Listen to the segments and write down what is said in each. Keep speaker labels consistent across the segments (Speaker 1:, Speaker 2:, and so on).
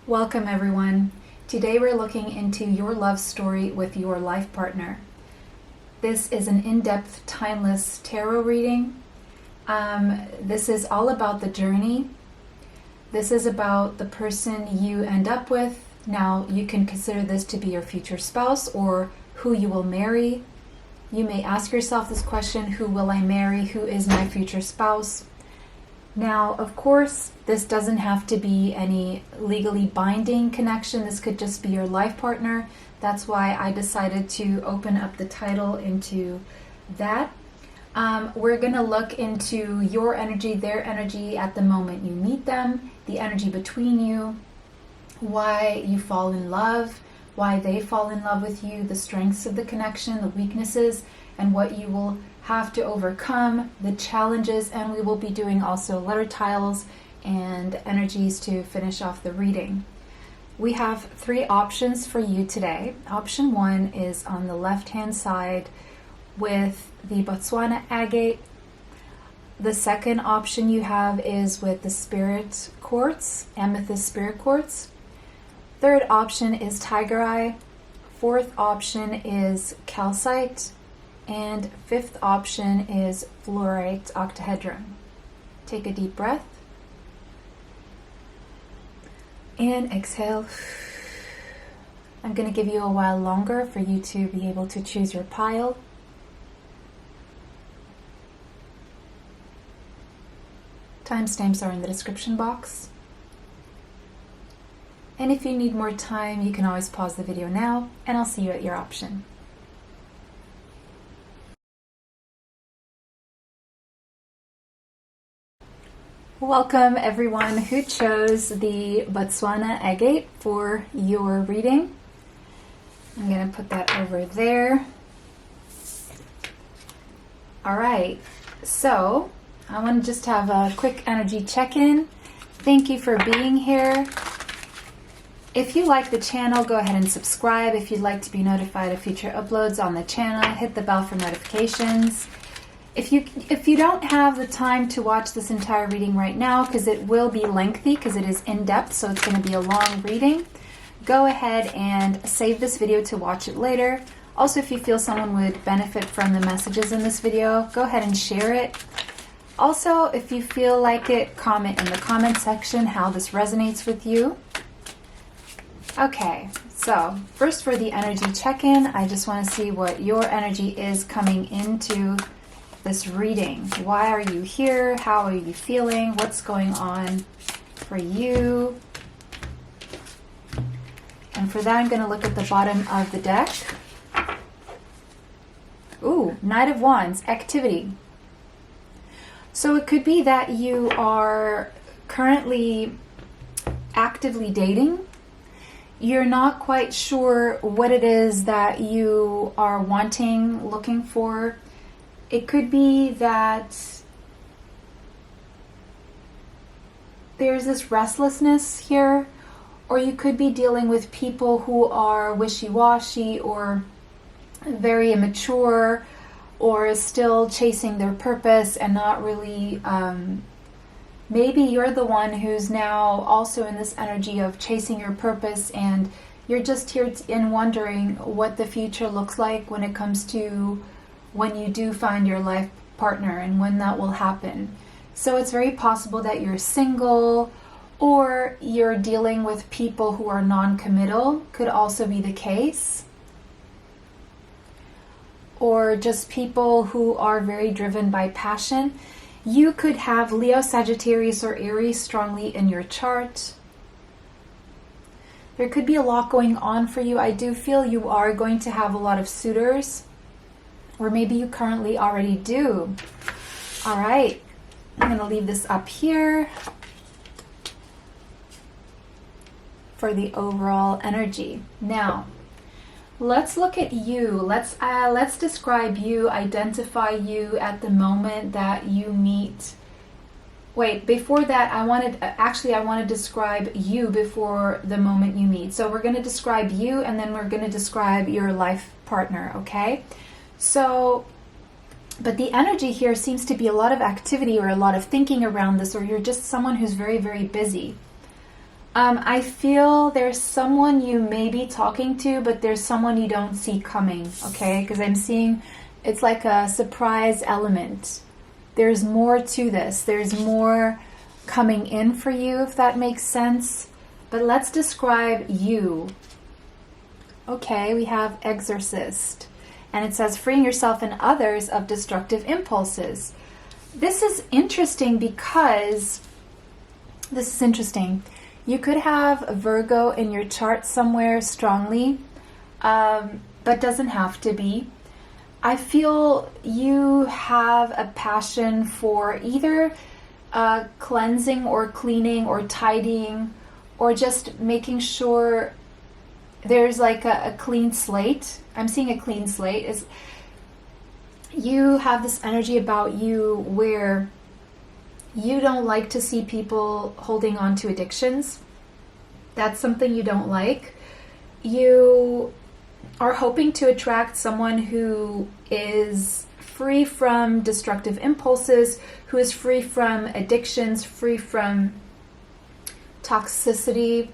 Speaker 1: Welcome everyone. Today we're looking into your love story with your life partner. This is an in-depth, timeless tarot reading. This is all about the journey. This is about the person you end up with. Now you can consider this to be your future spouse or who you will marry. You may ask yourself this question: who will I marry? Who is my future spouse? Now, of course, this doesn't have to be any legally binding connection. This could just be your life partner. That's why I decided to open up the title into that. We're going to look into your energy, their energy at the moment you meet them, the energy between you, why you fall in love, why they fall in love with you, the strengths of the connection, the weaknesses, and what you will have to overcome, the challenges, and we will be doing also letter tiles and energies to finish off the reading. We have three options for you today. Option one is on the left-hand side with the Botswana agate. The second option you have is with the spirit quartz, amethyst spirit quartz. Third option is tiger eye. Fourth option is calcite. And fifth option is fluorite octahedron. Take a deep breath. And exhale. I'm going to give you a while longer for you to be able to choose your pile. Timestamps are in the description box. And if you need more time, you can always pause the video now, and I'll see you at your option. Welcome everyone who chose the Botswana agate for your reading. I'm going to put that over there. Alright, so I want to just have a quick energy check-in. Thank you for being here. If you like the channel, go ahead and subscribe. If you'd like to be notified of future uploads on the channel, hit the bell for notifications. If you don't have the time to watch this entire reading right now, because it will be lengthy, because it is in-depth, so it's going to be a long reading, go ahead and save this video to watch it later. Also, if you feel someone would benefit from the messages in this video, go ahead and share it. Also, if you feel like it, comment in the comment section how this resonates with you. Okay, so first for the energy check-in, I just want to see what your energy is coming into this reading. Why are you here? How are you feeling? What's going on for you? And for that, I'm going to look at the bottom of the deck. Ooh, Knight of Wands, activity. So it could be that you are currently actively dating. You're not quite sure what it is that you are wanting, looking for. It could be that there's this restlessness here, or you could be dealing with people who are wishy-washy or very immature or still chasing their purpose and not really, maybe you're the one who's now also in this energy of chasing your purpose, and you're just here in wondering what the future looks like when it comes to when you do find your life partner and when that will happen. So it's very possible that you're single, or you're dealing with people who are non-committal, could also be the case. Or just people who are very driven by passion. You could have Leo, Sagittarius, or Aries strongly in your chart. There could be a lot going on for you. I do feel you are going to have a lot of suitors, or maybe you currently already do. All right, I'm going to leave this up here for the overall energy. Now, let's look at you. Let's describe you, identify you at the moment that you meet. Wait, before that, I want to describe you before the moment you meet. So we're going to describe you, and then we're going to describe your life partner, okay? So, but the energy here seems to be a lot of activity or a lot of thinking around this, or you're just someone who's very, very busy. I feel there's someone you may be talking to, but there's someone you don't see coming, okay? Because I'm seeing it's like a surprise element. There's more to this. There's more coming in for you, if that makes sense. But let's describe you. Okay, we have exorcist. And it says freeing yourself and others of destructive impulses. This is interesting because you could have a Virgo in your chart somewhere strongly, but doesn't have to be. I feel you have a passion for either cleansing or cleaning or tidying, or just making sure there's like a clean slate. I'm seeing a clean slate. You have this energy about you where you don't like to see people holding on to addictions. That's something you don't like. You are hoping to attract someone who is free from destructive impulses, who is free from addictions, free from toxicity,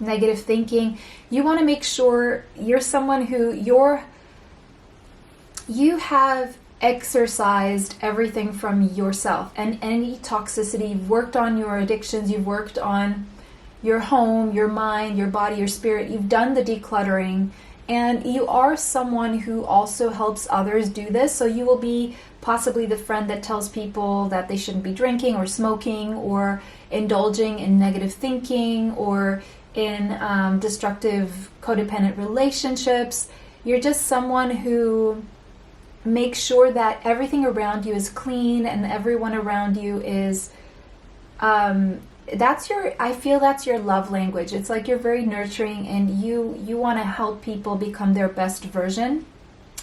Speaker 1: negative thinking. You want to make sure you're someone who you have exercised everything from yourself and any toxicity. You've worked on your addictions, you've worked on your home, your mind, your body, your spirit. You've done the decluttering, and you are someone who also helps others do this. So you will be possibly the friend that tells people that they shouldn't be drinking or smoking or indulging in negative thinking or in destructive codependent relationships. You're just someone who make sure that everything around you is clean and everyone around you is I feel that's your love language. It's like you're very nurturing, and you want to help people become their best version,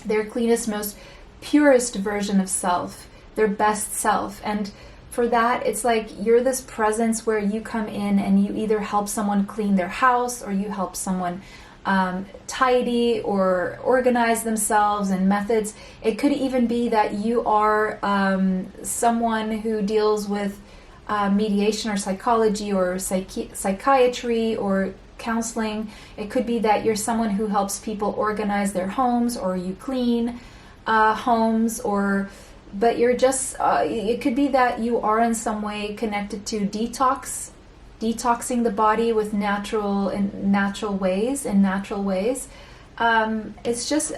Speaker 1: their cleanest, most purest version of self, their best self. And for that, it's like you're this presence where you come in and you either help someone clean their house, or you help someone tidy or organize themselves, and methods. It could even be that you are someone who deals with mediation or psychology or psychiatry or counseling. It could be that you're someone who helps people organize their homes, or you clean homes, but you're just it could be that you are in some way connected to detoxing the body with natural ways. It's just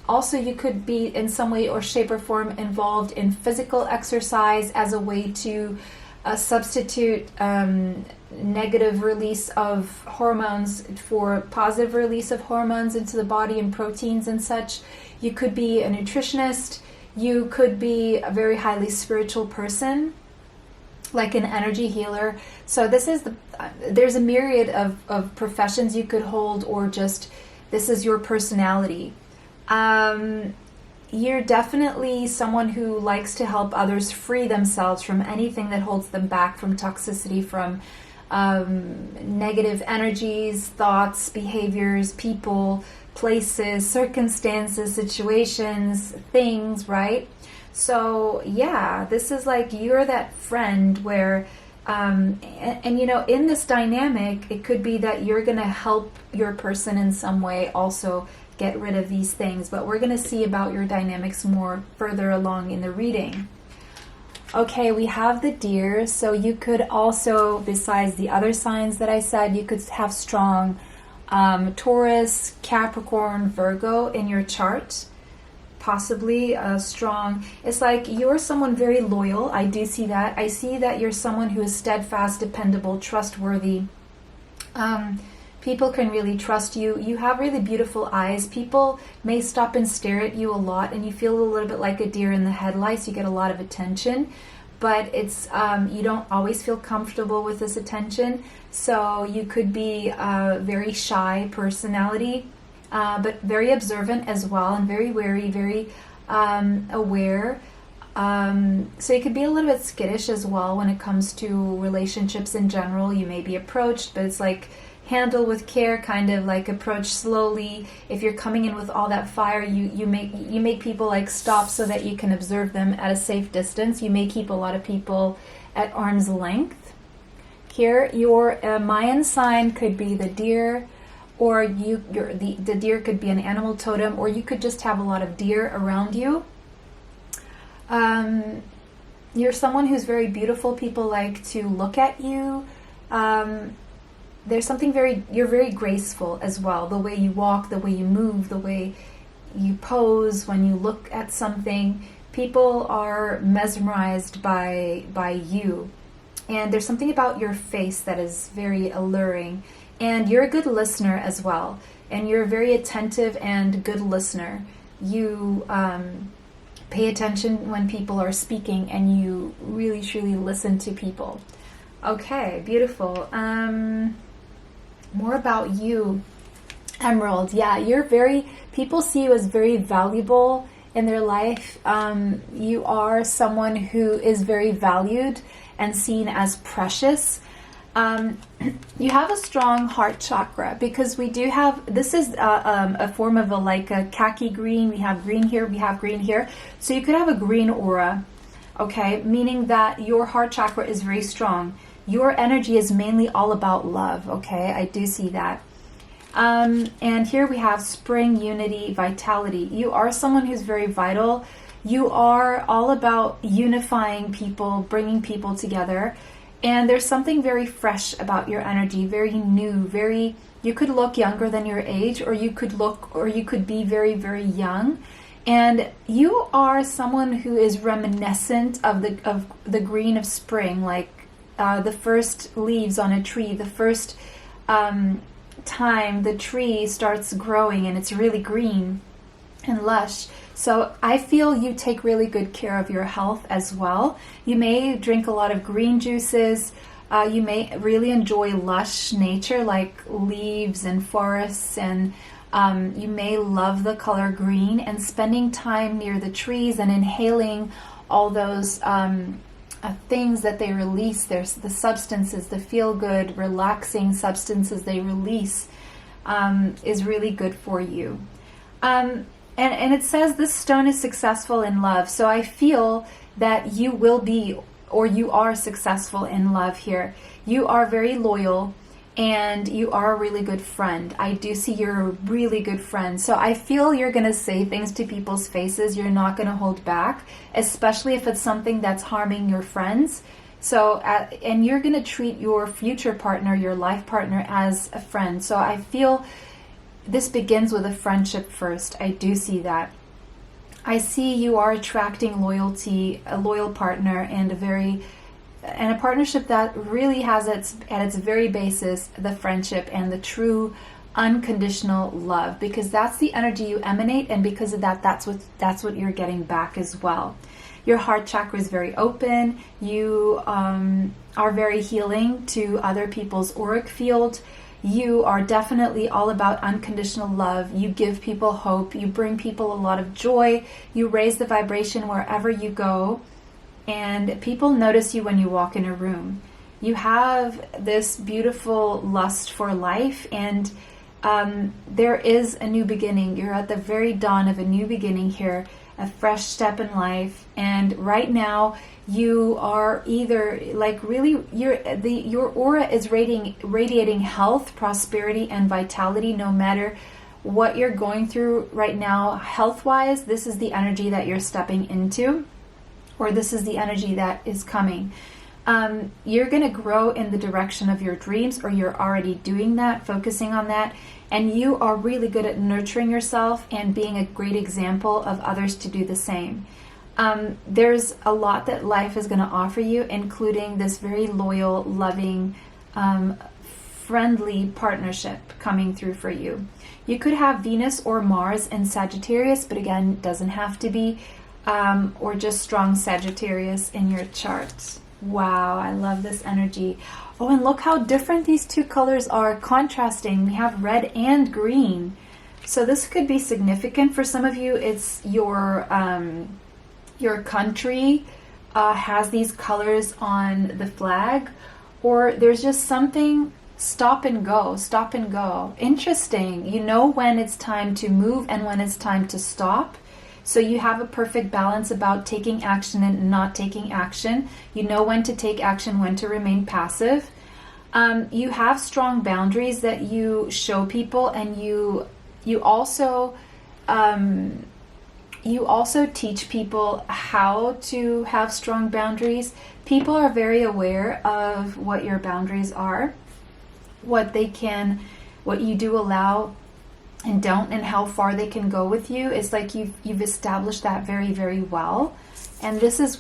Speaker 1: also you could be in some way or shape or form involved in physical exercise as a way to substitute negative release of hormones for positive release of hormones into the body and proteins and such. You could be a nutritionist. You could be a very highly spiritual person, like an energy healer. So there's a myriad of professions you could hold, or just this is your personality. You're definitely someone who likes to help others free themselves from anything that holds them back, from toxicity, from negative energies, thoughts, behaviors, people, places, circumstances, situations, things, right? So yeah, this is like you're that friend where and you know, in this dynamic, it could be that you're going to help your person in some way also get rid of these things, but we're going to see about your dynamics more further along in the reading. Okay, we have the deer. So you could also, besides the other signs that I said, you could have strong Taurus, Capricorn, Virgo in your chart. Possibly strong. It's like you're someone very loyal. I do see that. I see that you're someone who is steadfast, dependable, trustworthy. People can really trust you. You have really beautiful eyes. People may stop and stare at you a lot, and you feel a little bit like a deer in the headlights. You get a lot of attention, but it's you don't always feel comfortable with this attention. So you could be a very shy personality, but very observant as well, and very wary, very aware. So you could be a little bit skittish as well when it comes to relationships in general. You may be approached, but it's like handle with care, kind of like approach slowly. If you're coming in with all that fire, you make people like stop so that you can observe them at a safe distance. You may keep a lot of people at arm's length. Here, your Mayan sign could be the deer, or the deer could be an animal totem, or you could just have a lot of deer around you. You're someone who's very beautiful. People like to look at you. There's something you're very graceful as well. The way you walk, the way you move, the way you pose when you look at something. People are mesmerized by you. And there's something about your face that is very alluring. And you're a good listener as well. And you're a very attentive and good listener. You pay attention when people are speaking, and you really, truly listen to people. Okay, beautiful. More about you, Emerald. Yeah, people see you as very valuable in their life. You are someone who is very valued and seen as precious. You have a strong heart chakra, because we do have, this is a form of like a khaki green. We have green here, we have green here. So you could have a green aura, okay? Meaning that your heart chakra is very strong. Your energy is mainly all about love, okay? I do see that. And here we have spring, unity, vitality. You are someone who's very vital. You are all about unifying people, bringing people together. And there's something very fresh about your energy, very new, you could look younger than your age, or you could be very, very young. And you are someone who is reminiscent of the green of spring, like the first leaves on a tree, the first time the tree starts growing and it's really green and lush. So I feel you take really good care of your health as well. You may drink a lot of green juices. You may really enjoy lush nature like leaves and forests, and you may love the color green, and spending time near the trees and inhaling all those things that they release. There's the substances, the feel-good, relaxing substances they release is really good for you. And it says this stone is successful in love. So I feel that you will be, or you are successful in love here. You are very loyal, and you are a really good friend. I do see you're a really good friend. So I feel you're going to say things to people's faces. You're not going to hold back, especially if it's something that's harming your friends. So, and you're going to treat your future partner, your life partner, as a friend. So I feel this begins with a friendship first. I do see that. I see you are attracting loyalty, a loyal partner, and a partnership that really has at its very basis the friendship and the true unconditional love, because that's the energy you emanate, and because of that, that's what you're getting back as well. Your heart chakra is very open. You are very healing to other people's auric field. You are definitely all about unconditional love. You give people hope. You bring people a lot of joy. You raise the vibration wherever you go. And people notice you when you walk in a room. You have this beautiful lust for life, and there is a new beginning. You're at the very dawn of a new beginning here, a fresh step in life. And right now, you are either like really, your aura is radiating health, prosperity, and vitality. No matter what you're going through right now, health-wise, this is the energy that you're stepping into, or this is the energy that is coming. You're going to grow in the direction of your dreams, or you're already doing that, focusing on that. And you are really good at nurturing yourself and being a great example of others to do the same. There's a lot that life is going to offer you, including this very loyal, loving, friendly partnership coming through for you. You could have Venus or Mars in Sagittarius, but again, it doesn't have to be, or just strong Sagittarius in your chart. Wow, I love this energy. Oh, and look how different these two colors are contrasting. We have red and green. So this could be significant for some of you. It's your country has these colors on the flag, or there's just something stop and go. Interesting. You know when it's time to move and when it's time to stop. So you have a perfect balance about taking action and not taking action. You know when to take action, when to remain passive. You have strong boundaries that you show people, and you also teach people how to have strong boundaries. People are very aware of what your boundaries are, what you do allow and don't, and how far they can go with you. It's like you've established that very, very well. And this is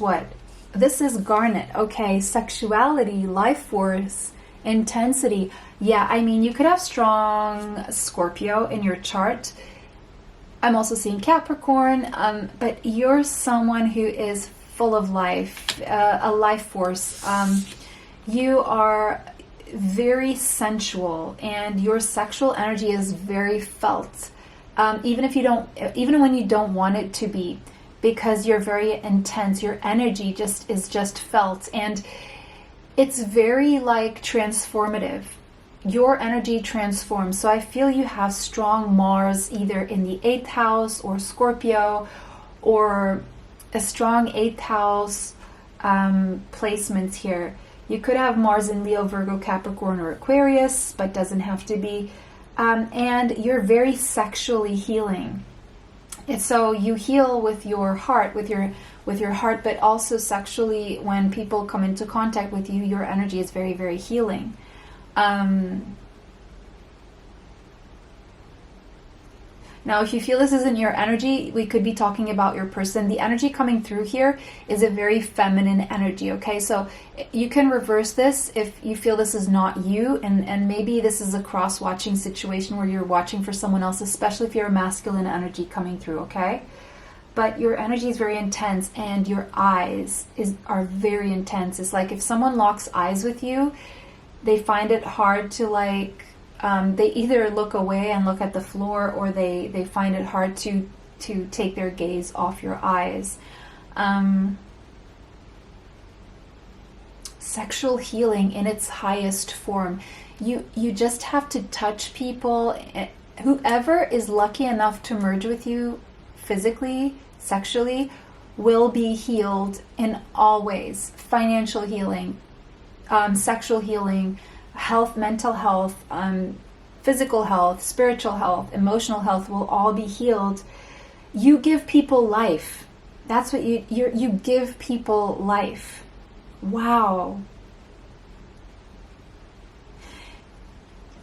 Speaker 1: garnet. Okay, sexuality, life force, intensity. Yeah, I mean, you could have strong Scorpio in your chart. I'm also seeing Capricorn, but you're someone who is full of life, a life force. You are very sensual, and your sexual energy is very felt, even when you don't want it to be, because you're very intense. Your energy is just felt, and it's very like transformative. Your energy transforms. So I feel you have strong Mars either in the 8th house or Scorpio, or a strong 8th house placements here. You could have Mars in Leo, Virgo, Capricorn, or Aquarius, but doesn't have to be. And you're very sexually healing. And so you heal with your heart, with your heart, but also sexually. When people come into contact with you, your energy is very, very healing. Now, if you feel this isn't your energy, we could be talking about your person. The energy coming through here is a very feminine energy, okay? So you can reverse this if you feel this is not you, and maybe this is a cross-watching situation where you're watching for someone else, especially if you're a masculine energy coming through, okay? But your energy is very intense, and your eyes are very intense. It's like if someone locks eyes with you, they find it hard to they either look away and look at the floor, or they find it hard to take their gaze off your eyes. Sexual healing in its highest form. You just have to touch people. Whoever is lucky enough to merge with you physically, sexually, will be healed in all ways. Financial healing, sexual healing, health, mental health, physical health, spiritual health, emotional health will all be healed. You give people life. That's what you give people life. Wow.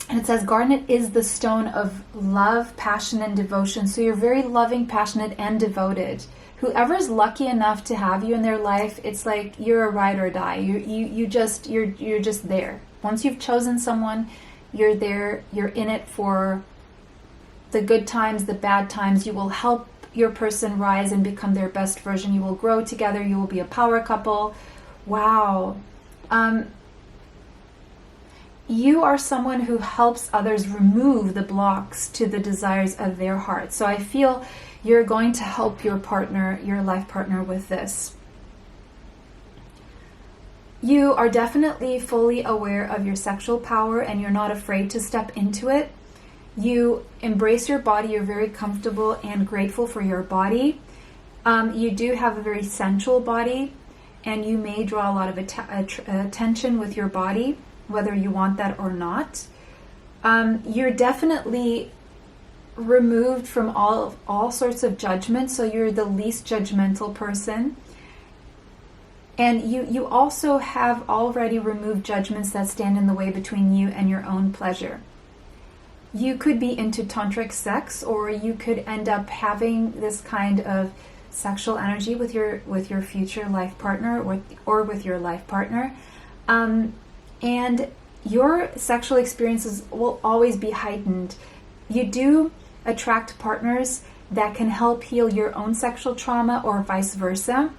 Speaker 1: And it says garnet is the stone of love, passion, and devotion. So you're very loving, passionate, and devoted. Whoever's lucky enough to have you in their life, it's like you're a ride or die. You're just there. Once you've chosen someone, you're there. You're in it for the good times, the bad times. You will help your person rise and become their best version. You will grow together. You will be a power couple. Wow. You are someone who helps others remove the blocks to the desires of their heart. So I feel you're going to help your partner, your life partner, with this. You are definitely fully aware of your sexual power, and you're not afraid to step into it. You embrace your body. You're very comfortable and grateful for your body. You do have a very sensual body, and you may draw a lot of attention with your body, whether you want that or not. You're definitely removed from all sorts of judgment, so you're the least judgmental person. And you also have already removed judgments that stand in the way between you and your own pleasure. You could be into tantric sex, or you could end up having this kind of sexual energy with your future life partner, or with your life partner. And your sexual experiences will always be heightened. You do attract partners that can help heal your own sexual trauma, or vice versa.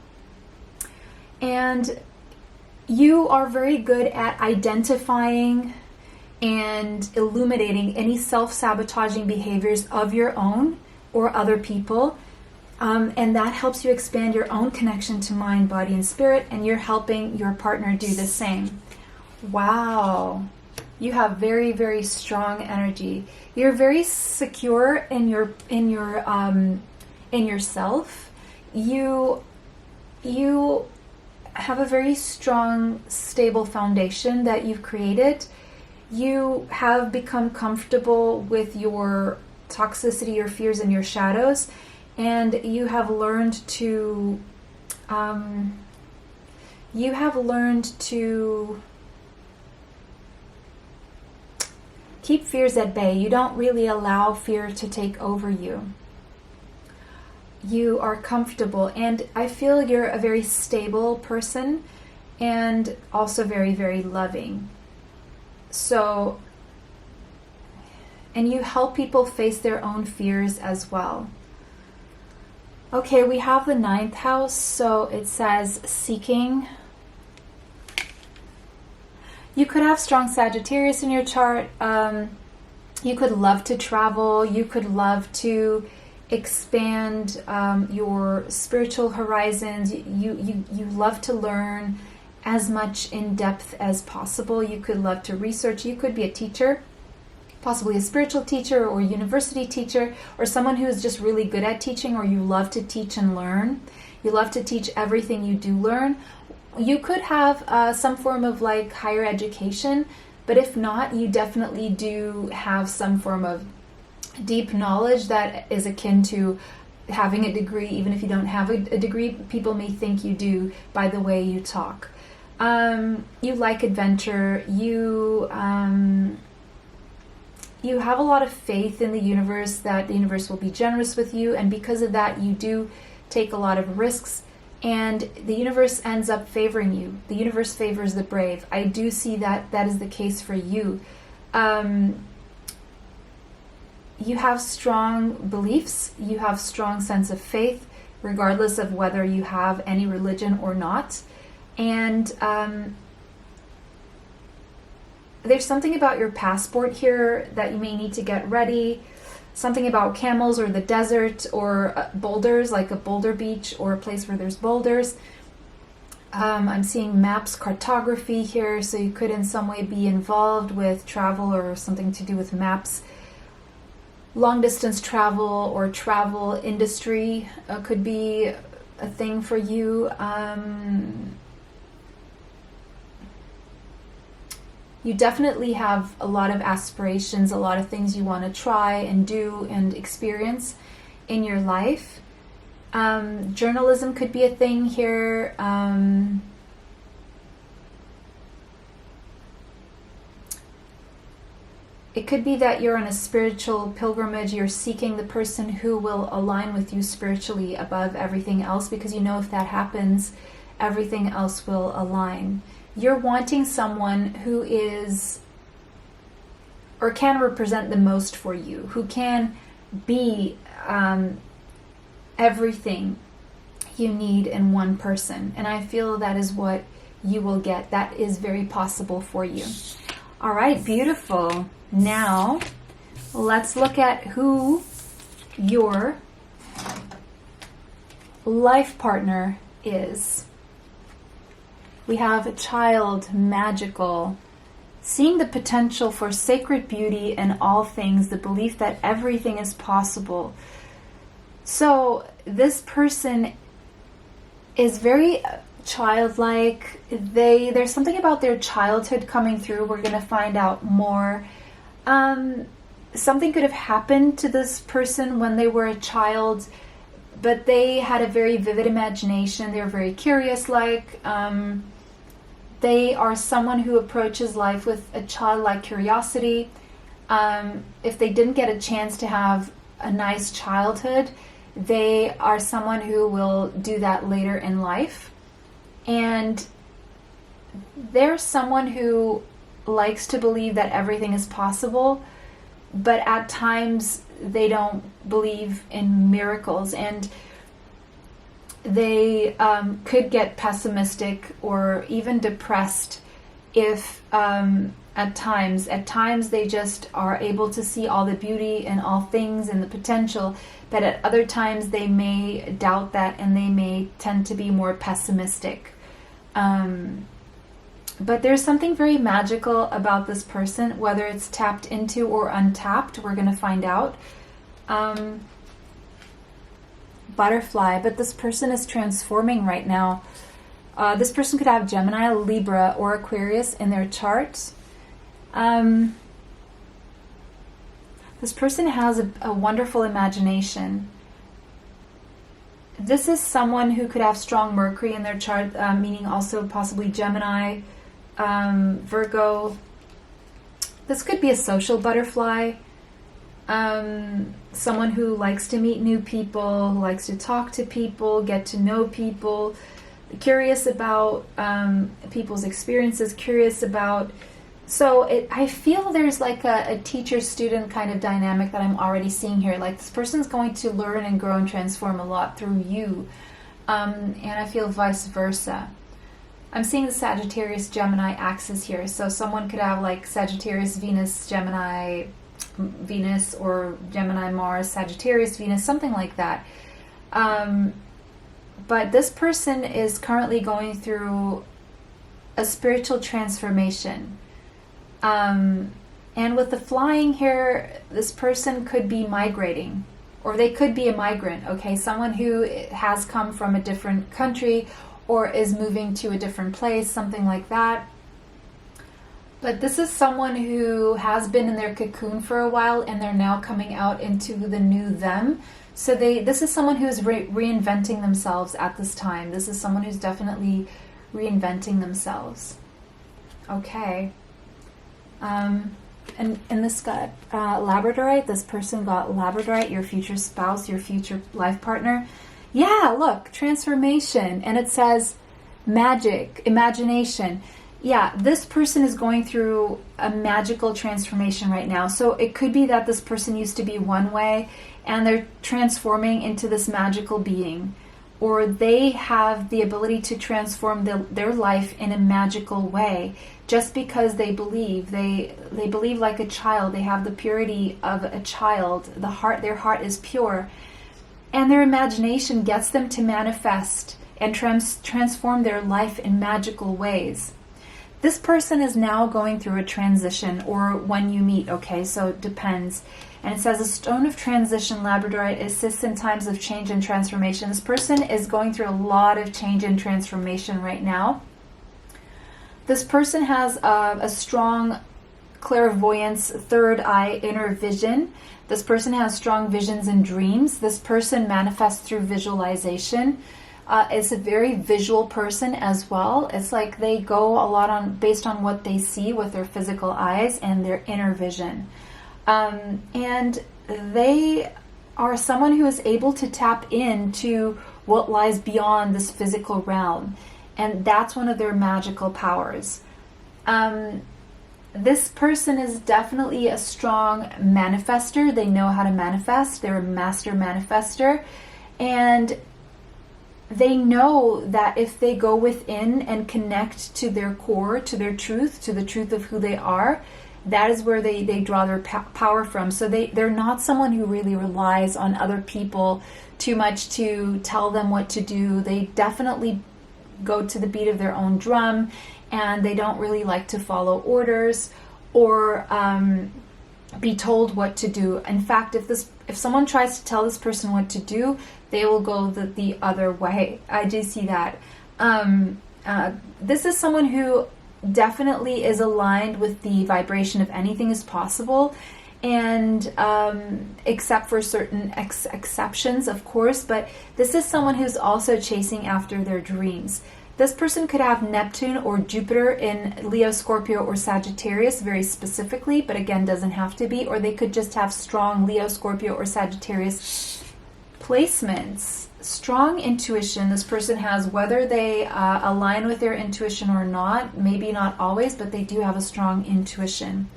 Speaker 1: And you are very good at identifying and illuminating any self-sabotaging behaviors of your own or other people. And that helps you expand your own connection to mind, body, and spirit, and you're helping your partner do the same. Wow. You have very, very strong energy. You're very secure in yourself. You have a very strong, stable foundation that you've created. You have become comfortable with your toxicity, your fears, and your shadows, and you have learned to keep fears at bay. You don't really allow fear to take over you. You are comfortable, and I feel you're a very stable person and also very, very loving. So, and you help people face their own fears as well. Okay, we have the 9th house, so it says seeking. You could have strong Sagittarius in your chart. You could love to travel. You could love to expand your spiritual horizons. You love to learn as much in depth as possible. You could love to research. You could be a teacher, possibly a spiritual teacher or university teacher, or someone who is just really good at teaching, or you love to teach and learn. You love to teach everything you do learn. You could have some form of like higher education, but if not, you definitely do have some form of deep knowledge that is akin to having a degree. Even if you don't have a degree, people may think you do by the way you talk. You like adventure. You have a lot of faith in the universe, that the universe will be generous with you, and because of that, you do take a lot of risks, and the universe ends up favoring you. The universe favors the brave. I do see that that is the case for you. You have strong beliefs. You have strong sense of faith, regardless of whether you have any religion or not. And there's something about your passport here that you may need to get ready. Something about camels or the desert or boulders, like a boulder beach or a place where there's boulders. I'm seeing maps, cartography here, so you could in some way be involved with travel or something to do with maps. Long distance travel or travel industry could be a thing for you. You definitely have a lot of aspirations, a lot of things you want to try and do and experience in your life. Journalism could be a thing here. It could be that you're on a spiritual pilgrimage. You're seeking the person who will align with you spiritually above everything else, because you know if that happens, everything else will align. You're wanting someone who is or can represent the most for you, who can be everything you need in one person. And I feel that is what you will get. That is very possible for you. All right, beautiful. Now, let's look at who your life partner is. We have a child, magical, seeing the potential for sacred beauty in all things, the belief that everything is possible. So this person is very childlike. There's something about their childhood coming through. We're going to find out more. Something could have happened to this person when they were a child, but they had a very vivid imagination. They were very curious, they are someone who approaches life with a childlike curiosity. If they didn't get a chance to have a nice childhood, they are someone who will do that later in life. And they're someone who likes to believe that everything is possible, but at times they don't believe in miracles, and they could get pessimistic or even depressed if at times they just are able to see all the beauty in all things and the potential, but at other times they may doubt that and they may tend to be more pessimistic. But there's something very magical about this person, whether it's tapped into or untapped. We're going to find out. Butterfly, but this person is transforming right now. This person could have Gemini, Libra, or Aquarius in their chart. This person has a wonderful imagination. This is someone who could have strong Mercury in their chart, meaning also possibly Gemini, Virgo. This could be a social butterfly, someone who likes to meet new people, who likes to talk to people, get to know people, curious about people's experiences, curious about... So I feel there's like a teacher-student kind of dynamic that I'm already seeing here. Like this person's going to learn and grow and transform a lot through you. And I feel vice versa. I'm seeing the Sagittarius-Gemini axis here. So someone could have like Sagittarius, Venus, Gemini, Venus, or Gemini, Mars, Sagittarius, Venus, something like that. But this person is currently going through a spiritual transformation. And with the flying here, this person could be migrating, or they could be a migrant, okay? Someone who has come from a different country or is moving to a different place, something like that. But this is someone who has been in their cocoon for a while and they're now coming out into the new them. So this is someone who is reinventing themselves at this time. This is someone who's definitely reinventing themselves. Okay. And this got Labradorite. This person got Labradorite, your future spouse, your future life partner. Yeah, look, transformation. And it says magic, imagination. Yeah, this person is going through a magical transformation right now. So it could be that this person used to be one way and they're transforming into this magical being. Or they have the ability to transform their life in a magical way just because they believe. They believe like a child. They have the purity of a child. Their heart is pure. And their imagination gets them to manifest and transform their life in magical ways. This person is now going through a transition, or when you meet, okay, so it depends. And it says a stone of transition, Labradorite, assists in times of change and transformation. This person is going through a lot of change and transformation right now. This person has a strong clairvoyance, third eye, inner vision. This person has strong visions and dreams. This person manifests through visualization. It's a very visual person as well. It's like they go a lot based on what they see with their physical eyes and their inner vision. And they are someone who is able to tap into what lies beyond this physical realm. And that's one of their magical powers. This person is definitely a strong manifester. They know how to manifest. They're a master manifester. And they know that if they go within and connect to their core, to their truth, to the truth of who they are, that is where they draw their power from. So they're not someone who really relies on other people too much to tell them what to do. They definitely go to the beat of their own drum, and they don't really like to follow orders or be told what to do. In fact, if someone tries to tell this person what to do, they will go the other way. I do see that. This is someone who definitely is aligned with the vibration of anything is possible, and except for certain exceptions, of course, but this is someone who's also chasing after their dreams. This person could have Neptune or Jupiter in Leo, Scorpio, or Sagittarius very specifically, but again, doesn't have to be, or they could just have strong Leo, Scorpio, or Sagittarius placements. Strong intuition this person has, whether they align with their intuition or not, maybe not always, but they do have a strong intuition.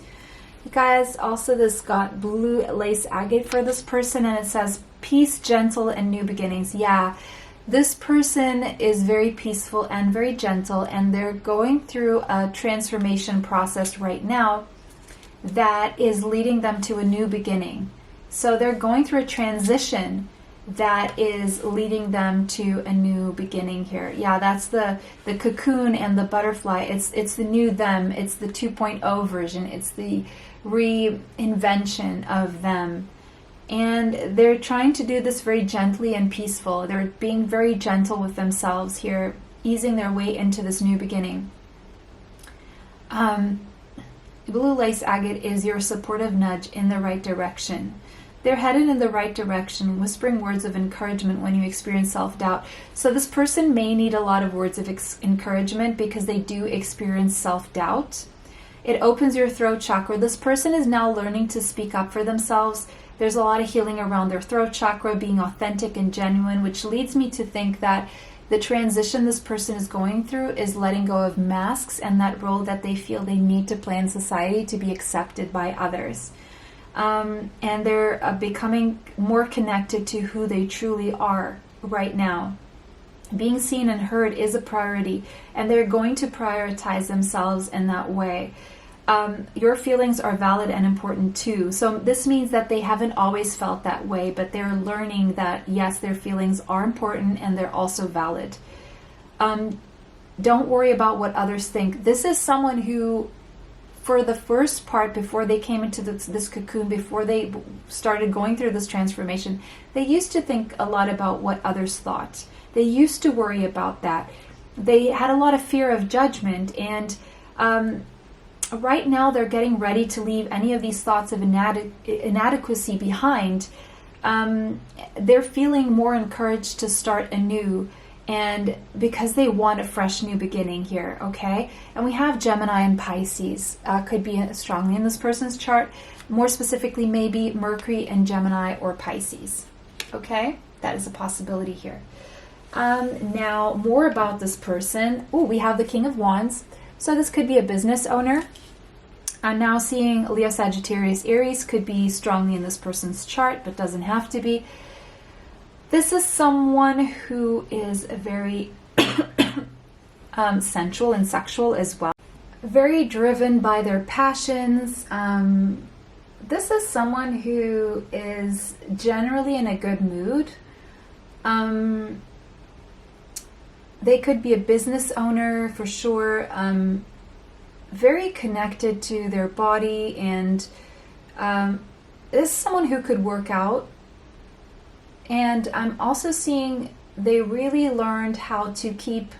Speaker 1: You guys, also this got blue lace agate for this person, and it says peace, gentle, and new beginnings. Yeah, this person is very peaceful and very gentle, and they're going through a transformation process right now that is leading them to a new beginning. So they're going through a transition that is leading them to a new beginning here. Yeah, that's the cocoon and the butterfly. It's the new them. It's the 2.0 version. It's the reinvention of them. And they're trying to do this very gently and peaceful. They're being very gentle with themselves here, easing their way into this new beginning. blue lace agate is your supportive nudge in the right direction. They're headed in the right direction, whispering words of encouragement when you experience self-doubt. So this person may need a lot of words of encouragement because they do experience self-doubt. It opens your throat chakra. This person is now learning to speak up for themselves. There's a lot of healing around their throat chakra, being authentic and genuine, which leads me to think that the transition this person is going through is letting go of masks and that role that they feel they need to play in society to be accepted by others. And they're becoming more connected to who they truly are right now. Being seen and heard is a priority, and they're going to prioritize themselves in that way. Your feelings are valid and important too. So this means that they haven't always felt that way, but they're learning that yes, their feelings are important and they're also valid. Don't worry about what others think. This is someone who, for the first part, before they came into this cocoon, before they started going through this transformation, they used to think a lot about what others thought. They used to worry about that. They had a lot of fear of judgment, and right now they're getting ready to leave any of these thoughts of inadequacy behind. They're feeling more encouraged to start anew, and because they want a fresh new beginning here, okay? And we have Gemini and Pisces, could be strongly in this person's chart. More specifically, maybe Mercury and Gemini or Pisces, okay? That is a possibility here. Now, more about this person. Oh, we have the King of Wands. So this could be a business owner. I'm now seeing Leo, Sagittarius, Aries could be strongly in this person's chart, but doesn't have to be. This is someone who is very sensual and sexual as well. Very driven by their passions. This is someone who is generally in a good mood. They could be a business owner for sure. Very connected to their body, and this is someone who could work out. And I'm also seeing they really learned how to keep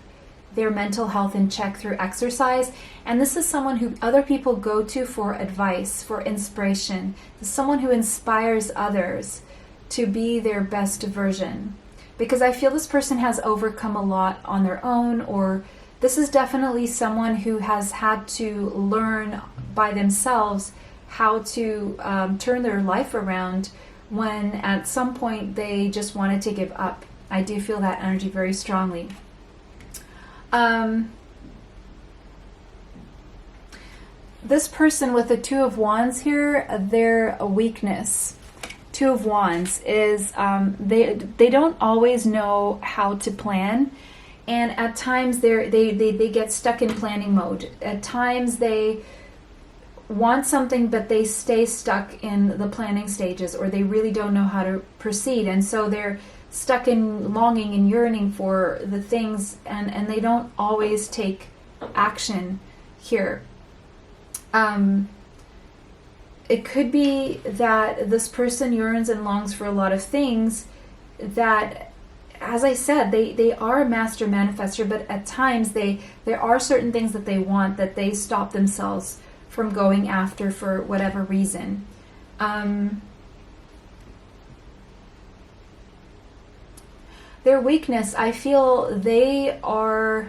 Speaker 1: their mental health in check through exercise. And this is someone who other people go to for advice, for inspiration. This is someone who inspires others to be their best version. Because I feel this person has overcome a lot on their own, or this is definitely someone who has had to learn by themselves how to turn their life around when at some point they just wanted to give up. I do feel that energy very strongly. This person with the Two of Wands here, their weakness, Two of Wands, is they don't always know how to plan. And at times they get stuck in planning mode. At times they want something, but they stay stuck in the planning stages, or they really don't know how to proceed. And so they're stuck in longing and yearning for the things, and they don't always take action here. It could be that this person yearns and longs for a lot of things that, as I said, they are a master manifester, but at times there are certain things that they want that they stop themselves from going after for whatever reason. Their weakness, I feel they are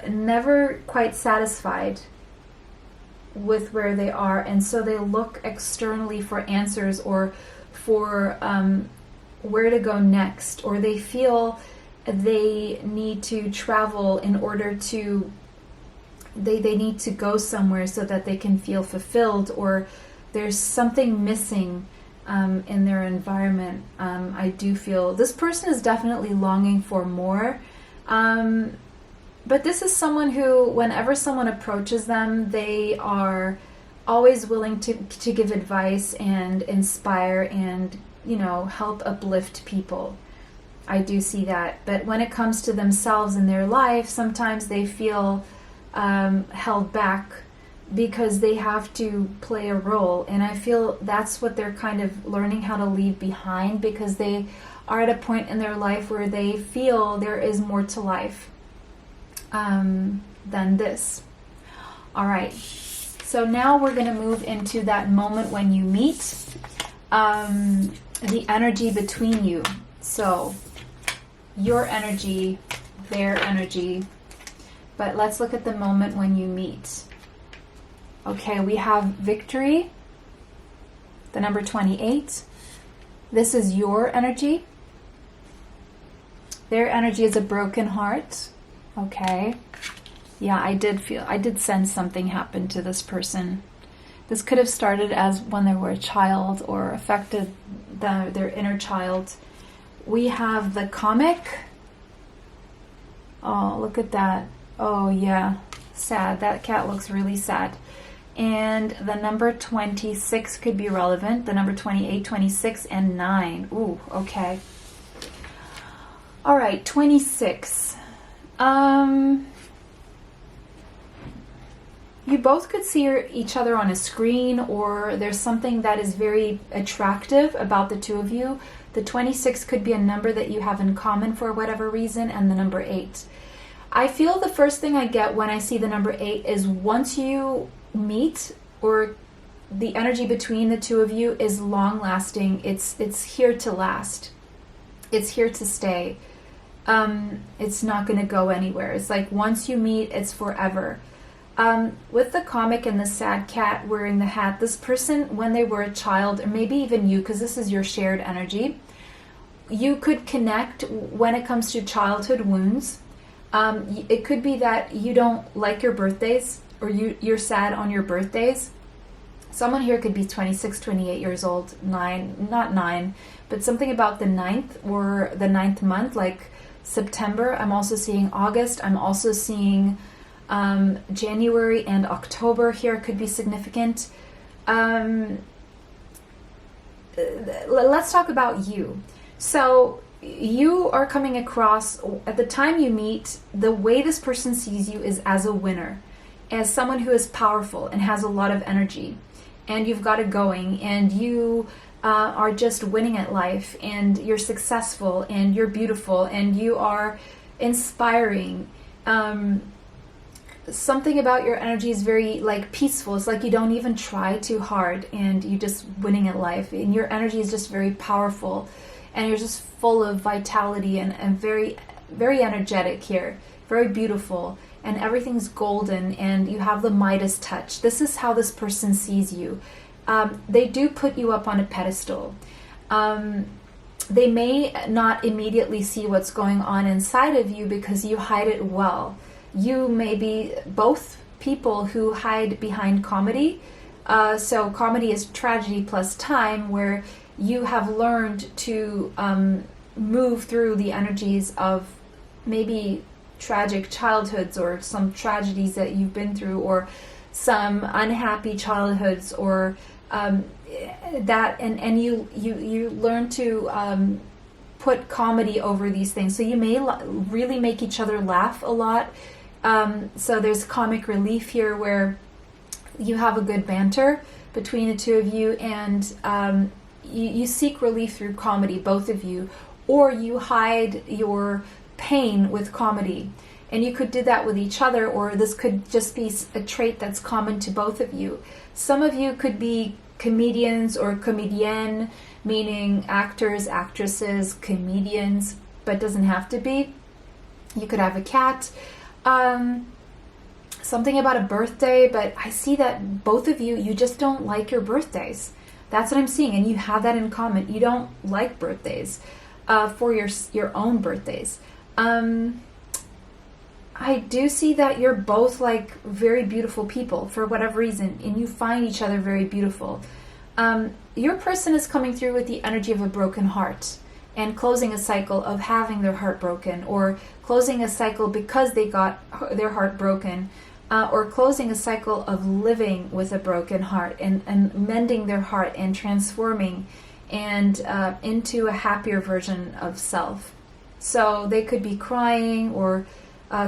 Speaker 1: never quite satisfied with where they are, and so they look externally for answers or for where to go next, or they feel they need to travel in order to they need to go somewhere so that they can feel fulfilled, or there's something missing in their environment. I do feel this person is definitely longing for more, but this is someone who, whenever someone approaches them, they are always willing to give advice and inspire and, you know, help uplift people. I do see that. But when it comes to themselves in their life, sometimes they feel held back because they have to play a role. And I feel that's what they're kind of learning how to leave behind, because they are at a point in their life where they feel there is more to life than this. All right. So now we're going to move into that moment when you meet, the energy between you. So your energy, their energy. But let's look at the moment when you meet. Okay, we have victory, the number 28. This is your energy. Their energy is a broken heart. Okay. Yeah, I did sense something happened to this person. This could have started as when they were a child or affected their inner child. We have the comic. Oh, look at that. Oh, yeah. Sad. That cat looks really sad. And the number 26 could be relevant. The number 28, 26, and 9. Ooh, okay. All right, 26. You both could see each other on a screen, or there's something that is very attractive about the two of you. The 26 could be a number that you have in common for whatever reason, and the number 8. I feel the first thing I get when I see the number 8 is once you meet, or the energy between the two of you is long lasting. It's here to last. It's here to stay. It's not going to go anywhere. It's like once you meet, it's forever. With the comic and the sad cat wearing the hat, this person, when they were a child, or maybe even you, because this is your shared energy, you could connect when it comes to childhood wounds. It could be that you don't like your birthdays, or you're sad on your birthdays. Someone here could be 26, 28 years old, not 9, but something about the 9th or the 9th month, like September. I'm also seeing August. I'm also seeing January and October here could be significant. Let's talk about you. So you are coming across, at the time you meet, the way this person sees you is as a winner, as someone who is powerful and has a lot of energy, and you've got it going, and you are just winning at life, and you're successful, and you're beautiful, and you are inspiring. Something about your energy is very like peaceful. It's like you don't even try too hard, and you're just winning at life, and your energy is just very powerful, and you're just full of vitality and very, very energetic here, very beautiful, and everything's golden, and you have the Midas touch. This is how this person sees you. They do put you up on a pedestal. They may not immediately see what's going on inside of you because you hide it well. You may be both people who hide behind comedy. So comedy is tragedy plus time, where you have learned to move through the energies of maybe tragic childhoods, or some tragedies that you've been through, or some unhappy childhoods, or that, and you learn to put comedy over these things. So you may really make each other laugh a lot. So there's comic relief here, where you have a good banter between the two of you, and you seek relief through comedy, both of you, or you hide your pain with comedy. And you could do that with each other, or this could just be a trait that's common to both of you. Some of you could be comedians or comédienne, meaning actors, actresses, comedians, but doesn't have to be. You could have a cat. Something about a birthday, but I see that both of you, you just don't like your birthdays. That's what I'm seeing, and you have that in common. You don't like birthdays for your own birthdays. I do see that you're both like very beautiful people for whatever reason, and you find each other very beautiful. Your person is coming through with the energy of a broken heart, and closing a cycle of having their heart broken, or closing a cycle because they got their heart broken, or closing a cycle of living with a broken heart, and mending their heart and transforming and into a happier version of self. So they could be crying, or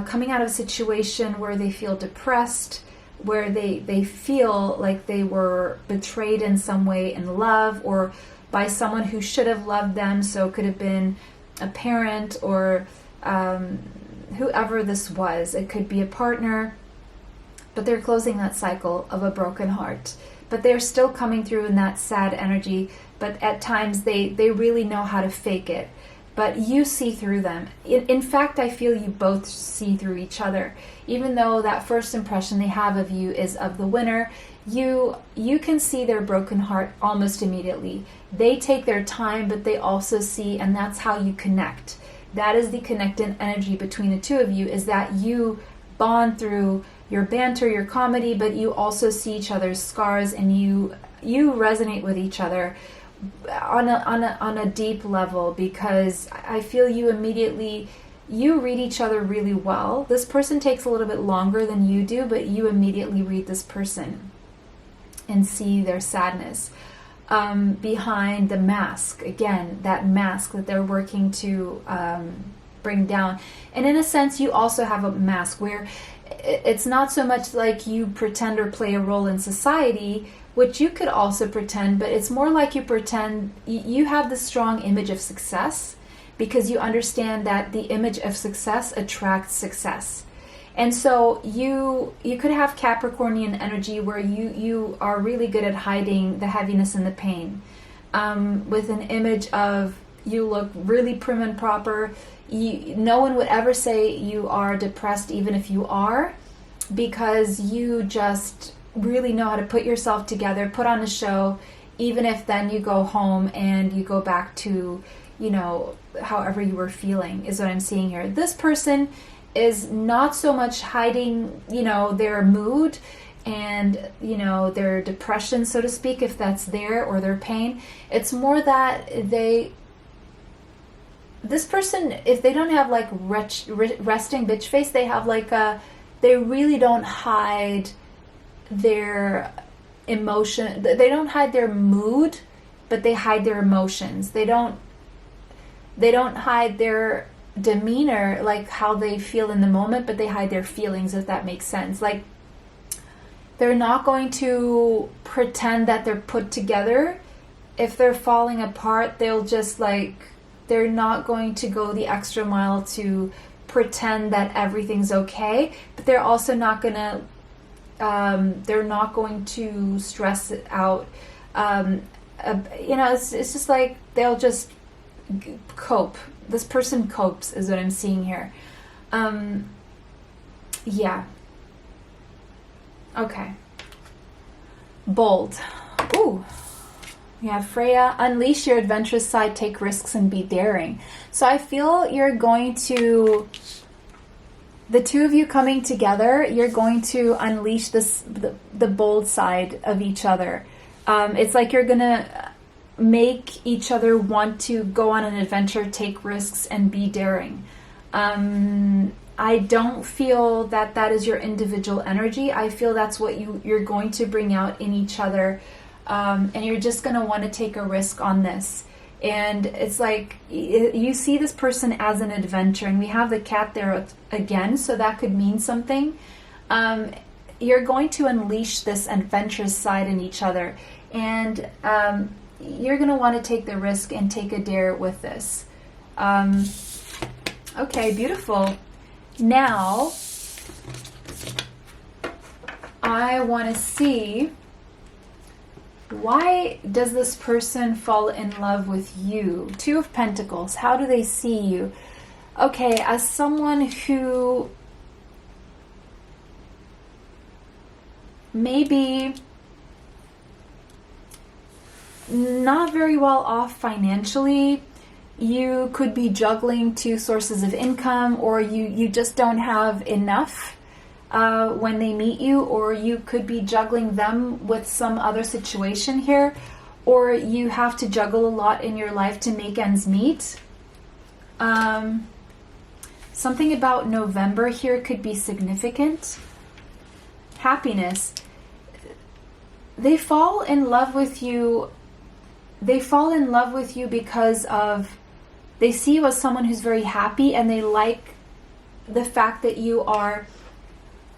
Speaker 1: coming out of a situation where they feel depressed, where they feel like they were betrayed in some way in love, or by someone who should have loved them. So it could have been a parent, or whoever this was. It could be a partner. but they're closing that cycle of a broken heart. But they're still coming through in that sad energy, but at times they really know how to fake it. But you see through them. In fact, I feel you both see through each other. Even though that first impression they have of you is of the winner, you can see their broken heart almost immediately. They take their time, but they also see, and that's how you connect. That is the connected energy between the two of you, is that you bond through your banter, your comedy, but you also see each other's scars, and you resonate with each other on a deep level, because I feel you read each other really well. This person takes a little bit longer than you do, but you immediately read this person and see their sadness behind the mask. Again, that mask that they're working to bring down. And in a sense, you also have a mask where it's not so much like you pretend or play a role in society, which you could also pretend, but it's more like you pretend you have this strong image of success, because you understand that the image of success attracts success. And so you could have Capricornian energy where you are really good at hiding the heaviness and the pain, with an image of you look really prim and proper. No one would ever say you are depressed, even if you are, because you just really know how to put yourself together, put on a show, even if then you go home and you go back to, however you were feeling, is what I'm seeing here. This person is not so much hiding, their mood and, their depression, so to speak, if that's there, or their pain. It's more that this person, if they don't have like resting bitch face, they have like they really don't hide their emotion. They don't hide their mood, but they hide their emotions. They don't hide their demeanor, like how they feel in the moment, but they hide their feelings, if that makes sense. Like, they're not going to pretend that they're put together. If they're falling apart, they'll just they're not going to go the extra mile to pretend that everything's okay, but they're also not gonna they're not going to stress it out. It's just like they'll just cope. This person copes, is what I'm seeing here. Yeah. Okay. Bold. Ooh. Yeah, Freya, unleash your adventurous side, take risks, and be daring. So I feel you're going to, the two of you coming together, you're going to unleash the bold side of each other. It's like you're going to make each other want to go on an adventure, take risks, and be daring. I don't feel that is your individual energy. I feel that's what you're going to bring out in each other. And you're just going to want to take a risk on this. And it's like you see this person as an adventure, and we have the cat there again, so that could mean something. You're going to unleash this adventurous side in each other, and you're going to want to take the risk and take a dare with this. Okay, beautiful. Now, I want to see, why does this person fall in love with you? Two of Pentacles. How do they see you? Okay, as someone who maybe not very well off financially. You could be juggling two sources of income, or you just don't have enough when they meet you, or you could be juggling them with some other situation here, or you have to juggle a lot in your life to make ends meet. Something about November here could be significant. Happiness. They fall in love with you. They fall in love with you because of, they see you as someone who's very happy, and they like the fact that you are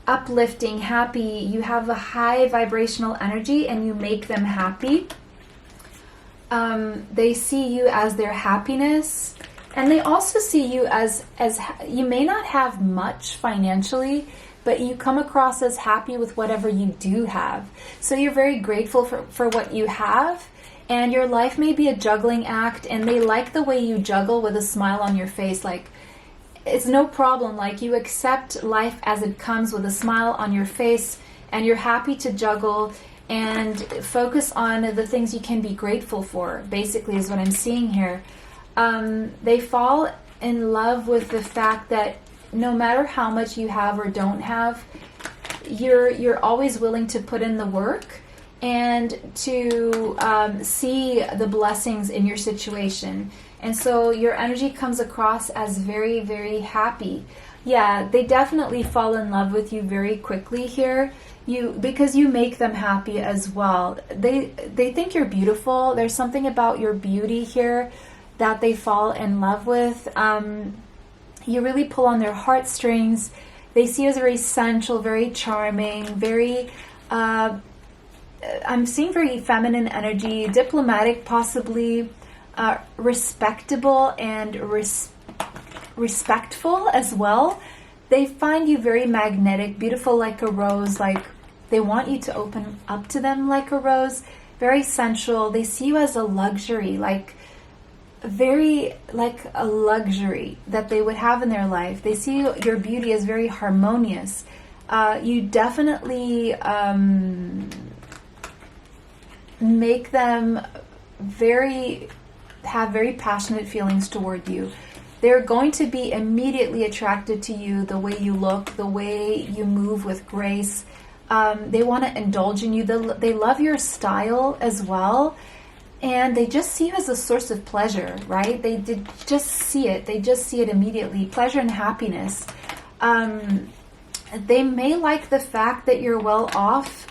Speaker 1: uplifting, happy. You have a high vibrational energy, and you make them happy. They see you as their happiness, and they also see you as you may not have much financially, but you come across as happy with whatever you do have. So you're very grateful for what you have, and your life may be a juggling act, and they like the way you juggle with a smile on your face. Like, it's no problem. Like, you accept life as it comes with a smile on your face, and you're happy to juggle and focus on the things you can be grateful for, basically, is what I'm seeing here. They fall in love with the fact that no matter how much you have or don't have, you're always willing to put in the work and to see the blessings in your situation. And so your energy comes across as very, very happy. Yeah, they definitely fall in love with you very quickly here. Because you make them happy as well. They think you're beautiful. There's something about your beauty here that they fall in love with. You really pull on their heartstrings. They see you as very sensual, very charming, very, I'm seeing very feminine energy, diplomatic possibly, respectable and respectful as well. They find you very magnetic, beautiful like a rose, like they want you to open up to them like a rose, very sensual. They see you as a luxury, like very like a luxury that they would have in their life. They see your beauty as very harmonious. You definitely make them have very passionate feelings toward you. They're going to be immediately attracted to you, the way you look, the way you move with grace. They want to indulge in you. They love your style as well. And they just see you as a source of pleasure, right? They just see it. They just see it immediately. Pleasure and happiness. They may like the fact that you're well off,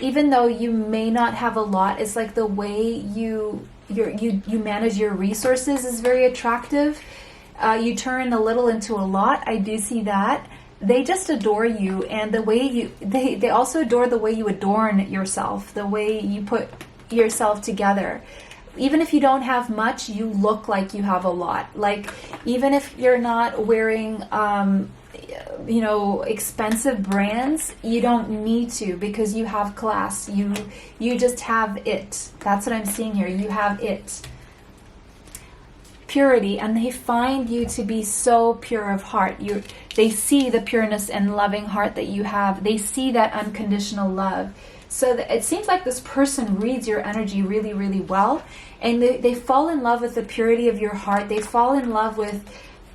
Speaker 1: even though you may not have a lot. It's like the way you manage your resources is very attractive. You turn a little into a lot. I do see that. They just adore you, and the way they also adore the way you adorn yourself, the way you put yourself together. Even if you don't have much, you look like you have a lot. Like, even if you're not wearing expensive brands, you don't need to, because you have class. You just have it. That's what I'm seeing here. You have it. Purity, and they find you to be so pure of heart. They see the pureness and loving heart that you have. They see that unconditional love. So it seems like this person reads your energy really, really well, and they fall in love with the purity of your heart. They fall in love with,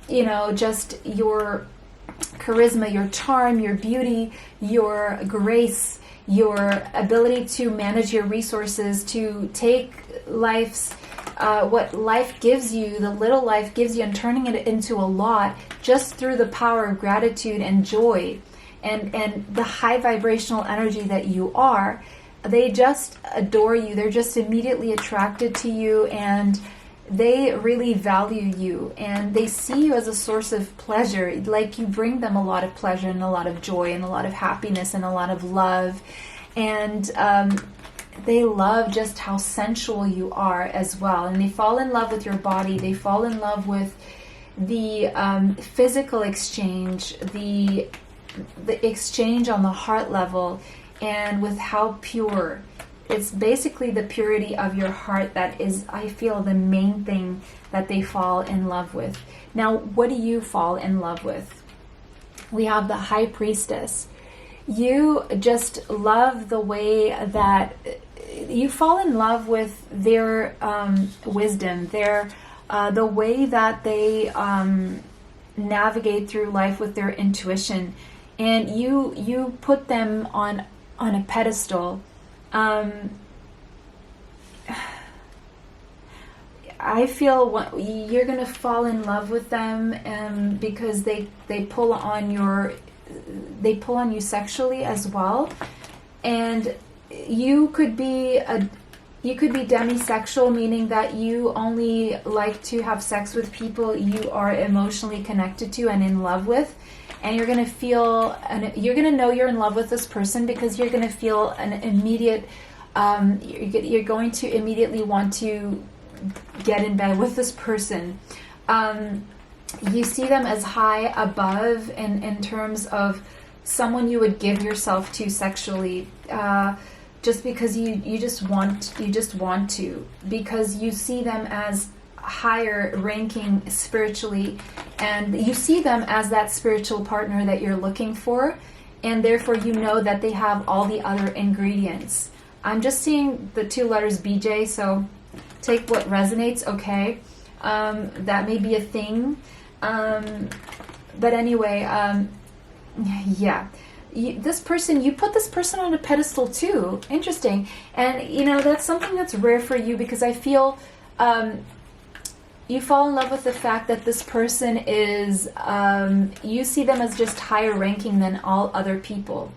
Speaker 1: just your charisma, your charm, your beauty, your grace, your ability to manage your resources, to take life's what life gives you, the little life gives you, and turning it into a lot just through the power of gratitude and joy and the high vibrational energy that you are. They just adore you. They're just immediately attracted to you, and they really value you, and they see you as a source of pleasure. Like, you bring them a lot of pleasure and a lot of joy and a lot of happiness and a lot of love. And they love just how sensual you are as well. And they fall in love with your body. They fall in love with the physical exchange, the exchange on the heart level, and with how pure. It's basically the purity of your heart that is, I feel, the main thing that they fall in love with. Now, what do you fall in love with? We have the High Priestess. You just love the way that you fall in love with their wisdom, the way that they navigate through life with their intuition, and you put them on a pedestal. I feel you're gonna fall in love with them, because they pull on you sexually as well, and you could be demisexual, meaning that you only like to have sex with people you are emotionally connected to and in love with. And you're going to feel, and you're going to know you're in love with this person because you're going to feel an immediate, you're going to immediately want to get in bed with this person. You see them as high above in terms of someone you would give yourself to sexually, just because you just want to, because you see them as higher ranking spiritually, and you see them as that spiritual partner that you're looking for, and therefore you know that they have all the other ingredients. I'm just seeing the 2 letters BJ, so take what resonates, okay? That may be a thing. But anyway, yeah. This person, you put this person on a pedestal too. Interesting. And, you know, that's something that's rare for you, because I feel you fall in love with the fact that this person is, you see them as just higher ranking than all other people,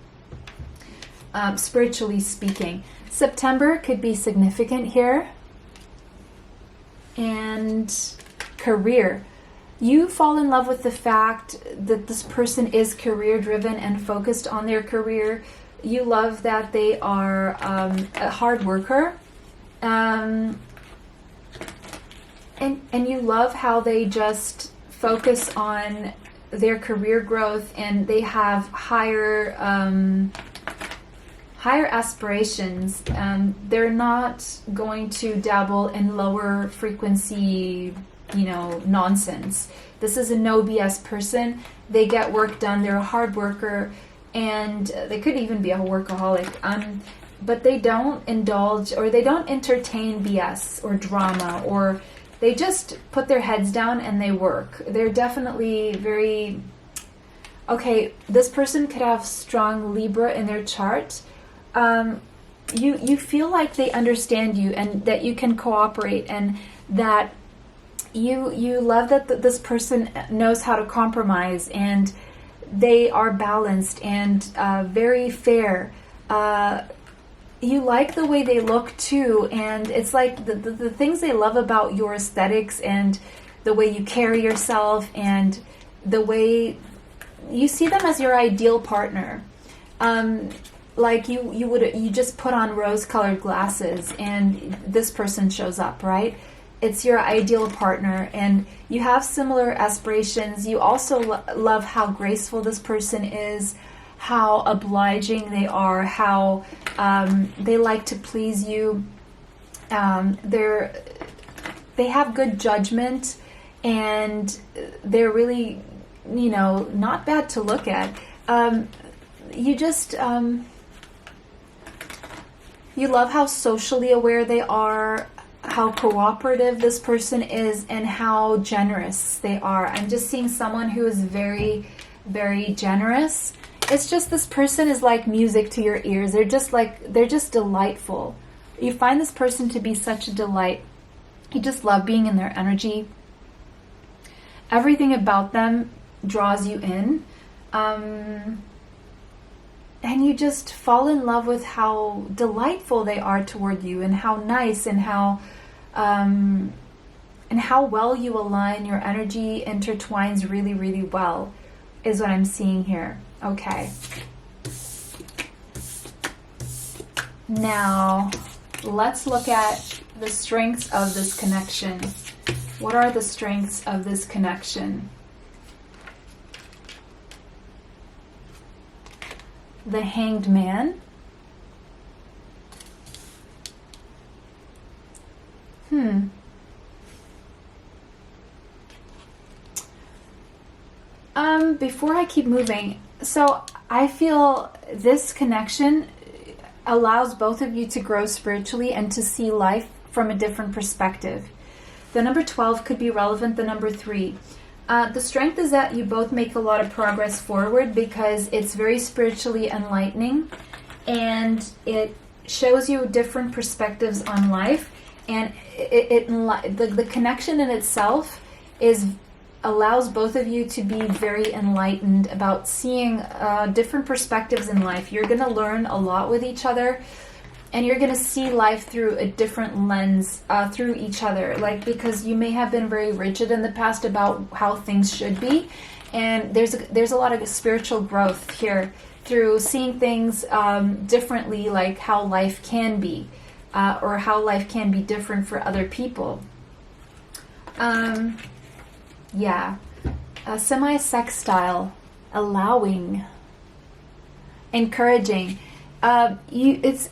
Speaker 1: spiritually speaking. September could be significant here. And career. You fall in love with the fact that this person is career driven and focused on their career. You love that they are a hard worker. And you love how they just focus on their career growth, and they have higher aspirations. They're not going to dabble in lower frequency, you know, nonsense. This is a no BS person. They get work done. They're a hard worker, and they could even be a workaholic. But they don't indulge, or they don't entertain BS or drama, or they just put their heads down and they work. They're definitely very... Okay, this person could have strong Libra in their chart. You feel like they understand you, and that you can cooperate, and that you love that this person knows how to compromise, and they are balanced and very fair. You like the way they look too, and it's like the things they love about your aesthetics, and the way you carry yourself, and the way you see them as your ideal partner. Like you just put on rose-colored glasses and this person shows up, right? It's your ideal partner, and you have similar aspirations. You also love how graceful this person is, how obliging they are, how they like to please you. They have good judgment, and they're really, you know, not bad to look at. You just... you love how socially aware they are, how cooperative this person is, and how generous they are. I'm just seeing someone who is very, very generous. It's just this person is like music to your ears. They're just delightful. You find this person to be such a delight. You just love being in their energy. Everything about them draws you in. And you just fall in love with how delightful they are toward you, and how nice, and how well you align. Your energy intertwines really, really well, is what I'm seeing here. Okay. Now, let's look at the strengths of this connection. What are the strengths of this connection? The Hanged Man. Before I keep moving, so I feel this connection allows both of you to grow spiritually and to see life from a different perspective. The number 12 could be relevant, the number 3. The strength is that you both make a lot of progress forward, because it's very spiritually enlightening, and it shows you different perspectives on life, and the connection in itself allows both of you to be very enlightened about seeing different perspectives in life. You're going to learn a lot with each other, and you're going to see life through a different lens through each other. Like, because you may have been very rigid in the past about how things should be, and there's a lot of spiritual growth here through seeing things differently, like how life can be, or how life can be different for other people. Yeah, semi-sextile, allowing. encouraging. It's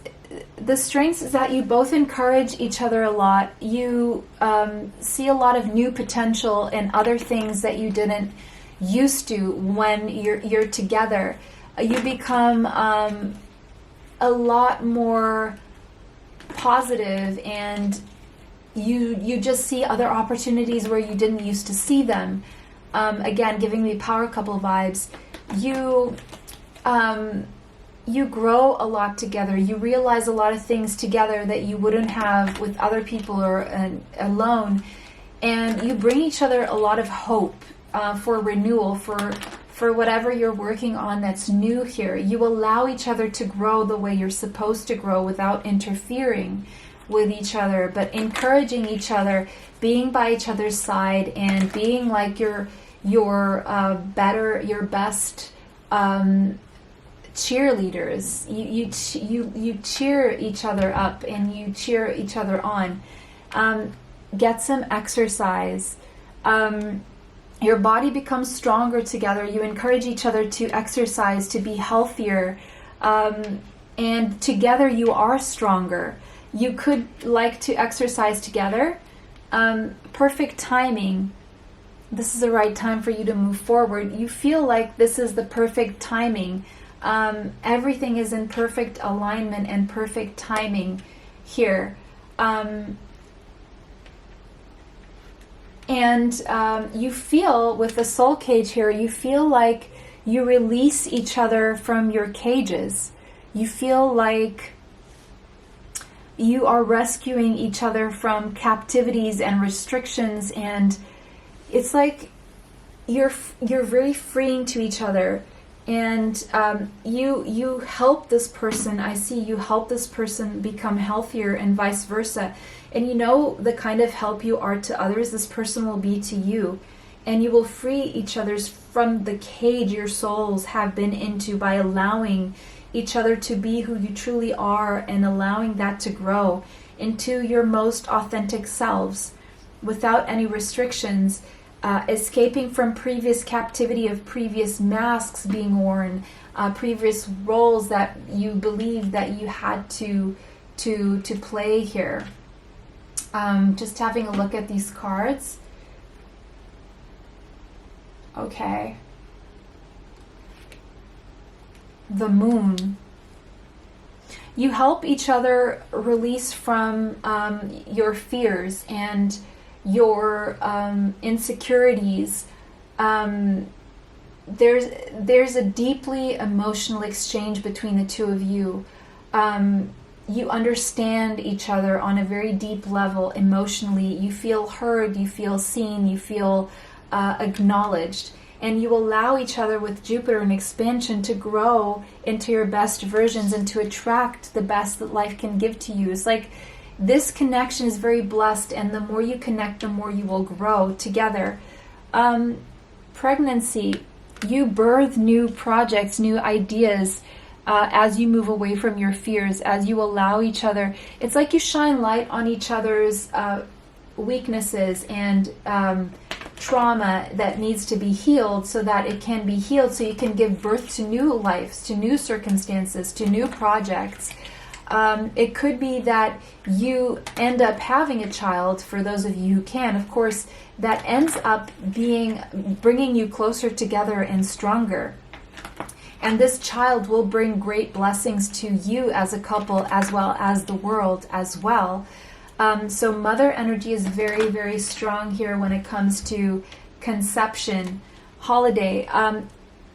Speaker 1: the strengths is that you both encourage each other a lot. You see a lot of new potential in other things that you didn't used to when you're together. You become a lot more positive, and you just see other opportunities where you didn't used to see them. Again, giving me power couple vibes. You grow a lot together. You realize a lot of things together that you wouldn't have with other people or alone, and you bring each other a lot of hope for renewal, for whatever you're working on that's new here. You allow each other to grow the way you're supposed to grow without interfering with each other, but encouraging each other, being by each other's side, and being like your best cheerleaders. You cheer each other up and you cheer each other on. Get some exercise. Your body becomes stronger together. You encourage each other to exercise, to be healthier, and together you are stronger. You could like to exercise together. Perfect timing. This is the right time for you to move forward. You feel like this is the perfect timing. Everything is in perfect alignment and perfect timing here. And you feel, with the soul cage here, you feel like you release each other from your cages. You feel like you are rescuing each other from captivities and restrictions, and it's like you're very freeing to each other. And you help this person. I see you help this person become healthier, and vice versa. And you know the kind of help you are to others, this person will be to you. And you will free each other's from the cage your souls have been into by allowing each other to be who you truly are, and allowing that to grow into your most authentic selves without any restrictions. Escaping from previous captivity of previous masks being worn, previous roles that you believed that you had to play here. Just having a look at these cards. Okay. The Moon. You help each other release from your fears and your insecurities. There's a deeply emotional exchange between the two of you. You understand each other on a very deep level emotionally. You feel heard, you feel seen, you feel acknowledged. And you allow each other, with Jupiter and expansion, to grow into your best versions and to attract the best that life can give to you. It's like this connection is very blessed, and the more you connect, the more you will grow together. Pregnancy, you birth new projects, new ideas as you move away from your fears, as you allow each other. It's like you shine light on each other's weaknesses and trauma that needs to be healed, so that it can be healed, so you can give birth to new lives, to new circumstances, to new projects. It could be that you end up having a child, for those of you who can, of course, that ends up bringing you closer together and stronger. And this child will bring great blessings to you as a couple, as well as the world as well. So mother energy is very, very strong here when it comes to conception, holiday.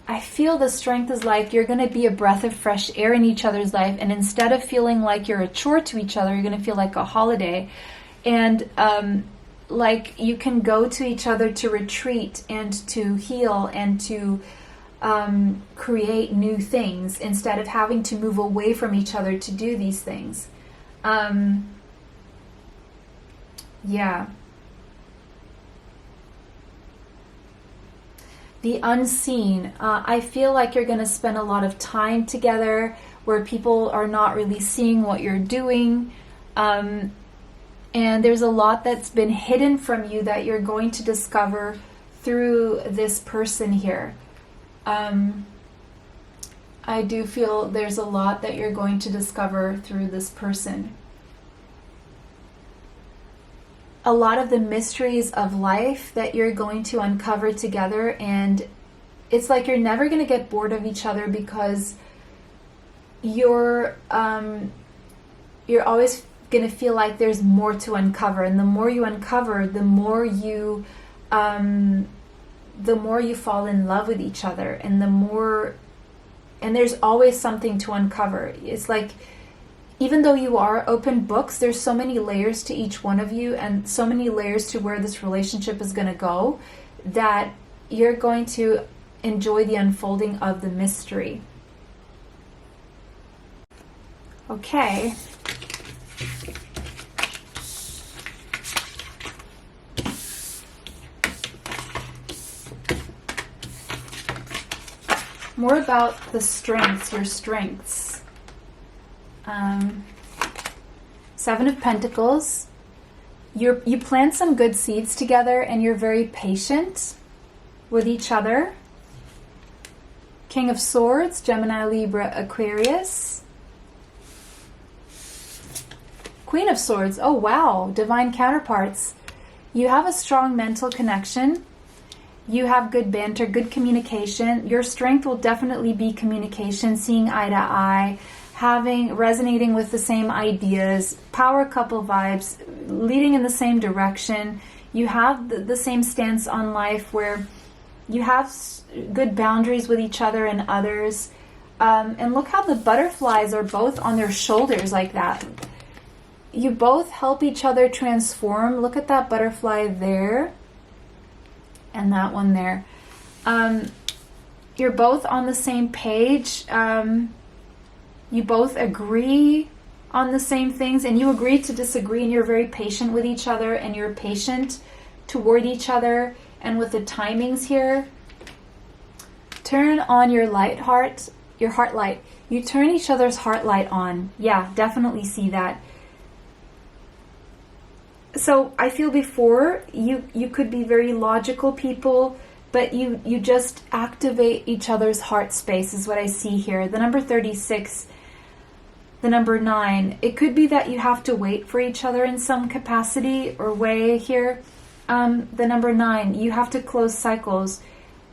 Speaker 1: I feel the strength is like you're going to be a breath of fresh air in each other's life. And instead of feeling like you're a chore to each other, you're going to feel like a holiday. And like you can go to each other to retreat and to heal and to create new things, instead of having to move away from each other to do these things. Yeah. The unseen. I feel like you're going to spend a lot of time together where people are not really seeing what you're doing. And there's a lot that's been hidden from you that you're going to discover through this person here. I do feel there's a lot that you're going to discover through this person. A lot of the mysteries of life that you're going to uncover together, and it's like you're never going to get bored of each other, because you're always going to feel like there's more to uncover, and the more you uncover, the more you fall in love with each other, and there's always something to uncover. It's like, even though you are open books, there's so many layers to each one of you, and so many layers to where this relationship is going to go, that you're going to enjoy the unfolding of the mystery. Okay. More about the strengths, your strengths. Seven of Pentacles. You plant some good seeds together, and you're very patient with each other. King of Swords, Gemini, Libra, Aquarius. Queen of Swords. Oh wow, divine counterparts. You have a strong mental connection. You have good banter, good communication. Your strength will definitely be communication, seeing eye to eye, resonating with the same ideas, power couple vibes, leading in the same direction. You have the same stance on life, where you have good boundaries with each other and others. And look how the butterflies are both on their shoulders like that. You both help each other transform. Look at that butterfly there. And that one there. You're both on the same page. You both agree on the same things, and you agree to disagree, and you're very patient with each other, and you're patient toward each other. And with the timings here, turn on your heart light. You turn each other's heart light on. Yeah, definitely see that. So I feel before, you could be very logical people, but you just activate each other's heart space is what I see here. The number 36, the number 9, it could be that you have to wait for each other in some capacity or way here. The number 9, you have to close cycles.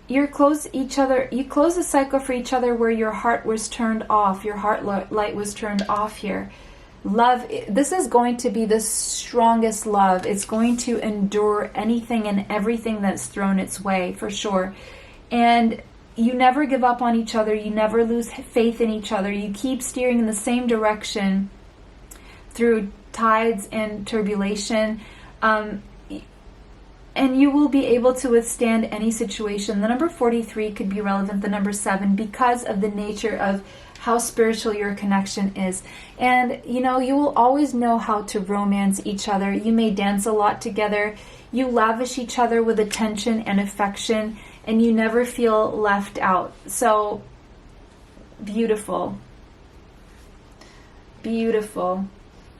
Speaker 1: You close a cycle for each other where your heart was turned off, your heart light was turned off here. Love, this is going to be the strongest love. It's going to endure anything and everything that's thrown its way, for sure. And you never give up on each other. You never lose faith in each other. You keep steering in the same direction through tides and turbulation. And you will be able to withstand any situation. The number 43 could be relevant, the number 7, because of the nature of how spiritual your connection is. And you will always know how to romance each other. You may dance a lot together. You lavish each other with attention and affection, and you never feel left out. So beautiful. Beautiful.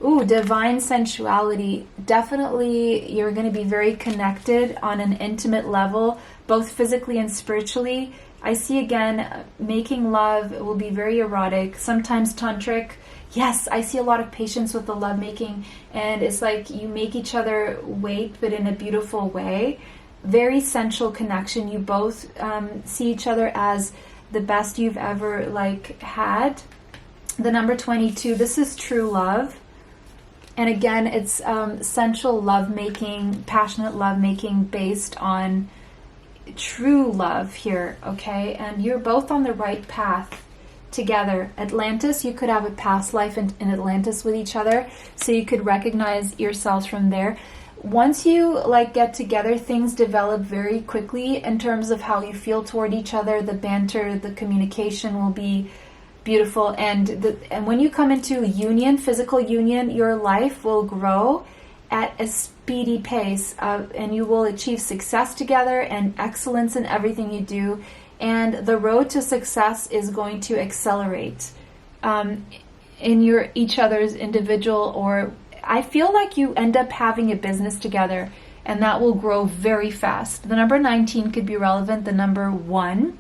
Speaker 1: Ooh, divine sensuality. Definitely you're going to be very connected on an intimate level, both physically and spiritually. I see again, making love will be very erotic, sometimes tantric. Yes, I see a lot of patience with the lovemaking, and it's like you make each other wait, but in a beautiful way. Very sensual connection. You both see each other as the best you've ever had. The number 22, this is true love. And again, it's sensual lovemaking, passionate lovemaking based on true love here, okay? And you're both on the right path together. Atlantis, you could have a past life in Atlantis with each other, so you could recognize yourselves from there. Once you get together, things develop very quickly in terms of how you feel toward each other. The banter, the communication will be beautiful, and when you come into union, physical union, your life will grow at a speedy pace, and you will achieve success together and excellence in everything you do. And the road to success is going to accelerate in each other's individual, or I feel like you end up having a business together, and that will grow very fast. The number 19 could be relevant, the number 1.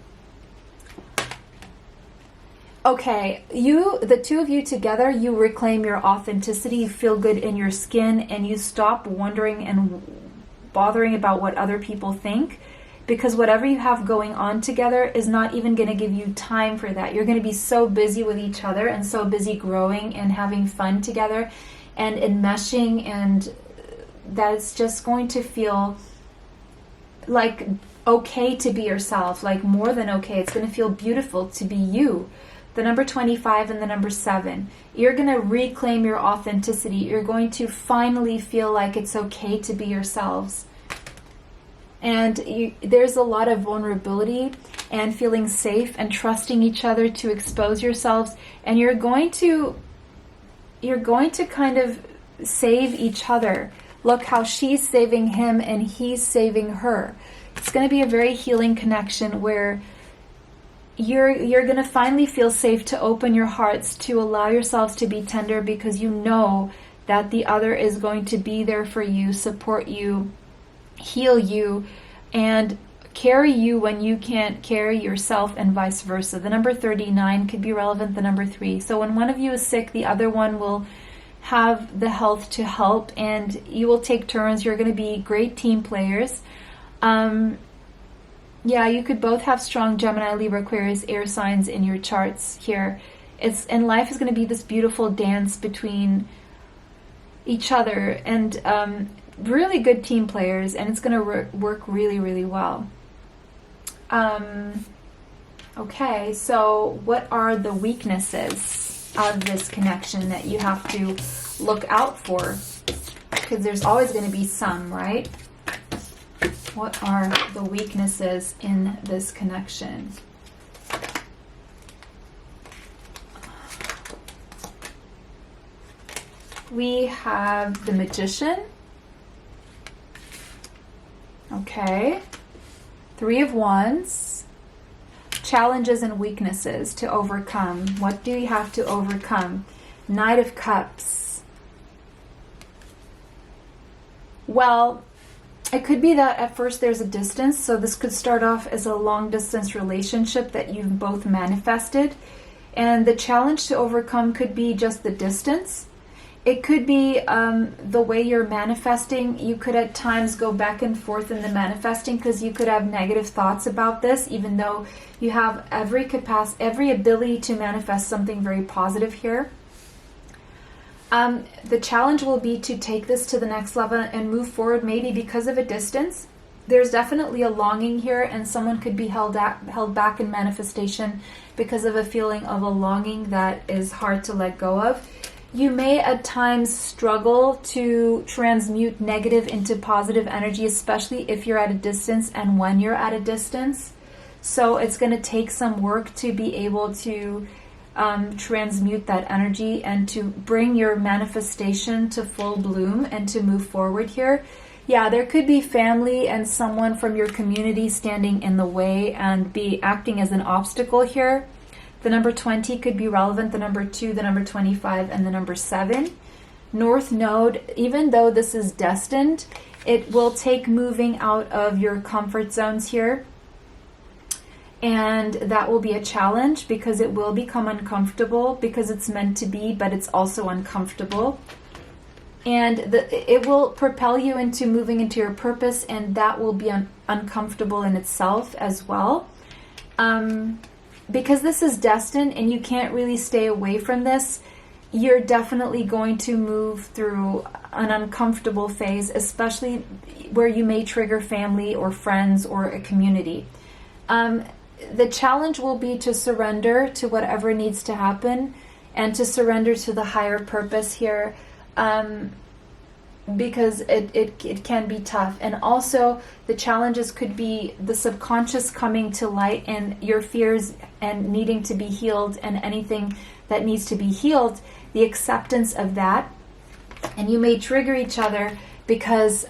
Speaker 1: Okay, the two of you together, you reclaim your authenticity, you feel good in your skin, and you stop wondering and bothering about what other people think, because whatever you have going on together is not even going to give you time for that. You're going to be so busy with each other and so busy growing and having fun together and enmeshing, and that it's just going to feel like okay to be yourself, like more than okay. It's going to feel beautiful to be you. The number 25 and the number 7. You're going to reclaim your authenticity. You're going to finally feel like it's okay to be yourselves. And there's a lot of vulnerability and feeling safe and trusting each other to expose yourselves. And you're going to kind of save each other. Look how she's saving him and he's saving her. It's going to be a very healing connection where you're going to finally feel safe to open your hearts, to allow yourselves to be tender, because you know that the other is going to be there for you, support you, heal you, and carry you when you can't carry yourself, and vice versa. The number 39 could be relevant, the number 3. So when one of you is sick, the other one will have the health to help, and you will take turns. You're going to be great team players. Yeah, you could both have strong Gemini, Libra, Aquarius, air signs in your charts here. And life is going to be this beautiful dance between each other, and really good team players, and it's going to work really, really well. Okay, so what are the weaknesses of this connection that you have to look out for? Because there's always going to be some, right? What are the weaknesses in this connection? We have the Magician. Okay. 3 of Wands. Challenges and weaknesses to overcome. What do you have to overcome? Knight of Cups. Well, it could be that at first there's a distance, so this could start off as a long distance relationship that you've both manifested, and the challenge to overcome could be just the distance. It could be the way you're manifesting. You could at times go back and forth in the manifesting, because you could have negative thoughts about this, even though you have every ability to manifest something very positive here. The challenge will be to take this to the next level and move forward, maybe because of a distance. There's definitely a longing here, and someone could be held back in manifestation because of a feeling of a longing that is hard to let go of. You may at times struggle to transmute negative into positive energy, especially if you're at a distance and when you're at a distance. So it's going to take some work to be able to transmute that energy and to bring your manifestation to full bloom and to move forward here. Yeah, there could be family and someone from your community standing in the way and be acting as an obstacle here. The number 20 could be relevant, the number 2, the number 25, and the number 7. North Node, even though this is destined, it will take moving out of your comfort zones here. And that will be a challenge, because it will become uncomfortable, because it's meant to be, but it's also uncomfortable. And it will propel you into moving into your purpose, and that will be uncomfortable in itself as well. Because this is destined and you can't really stay away from this, you're definitely going to move through an uncomfortable phase, especially where you may trigger family or friends or a community. The challenge will be to surrender to whatever needs to happen and to surrender to the higher purpose here, because it can be tough. And also the challenges could be the subconscious coming to light and your fears and needing to be healed, and anything that needs to be healed, the acceptance of that. And you may trigger each other because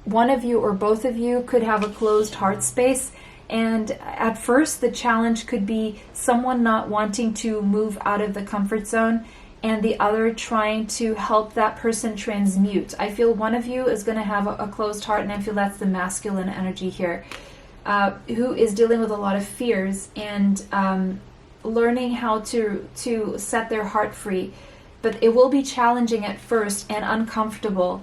Speaker 1: one of you or both of you could have a closed heart space. And at first the challenge could be someone not wanting to move out of the comfort zone and the other trying to help that person transmute. I feel one of you is going to have a closed heart, and I feel that's the masculine energy here, who is dealing with a lot of fears and learning how to set their heart free. But it will be challenging at first and uncomfortable,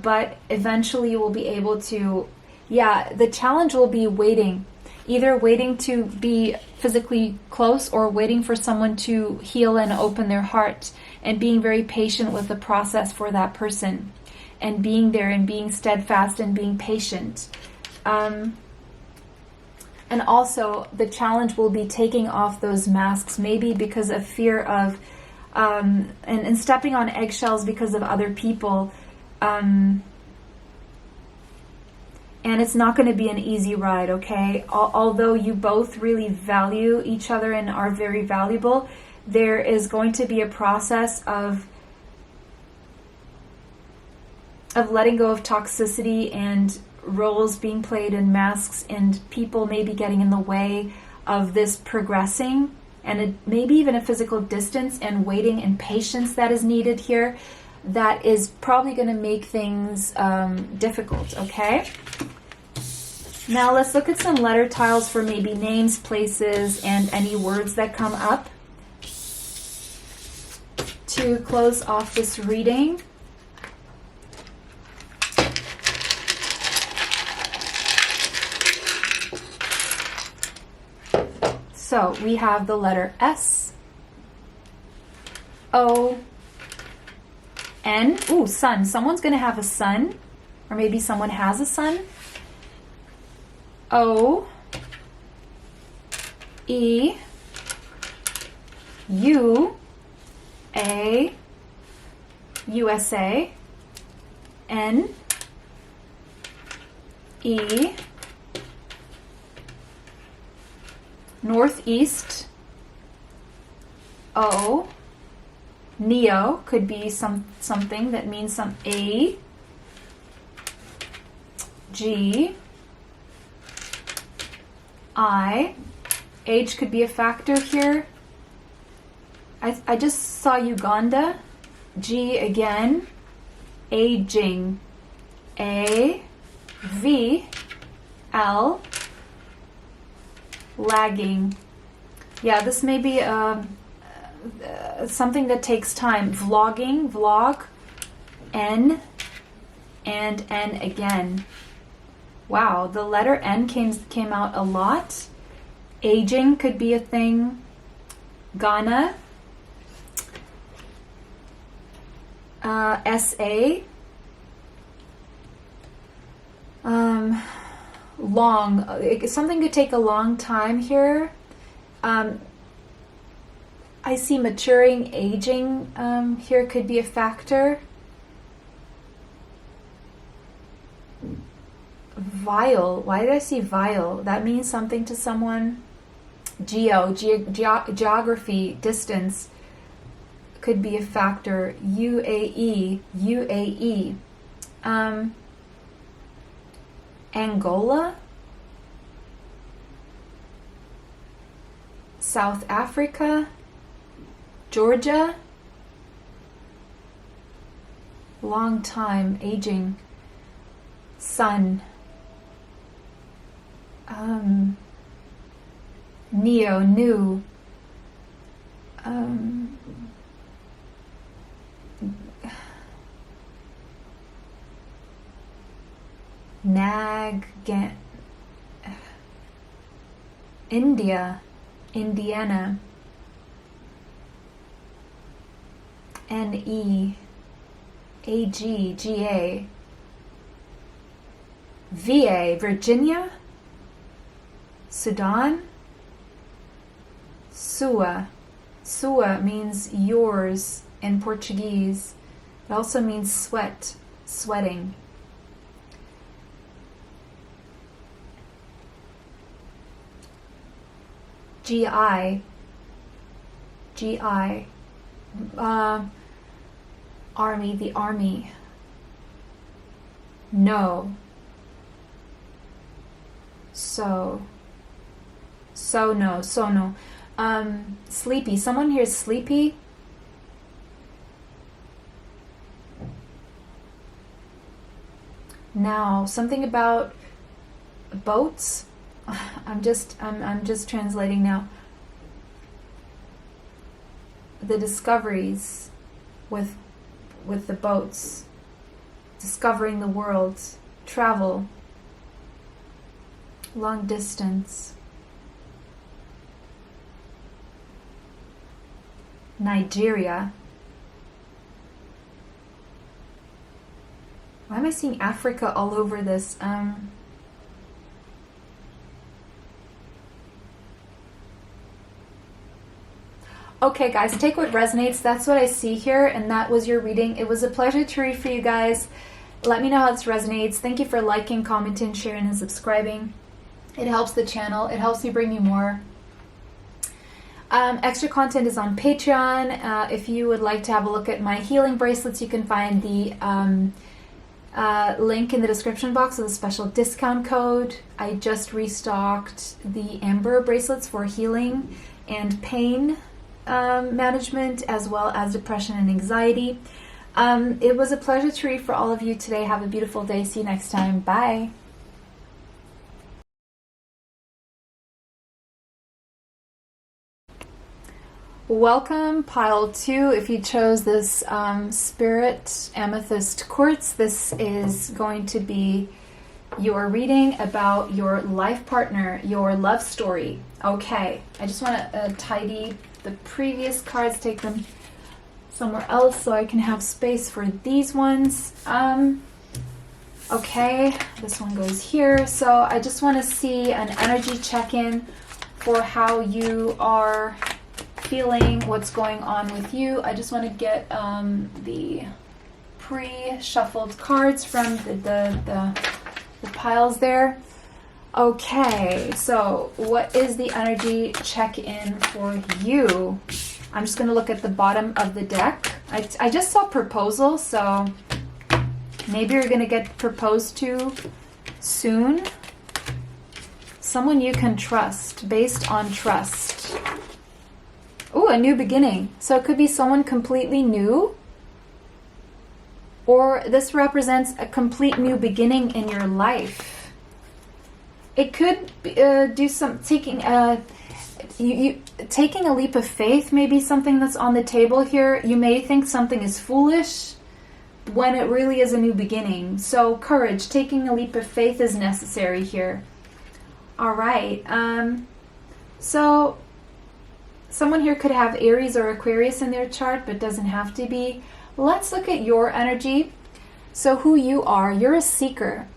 Speaker 1: but eventually you will be able to, the challenge will be waiting. Either waiting to be physically close or waiting for someone to heal and open their heart, and being very patient with the process for that person, and being there and being steadfast and being patient. And also the challenge will be taking off those masks, maybe because of fear of and stepping on eggshells because of other people. And it's not going to be an easy ride, okay? Although you both really value each other and are very valuable, there is going to be a process of letting go of toxicity and roles being played in masks, and people maybe getting in the way of this progressing, and maybe even a physical distance and waiting and patience that is needed here. That is probably going to make things difficult, okay? Now let's look at some letter tiles for maybe names, places, and any words that come up to close off this reading. So we have the letter S, O, N. Ooh, sun. Someone's going to have a son, or maybe someone has a son. O, E, U, A, USA, N, E, Northeast, O, Neo could be something that means some A, G, I. Age could be a factor here. I just saw Uganda. G again. Aging. A, V, L, lagging. Yeah, this may be something that takes time. Vlogging, vlog, N, and N again. Wow, the letter N came out a lot. Aging could be a thing. Ghana. SA. Long. Something could take a long time here. I see maturing, aging here could be a factor. Vile. Why did I see vile? That means something to someone. Geography, distance could be a factor. UAE. Angola. South Africa. Georgia. Long time, aging. Sun. Neo, new. India, Indiana. NE, AG, GA. VA, Virginia. Sudan. Sua. Sua means yours in Portuguese. It also means sweat, sweating. GI. Army, the army. No. So no. Sleepy. Someone here is sleepy. Now, something about boats. I'm just translating now. the discoveries with the boats, discovering the world, travel, long distance, Nigeria. Why am I seeing Africa all over this? Okay, guys, take what resonates. That's what I see here, and that was your reading. It was a pleasure to read for you guys. Let me know how this resonates. Thank you for liking, commenting, sharing, and subscribing. It helps the channel. It helps me bring you more. Extra content is on Patreon. If you would like to have a look at my healing bracelets, you can find the link in the description box with a special discount code. I just restocked the amber bracelets for healing and pain management, as well as depression and anxiety. It was a pleasure to read for all of you today. Have a beautiful day. See you next time. Bye. Welcome, pile 2. If you chose this Spirit Amethyst Quartz, this is going to be your reading about your life partner, your love story. Okay, I just want to tidy the previous cards, take them somewhere else so I can have space for these ones. Okay, this one goes here. So I just want to see an energy check-in for how you are feeling, what's going on with you. I just want to get the pre-shuffled cards from the piles there. Okay, so what is the energy check-in for you? I'm just going to look at the bottom of the deck. I just saw proposal, so maybe you're going to get proposed to soon. Someone you can trust, based on trust. Ooh, a new beginning. So it could be someone completely new, or this represents a complete new beginning in your life. It could do some taking a leap of faith. Maybe something that's on the table here. You may think something is foolish when it really is a new beginning. So courage, taking a leap of faith is necessary here. All right. So someone here could have Aries or Aquarius in their chart, but doesn't have to be. Let's look at your energy. So who you are, you're a seeker.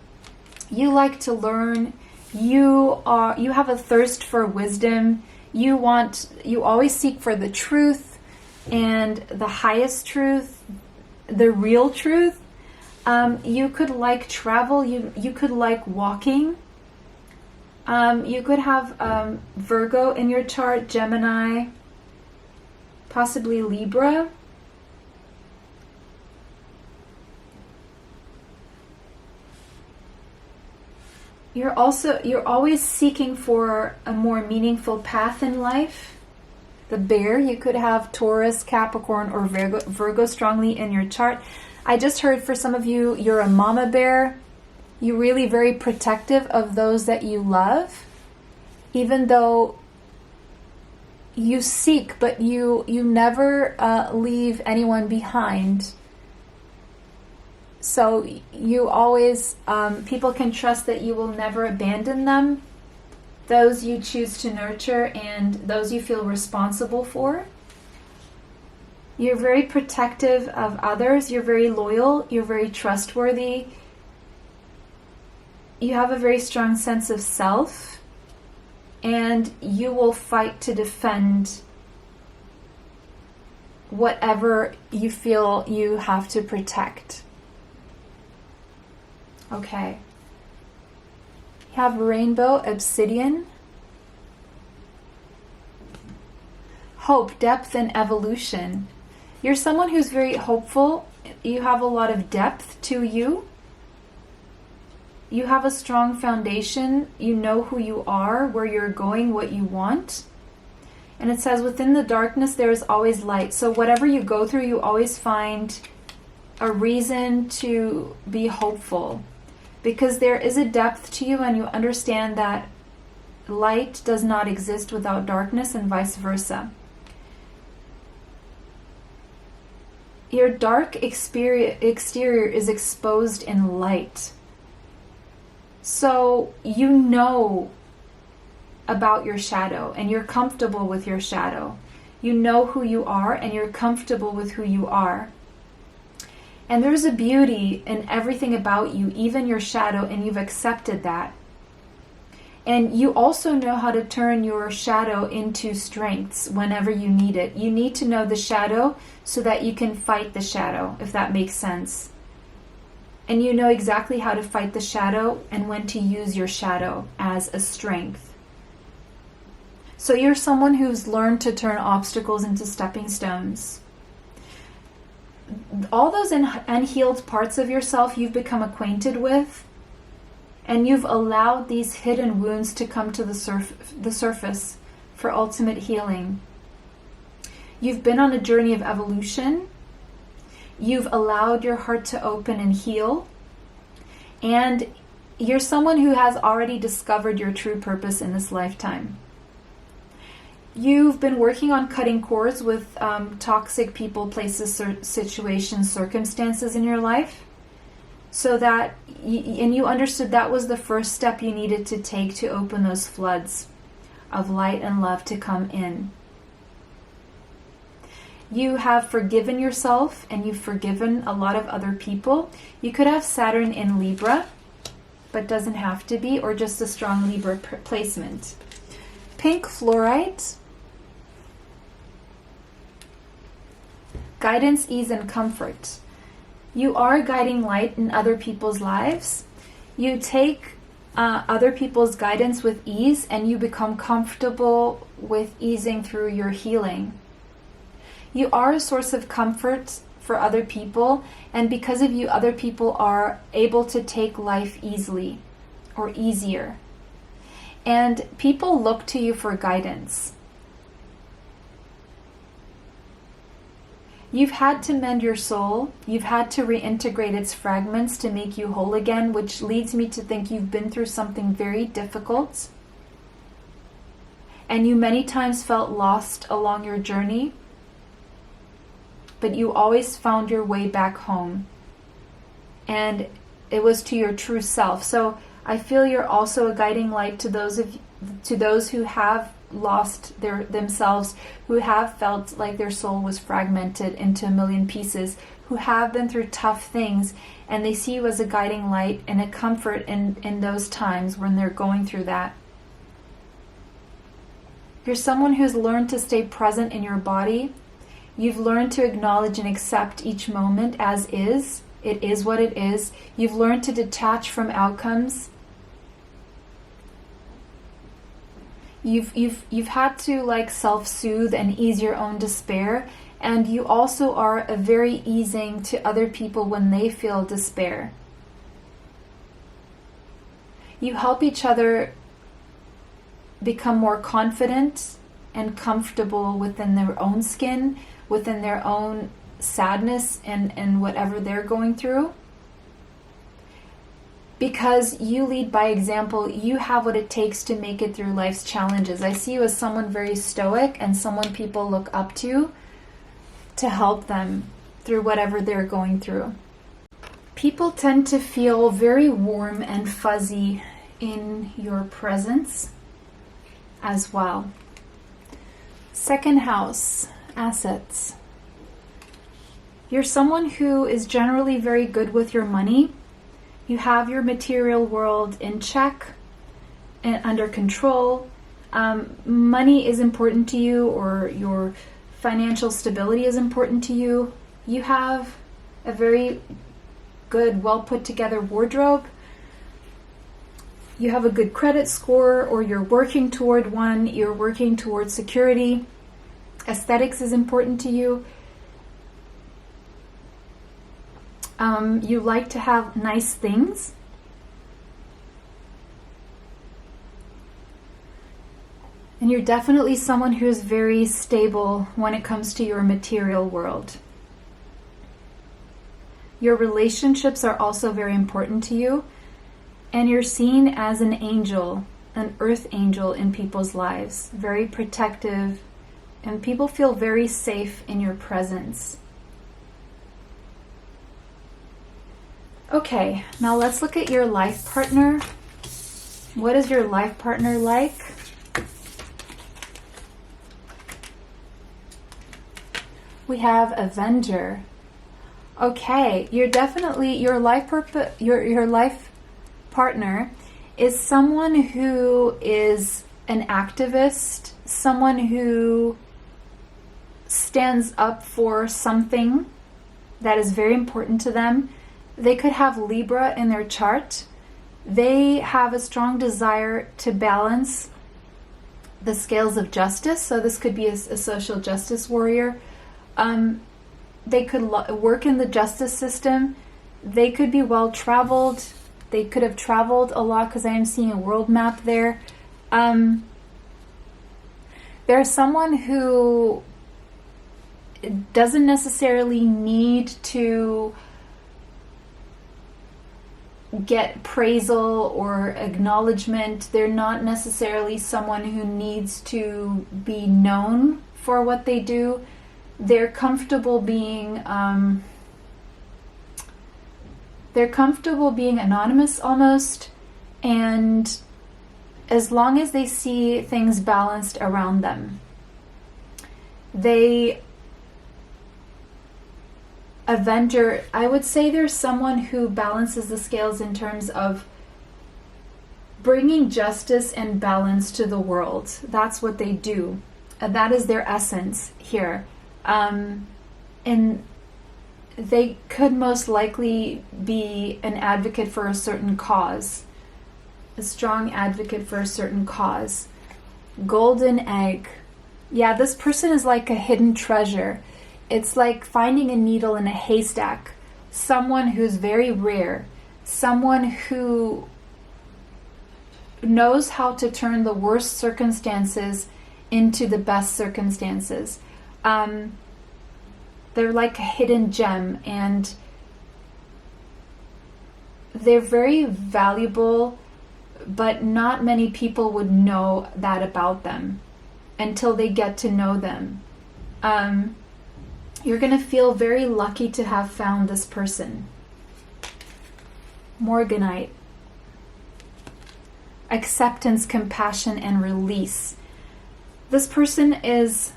Speaker 1: You like to learn. You have a thirst for wisdom. You always seek for the truth and the highest truth, the real truth. You could like travel. You could like walking. You could have Virgo in your chart, Gemini, possibly Libra. You're always seeking for a more meaningful path in life. The bear, you could have Taurus, Capricorn, or Virgo strongly in your chart. I just heard for some of you, you're a mama bear. You're really very protective of those that you love, even though you seek, but you never leave anyone behind. So you always, people can trust that you will never abandon them, those you choose to nurture and those you feel responsible for. You're very protective of others. You're very loyal. You're very trustworthy. You have a very strong sense of self, and you will fight to defend whatever you feel you have to protect. Okay. You have rainbow, obsidian, hope, depth, and evolution. You're someone who's very hopeful. You have a lot of depth to you. You have a strong foundation. You know who you are, where you're going, what you want. And it says, within the darkness, there is always light. So whatever you go through, you always find a reason to be hopeful. Because there is a depth to you, and you understand that light does not exist without darkness, and vice versa. Your dark exterior is exposed in light. So you know about your shadow and you're comfortable with your shadow. You know who you are and you're comfortable with who you are. And there's a beauty in everything about you, even your shadow, and you've accepted that. And you also know how to turn your shadow into strengths whenever you need it. You need to know the shadow so that you can fight the shadow, if that makes sense. And you know exactly how to fight the shadow and when to use your shadow as a strength. So you're someone who's learned to turn obstacles into stepping stones. All those unhealed parts of yourself you've become acquainted with, and you've allowed these hidden wounds to come to the surface for ultimate healing. You've been on a journey of evolution. You've allowed your heart to open and heal. And you're someone who has already discovered your true purpose in this lifetime. You've been working on cutting cords with toxic people, places, situations, circumstances in your life. So that, and you understood that was the first step you needed to take to open those floods of light and love to come in. You have forgiven yourself and you've forgiven a lot of other people. You could have Saturn in Libra, but doesn't have to be, or just a strong Libra placement. Pink fluorite. Guidance, ease, and comfort. You are guiding light in other people's lives. You take other people's guidance with ease and you become comfortable with easing through your healing. You are a source of comfort for other people, and because of you, other people are able to take life easily or easier. And people look to you for guidance. You've had to mend your soul. You've had to reintegrate its fragments to make you whole again, which leads me to think you've been through something very difficult. And you many times felt lost along your journey, but you always found your way back home. And it was to your true self. So I feel you're also a guiding light to those who have lost themselves, who have felt like their soul was fragmented into a million pieces, who have been through tough things, and they see you as a guiding light and a comfort in those times when they're going through that. You're someone who's learned to stay present in your body. You've learned to acknowledge and accept each moment as is. It is what it is. You've learned to detach from outcomes. You've had to self-soothe and ease your own despair, and you also are a very easing to other people when they feel despair. You help each other become more confident and comfortable within their own skin, within their own sadness and whatever they're going through. Because you lead by example, you have what it takes to make it through life's challenges. I see you as someone very stoic and someone people look up to help them through whatever they're going through. People tend to feel very warm and fuzzy in your presence as well. Second house, assets. You're someone who is generally very good with your money. You have your material world in check and under control. Money is important to you, or your financial stability is important to you. You have a very good, well put together wardrobe. You have a good credit score, or you're working toward one. You're working towards security. Aesthetics is important to you. You like to have nice things. And you're definitely someone who is very stable when it comes to your material world. Your relationships are also very important to you. And you're seen as an angel, an earth angel in people's lives. Very protective. And people feel very safe in your presence. Okay, now let's look at your life partner. What is your life partner like? We have Avenger. Okay, you're definitely your life your life partner is someone who is an activist, someone who stands up for something that is very important to them. They could have Libra in their chart. They have a strong desire to balance the scales of justice. So this could be a social justice warrior. They could work in the justice system. They could be well traveled. They could have traveled a lot because I am seeing a world map there. There's someone who doesn't necessarily need to get appraisal or acknowledgement. They're not necessarily someone who needs to be known for what they do. They're comfortable being anonymous almost, and as long as they see things balanced around them. Avenger, I would say there's someone who balances the scales in terms of bringing justice and balance to the world. That's what they do. That is their essence here. And they could most likely be an advocate for a certain cause, a strong advocate for a certain cause. Golden egg. Yeah, this person is like a hidden treasure. It's like finding a needle in a haystack. Someone who's very rare. Someone who knows how to turn the worst circumstances into the best circumstances. They're like a hidden gem, and they're very valuable, but not many people would know that about them until they get to know them. You're going to feel very lucky to have found this person. Morganite. Acceptance, compassion, and release. This person is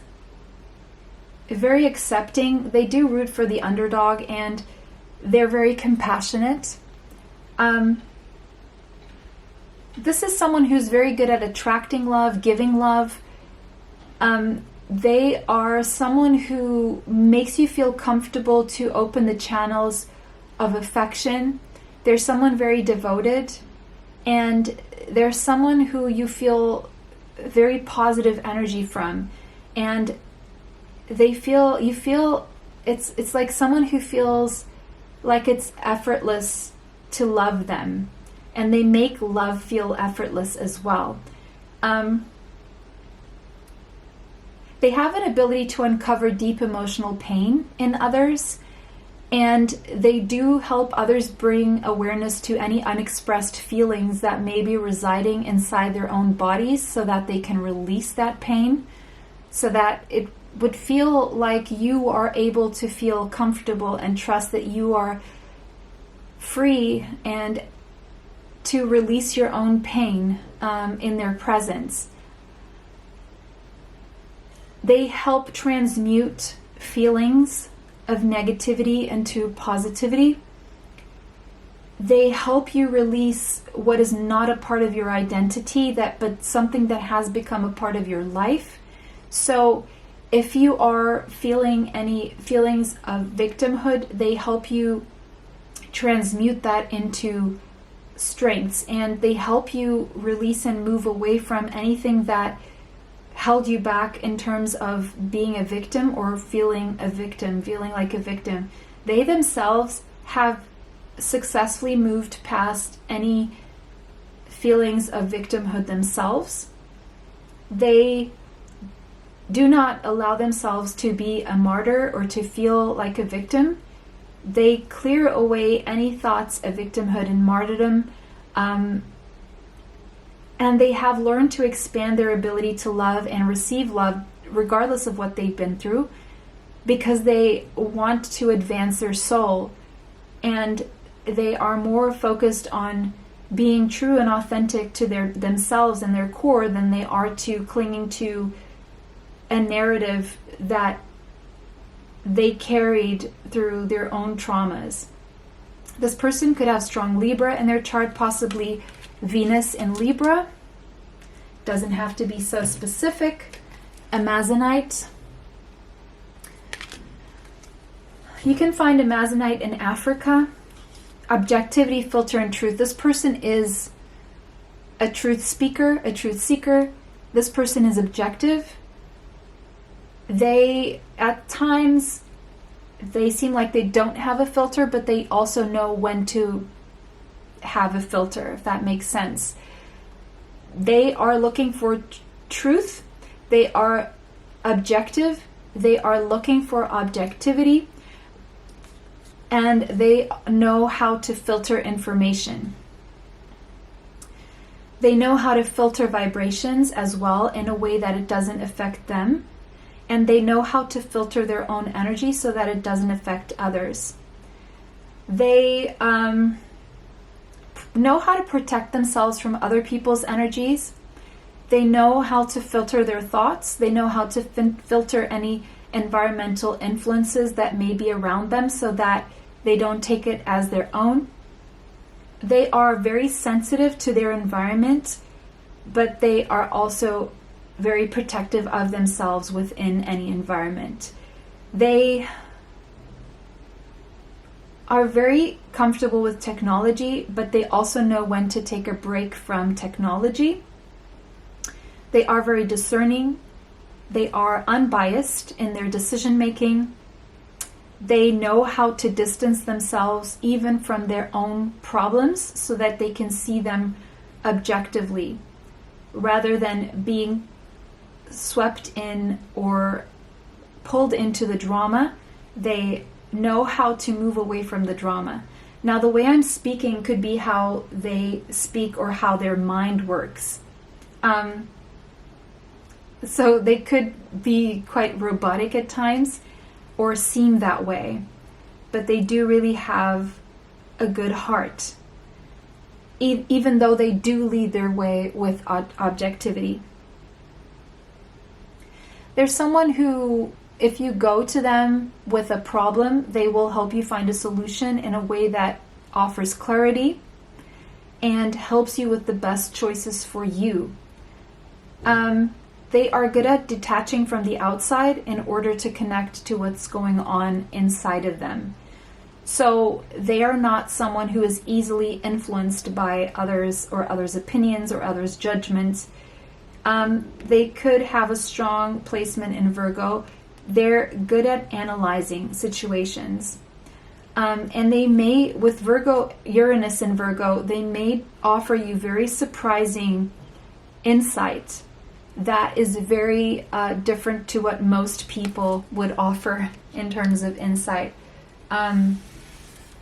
Speaker 1: very accepting. They do root for the underdog, and they're very compassionate. This is someone who's very good at attracting love, giving love. They are someone who makes you feel comfortable to open the channels of affection. They're someone very devoted, and they're someone who you feel very positive energy from, and you feel it's like someone who feels like it's effortless to love them, and they make love feel effortless as well. They have an ability to uncover deep emotional pain in others, and they do help others bring awareness to any unexpressed feelings that may be residing inside their own bodies, so that they can release that pain, so that it would feel like you are able to feel comfortable and trust that you are free and to release your own pain in their presence. They help transmute feelings of negativity into positivity. They help you release what is not a part of your identity, but something that has become a part of your life. So if you are feeling any feelings of victimhood, they help you transmute that into strengths, and they help you release and move away from anything that held you back in terms of being a victim or feeling like a victim. They themselves have successfully moved past any feelings of victimhood themselves. They do not allow themselves to be a martyr or to feel like a victim. They clear away any thoughts of victimhood and martyrdom, and they have learned to expand their ability to love and receive love regardless of what they've been through, because they want to advance their soul. And they are more focused on being true and authentic to themselves and their core than they are to clinging to a narrative that they carried through their own traumas. This person could have strong Libra in their chart, possibly Venus in Libra. Doesn't have to be so specific. Amazonite. You can find Amazonite in Africa. Objectivity, filter, and truth. This person is a truth speaker, a truth seeker. This person is objective. They, at times, they seem like they don't have a filter, but they also know when to have a filter, if that makes sense. They are looking for truth. They are objective. They are looking for objectivity. And they know how to filter information. They know how to filter vibrations as well in a way that it doesn't affect them. And they know how to filter their own energy so that it doesn't affect others. They know how to protect themselves from other people's energies. They know how to filter their thoughts. They know how to filter any environmental influences that may be around them so that they don't take it as their own. They are very sensitive to their environment, but they are also very protective of themselves within any environment. They are very comfortable with technology, but they also know when to take a break from technology. They are very discerning. They are unbiased in their decision making. They know how to distance themselves even from their own problems so that they can see them objectively rather than being swept in or pulled into the drama. They know how to move away from the drama. Now, the way I'm speaking could be how they speak or how their mind works. So they could be quite robotic at times or seem that way, but they do really have a good heart, even though they do lead their way with objectivity. There's someone who, if you go to them with a problem, they will help you find a solution in a way that offers clarity and helps you with the best choices for you. They are good at detaching from the outside in order to connect to what's going on inside of them. So they are not someone who is easily influenced by others or others' opinions or others' judgments. They could have a strong placement in Virgo. They're good at analyzing situations. And they may, with Virgo, Uranus in Virgo, they may offer you very surprising insight that is very different to what most people would offer in terms of insight.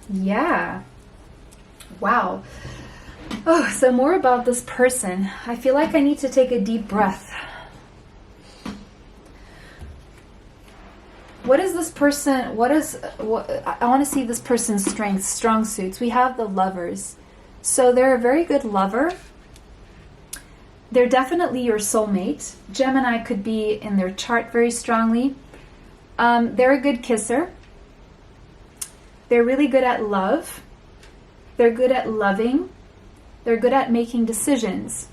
Speaker 1: Yeah. Wow. Oh, so more about this person. I feel like I need to take a deep breath. What is this person? I want to see this person's strengths, strong suits. We have the Lovers. So they're a very good lover. They're definitely your soulmate. Gemini could be in their chart very strongly. They're a good kisser. They're really good at love. They're good at loving. They're good at making decisions.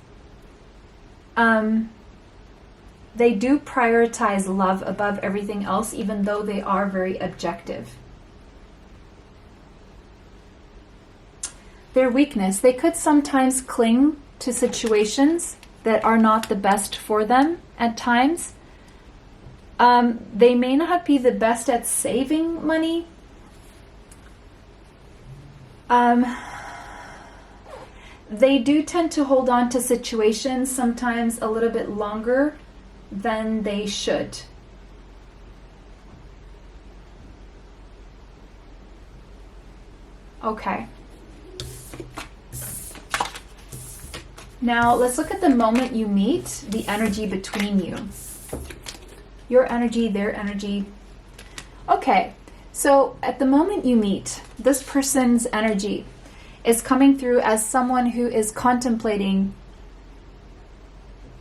Speaker 1: They do prioritize love above everything else, even though they are very objective. Their weakness, they could sometimes cling to situations that are not the best for them at times. They may not be the best at saving money. They do tend to hold on to situations sometimes a little bit longer than they should. Okay. Now, let's look at the moment you meet, the energy between you. Your energy, their energy. Okay, So at the moment you meet, this person's energy is coming through as someone who is contemplating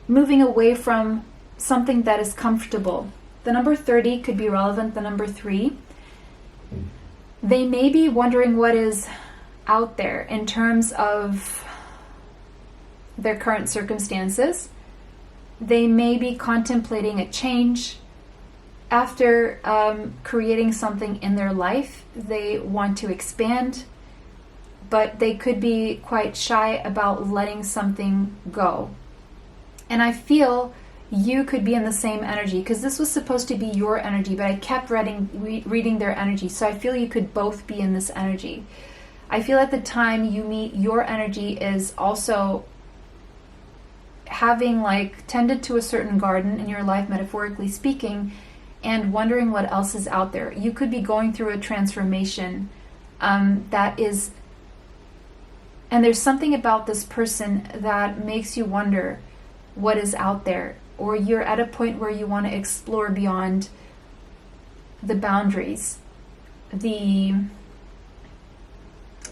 Speaker 1: moving away from something that is comfortable. The number 30 could be relevant, the number 3. They may be wondering what is out there in terms of their current circumstances. They may be contemplating a change. After creating something in their life, they want to expand, but they could be quite shy about letting something go. And I feel you could be in the same energy, because this was supposed to be your energy, but I kept reading their energy, so I feel you could both be in this energy. I feel at the time you meet, your energy is also having tended to a certain garden in your life, metaphorically speaking, and wondering what else is out there. You could be going through a transformation that is, and there's something about this person that makes you wonder what is out there, or you're at a point where you want to explore beyond the boundaries, the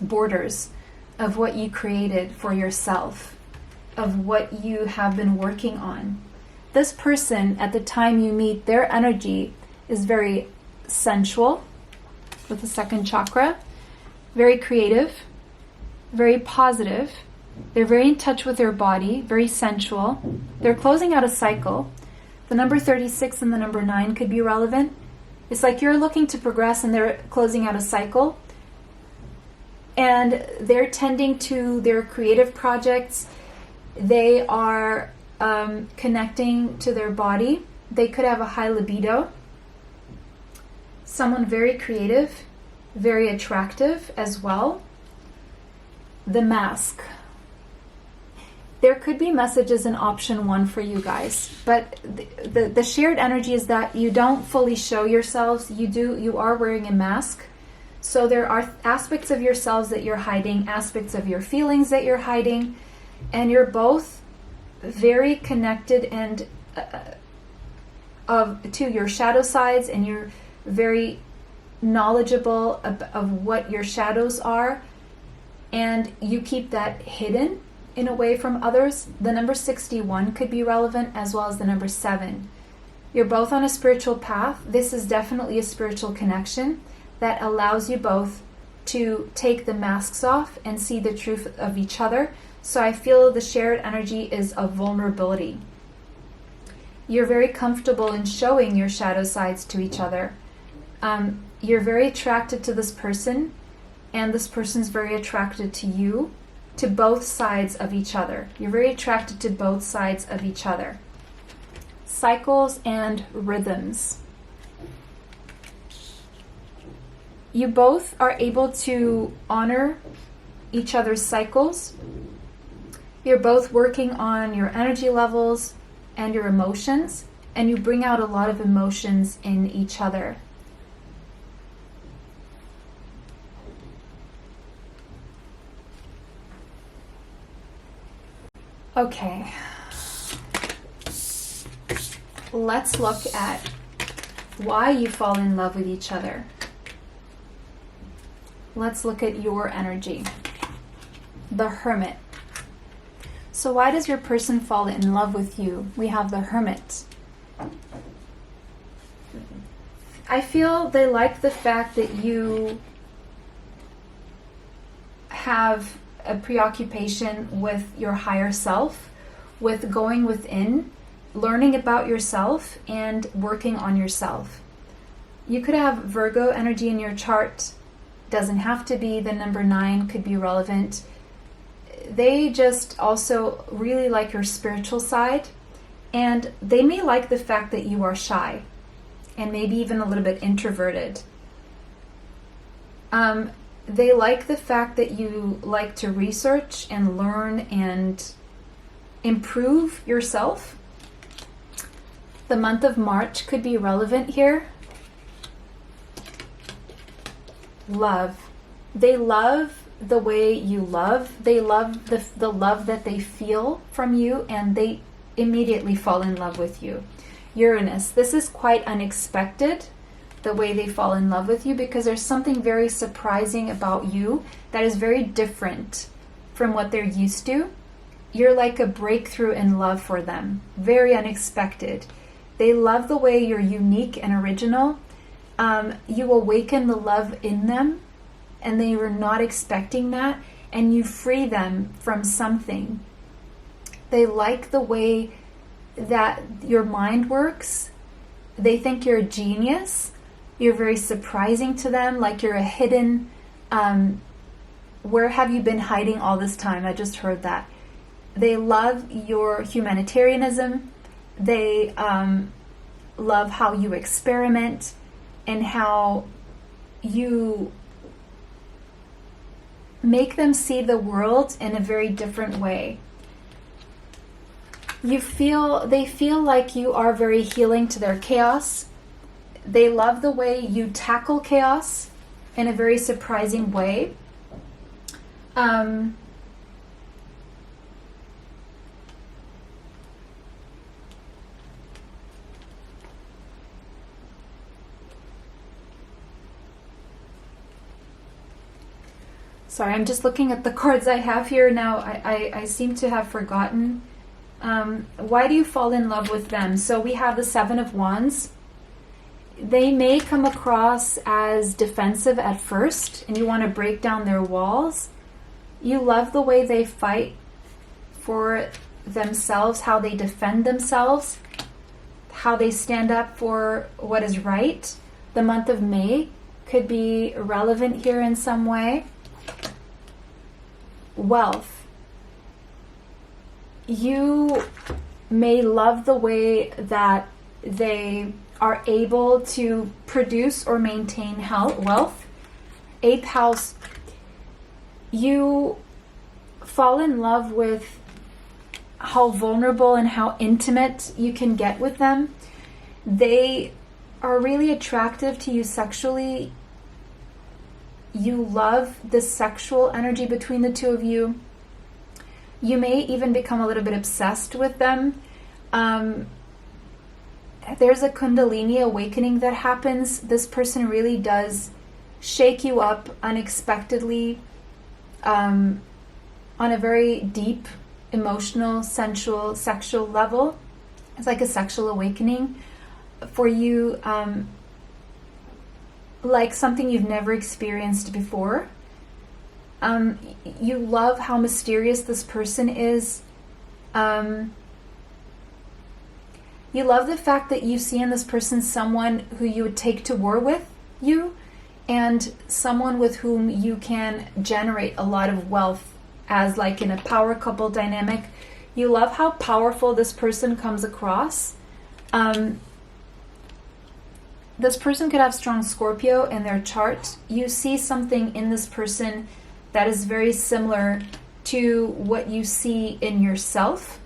Speaker 1: borders of what you created for yourself, of what you have been working on. This person, at the time you meet, their energy is very sensual, with the second chakra, very creative, very positive. They're very in touch with their body, very sensual. They're closing out a cycle. The number 36 and the number 9 could be relevant. It's like you're looking to progress and they're closing out a cycle. And they're tending to their creative projects. They are connecting to their body. They could have a high libido. Someone very creative, very attractive as well. The mask. There could be messages in option 1 for you guys, but the shared energy is that you don't fully show yourselves. You are wearing a mask. So there are aspects of yourselves that you're hiding, aspects of your feelings that you're hiding, and you're both very connected and to your shadow sides, and you're very knowledgeable of what your shadows are, and you keep that hidden in a way from others. The number 61 could be relevant, as well as the number 7. You're both on a spiritual path. This is definitely a spiritual connection that allows you both to take the masks off and see the truth of each other. So I feel the shared energy is of vulnerability. You're very comfortable in showing your shadow sides to each other. You're very attracted to this person, and this person's very attracted to you, to both sides of each other. You're very attracted to both sides of each other. Cycles and rhythms. You both are able to honor each other's cycles. You're both working on your energy levels and your emotions, and you bring out a lot of emotions in each other. Okay, let's look at why you fall in love with each other. Let's look at your energy. The Hermit. So why does your person fall in love with you? We have the Hermit. I feel they like the fact that you have a preoccupation with your higher self, with going within, learning about yourself, and working on yourself. You could have Virgo energy in your chart. Doesn't have to be. The number 9 could be relevant. They just also really like your spiritual side, and they may like the fact that you are shy and maybe even a little bit introverted. They like the fact that you like to research and learn and improve yourself. The month of March could be relevant here. Love. They love the way you love. They love the love that they feel from you, and they immediately fall in love with you. Uranus. This is quite unexpected. the way they fall in love with you, because there's something very surprising about you that is very different from what they're used to. You're like a breakthrough in love for them, very unexpected. They love the way you're unique and original. You awaken the love in them, and they were not expecting that, and you free them from something. They like the way that your mind works. They think you're a genius. You're very surprising to them, like you're a hidden, where have you been hiding all this time? I just heard that. They love your humanitarianism. They love how you experiment and how you make them see the world in a very different way. They feel like you are very healing to their chaos. They love the way you tackle chaos in a very surprising way. Sorry, I'm just looking at the cards I have here now. I seem to have forgotten. Why do you fall in love with them? So we have the Seven of Wands. They may come across as defensive at first, and you want to break down their walls. You love the way they fight for themselves, how they defend themselves, how they stand up for what is right. The month of May could be relevant here in some way. Wealth. You may love the way that they are able to produce or maintain wealth. Eighth house. You fall in love with how vulnerable and how intimate you can get with them. They are really attractive to you sexually. You love the sexual energy between the two of you. You may even become a little bit obsessed with them. There's a Kundalini awakening that happens. This person really does shake you up unexpectedly on a very deep, emotional, sensual, sexual level. It's like a sexual awakening for you, like something you've never experienced before. You love how mysterious this person is. You love the fact that you see in this person someone who you would take to war with you, and someone with whom you can generate a lot of wealth as like in a power couple dynamic. You love how powerful this person comes across. This person could have strong Scorpio in their chart. You see something in this person that is very similar to what you see in yourself.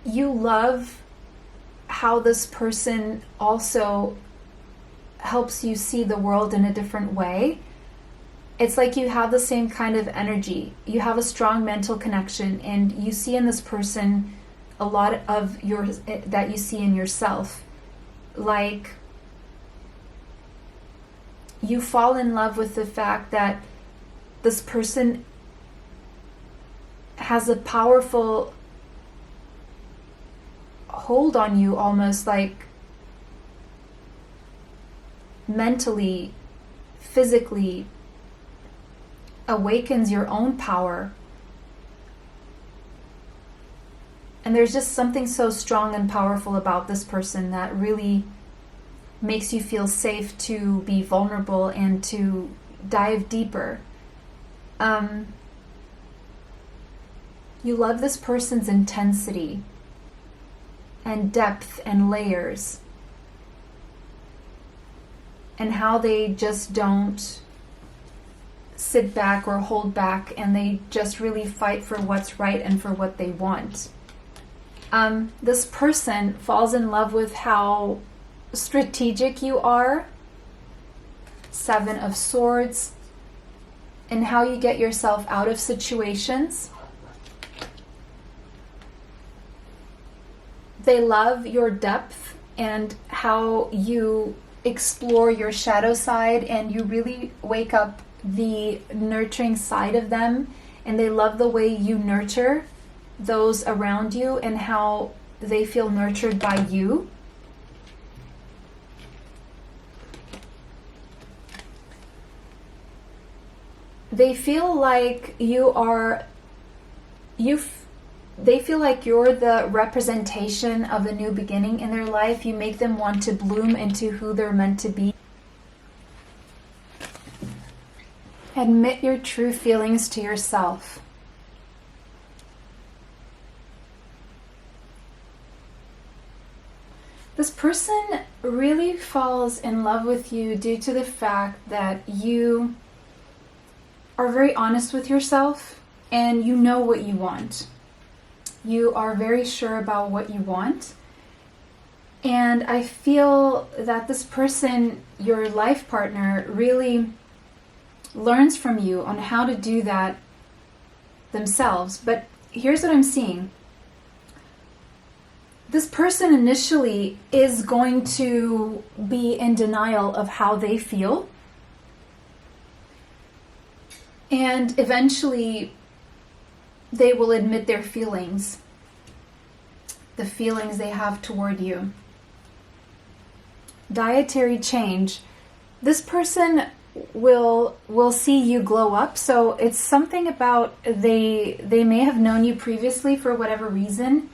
Speaker 1: You love how this person also helps you see the world in a different way. It's like you have the same kind of energy. You have a strong mental connection, and you see in this person a lot of yours that you see in yourself. Like, you fall in love with the fact that this person has a powerful hold on you, almost like mentally, physically, awakens your own power. And there's just something so strong and powerful about this person that really makes you feel safe to be vulnerable and to dive deeper. You love this person's intensity and depth and layers, and how they just don't sit back or hold back, and they just really fight for what's right and for what they want. This person falls in love with how strategic you are, Seven of Swords, and how you get yourself out of situations. They love your depth and how you explore your shadow side, and you really wake up the nurturing side of them. And they love the way you nurture those around you and how they feel nurtured by you. They feel like they feel like you're the representation of a new beginning in their life. You make them want to bloom into who they're meant to be. Admit your true feelings to yourself. This person really falls in love with you due to the fact that you are very honest with yourself and you know what you want. You are very sure about what you want. And I feel that this person, your life partner, really learns from you on how to do that themselves. But here's what I'm seeing. This person initially is going to be in denial of how they feel. And eventually they will admit their feelings, the feelings they have toward you. Dietary change. This person will see you glow up. So it's something about they may have known you previously for whatever reason,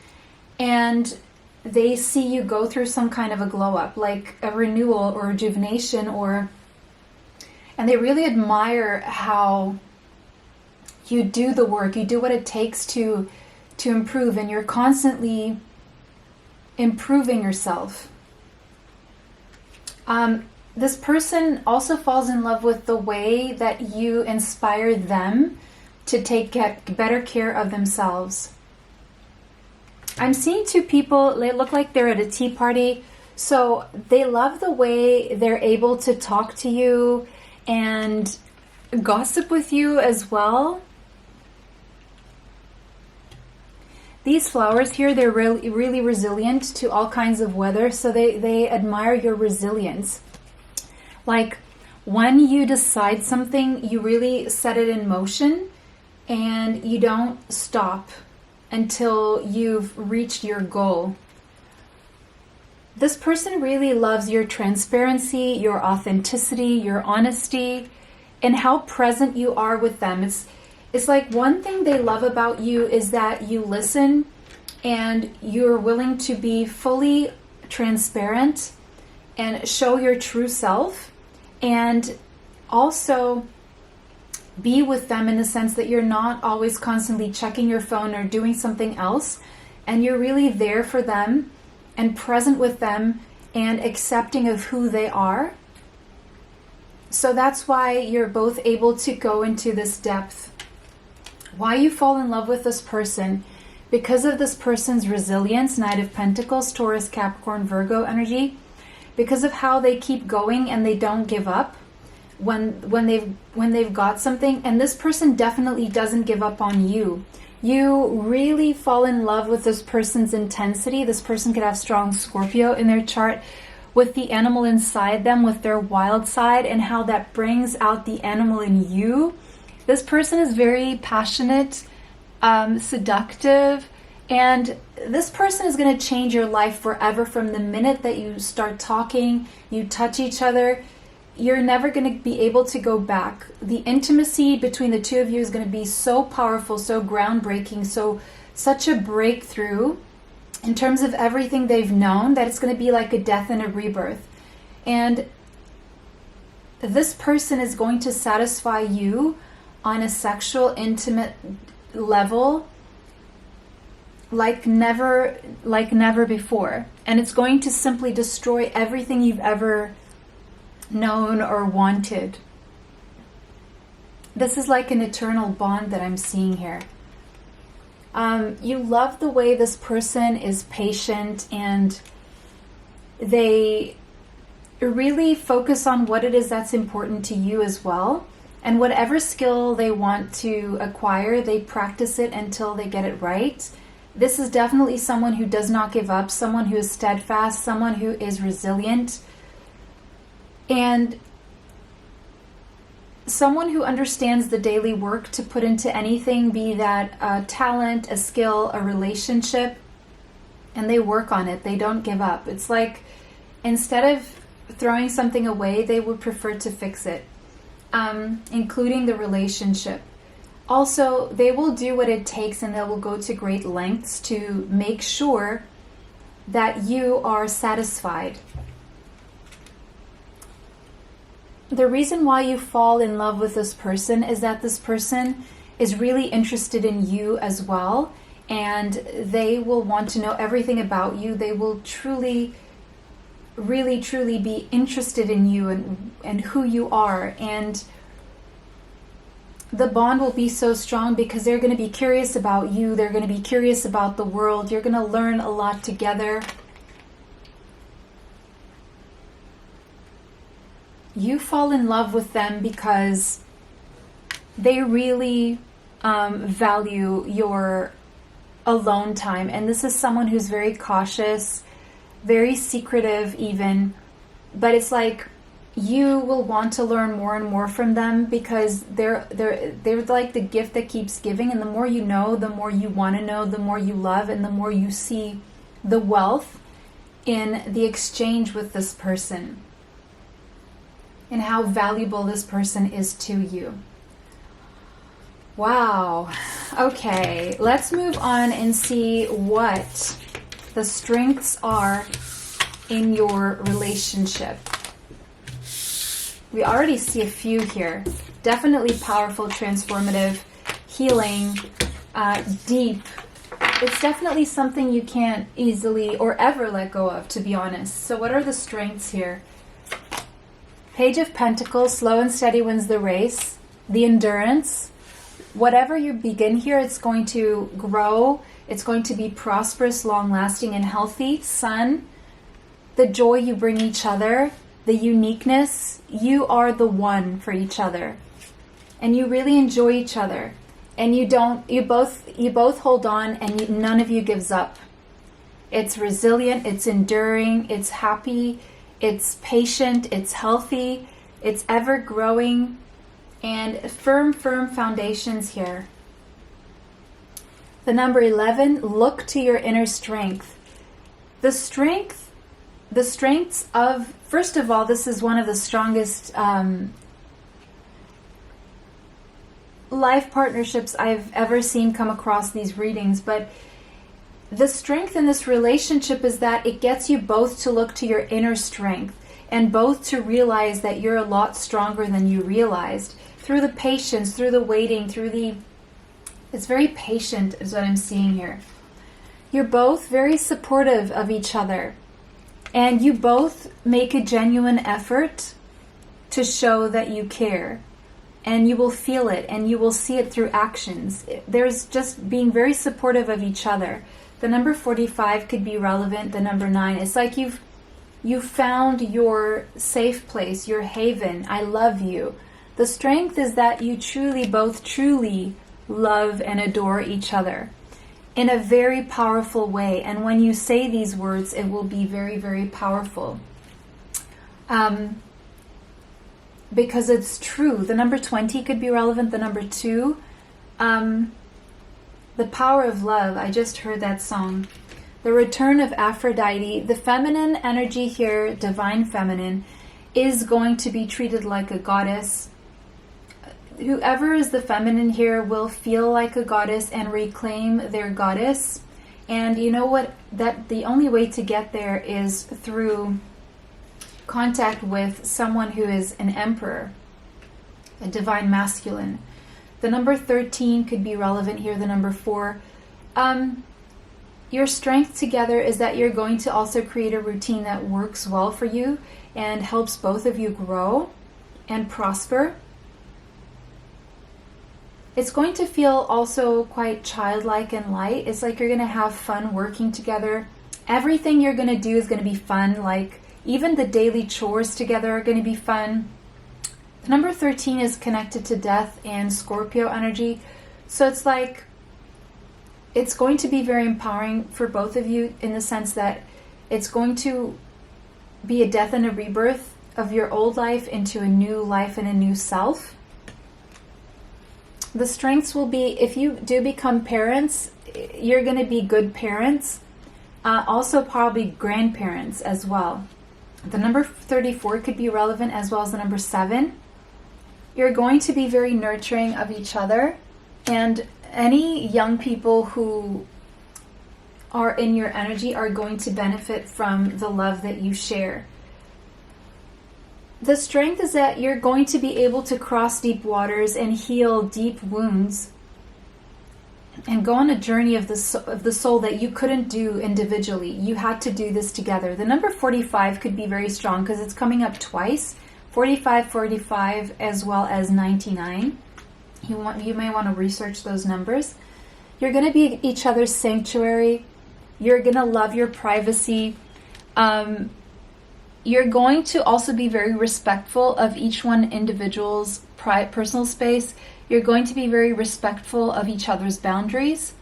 Speaker 1: and they see you go through some kind of a glow up, like a renewal or rejuvenation, and they really admire how you do the work, you do what it takes to improve, and you're constantly improving yourself. This person also falls in love with the way that you inspire them to get better care of themselves. I'm seeing two people, they look like they're at a tea party. So they love the way they're able to talk to you and gossip with you as well. These flowers here, they're really resilient to all kinds of weather. So they admire your resilience. Like when you decide something, you really set it in motion and you don't stop until you've reached your goal. This person really loves your transparency, your authenticity, your honesty, and how present you are with them. It's like one thing they love about you is that you listen and you're willing to be fully transparent and show your true self, and also be with them in the sense that you're not always constantly checking your phone or doing something else, and you're really there for them and present with them and accepting of who they are. So that's why you're both able to go into this depth. Why you fall in love with this person? Because of this person's resilience, Knight of Pentacles, Taurus, Capricorn, Virgo energy. Because of how they keep going and they don't give up when they've got something. And this person definitely doesn't give up on you. You really fall in love with this person's intensity. This person could have strong Scorpio in their chart, with the animal inside them, with their wild side, and how that brings out the animal in you. This person is very passionate, seductive, and this person is going to change your life forever. From the minute that you start talking, you touch each other, you're never going to be able to go back. The intimacy between the two of you is going to be so powerful, so groundbreaking, such a breakthrough in terms of everything they've known, that it's going to be like a death and a rebirth. And this person is going to satisfy you on a sexual, intimate level like never before. And it's going to simply destroy everything you've ever known or wanted. This is like an eternal bond that I'm seeing here. You love the way this person is patient, and they really focus on what it is that's important to you as well. And whatever skill they want to acquire, they practice it until they get it right. This is definitely someone who does not give up, someone who is steadfast, someone who is resilient, and someone who understands the daily work to put into anything, be that a talent, a skill, a relationship, and they work on it. They don't give up. It's like instead of throwing something away, they would prefer to fix it, including the relationship. Also, they will do what it takes and they will go to great lengths to make sure that you are satisfied. The reason why you fall in love with this person is that this person is really interested in you as well, and they will want to know everything about you. They will truly, really, truly be interested in you and who you are. And the bond will be so strong because they're going to be curious about you. They're going to be curious about the world. You're going to learn a lot together. You fall in love with them because they really value your alone time. And this is someone who's very cautious, very secretive even. But it's like you will want to learn more and more from them because they're like the gift that keeps giving. And the more you know, the more you want to know, the more you love, and the more you see the wealth in the exchange with this person and how valuable this person is to you. Wow. Okay, let's move on and see what the strengths are in your relationship. We already see a few here. Definitely powerful, transformative, healing, deep. It's definitely something you can't easily or ever let go of, to be honest. So what are the strengths here? Page of Pentacles, slow and steady wins the race. The endurance. Whatever you begin here, it's going to grow. It's going to be prosperous, long-lasting, and healthy. Sun. The joy you bring each other. The uniqueness. You are the one for each other. And you really enjoy each other. And you both hold on, and none of you gives up. It's resilient, it's enduring, it's happy, it's patient, it's healthy, it's ever growing, and firm foundations here. The number 11, look to your inner strength. The strengths of, first of all, this is one of the strongest life partnerships I've ever seen come across these readings, but the strength in this relationship is that it gets you both to look to your inner strength and both to realize that you're a lot stronger than you realized through the patience, through the waiting, it's very patient is what I'm seeing here. You're both very supportive of each other, and you both make a genuine effort to show that you care. And you will feel it, and you will see it through actions. There's just being very supportive of each other. The number 45 could be relevant. The number 9. It's like you've found your safe place, your haven. I love you. The strength is that you both truly love and adore each other in a very powerful way. And when you say these words, it will be very, very powerful. Because it's true. The number 20 could be relevant. The number 2, the power of love. I just heard that song. The return of Aphrodite. The feminine energy here, divine feminine, is going to be treated like a goddess. Whoever is the feminine here will feel like a goddess and reclaim their goddess. And you know what? That the only way to get there is through contact with someone who is an emperor, a divine masculine. The number 13 could be relevant here. The number 4. Your strength together is that you're going to also create a routine that works well for you and helps both of you grow and prosper. It's going to feel also quite childlike and light. It's like you're going to have fun working together. Everything you're going to do is going to be fun, like even the daily chores together are going to be fun. The number 13 is connected to death and Scorpio energy. So it's like it's going to be very empowering for both of you in the sense that it's going to be a death and a rebirth of your old life into a new life and a new self. The strengths will be, if you do become parents, you're going to be good parents, also probably grandparents as well. The number 34 could be relevant, as well as the number 7. You're going to be very nurturing of each other, and any young people who are in your energy are going to benefit from the love that you share. The strength is that you're going to be able to cross deep waters and heal deep wounds and go on a journey of the soul that you couldn't do individually. You had to do this together. The number 45 could be very strong because it's coming up twice. 45, 45, as well as 99. You may want to research those numbers. You're going to be each other's sanctuary. You're going to love your privacy. You're going to also be very respectful of each one individual's personal space. You're going to be very respectful of each other's boundaries.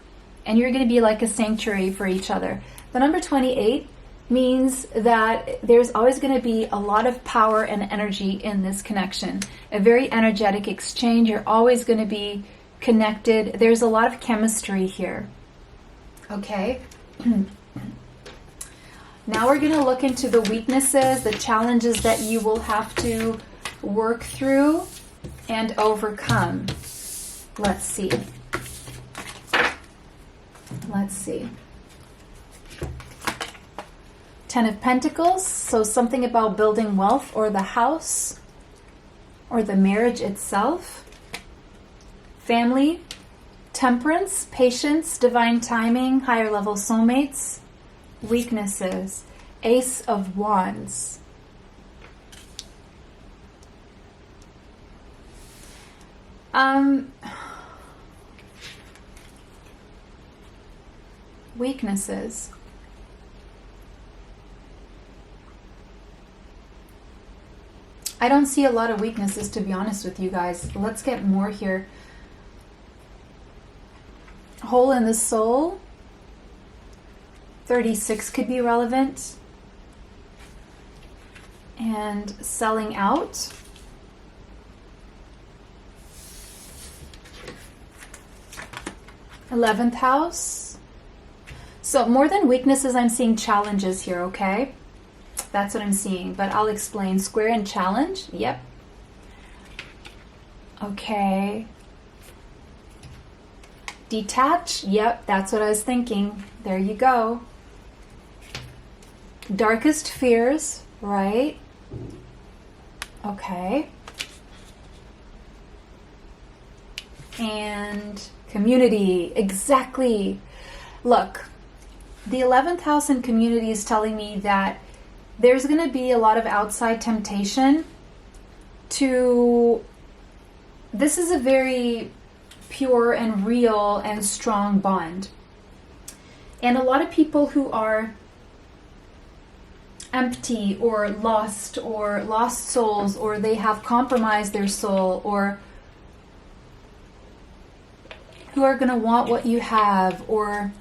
Speaker 1: And you're going to be like a sanctuary for each other. The number 28 means that there's always going to be a lot of power and energy in this connection. A very energetic exchange. You're always going to be connected. There's a lot of chemistry here. Okay. Now we're going to look into the weaknesses, the challenges that you will have to work through and overcome. Let's see. Let's see. 10 of Pentacles, so something about building wealth or the house or the marriage itself. Family, Temperance, patience, divine timing, higher level soulmates. Weaknesses, Ace of Wands. Weaknesses. I don't see a lot of weaknesses, to be honest with you guys. Let's get more here. Hole in the soul. 36 could be relevant. And selling out. '11th house. So more than weaknesses, I'm seeing challenges here, okay? That's what I'm seeing, but I'll explain. Square and challenge. Yep. Okay. Detach. Yep, that's what I was thinking. There you go. Darkest fears, right? Okay. And community. Exactly. Look, the 11th house in community is telling me that there's going to be a lot of outside temptation to... This is a very pure and real and strong bond. And a lot of people who are empty or lost souls, or they have compromised their soul, or who are going to want what you have, or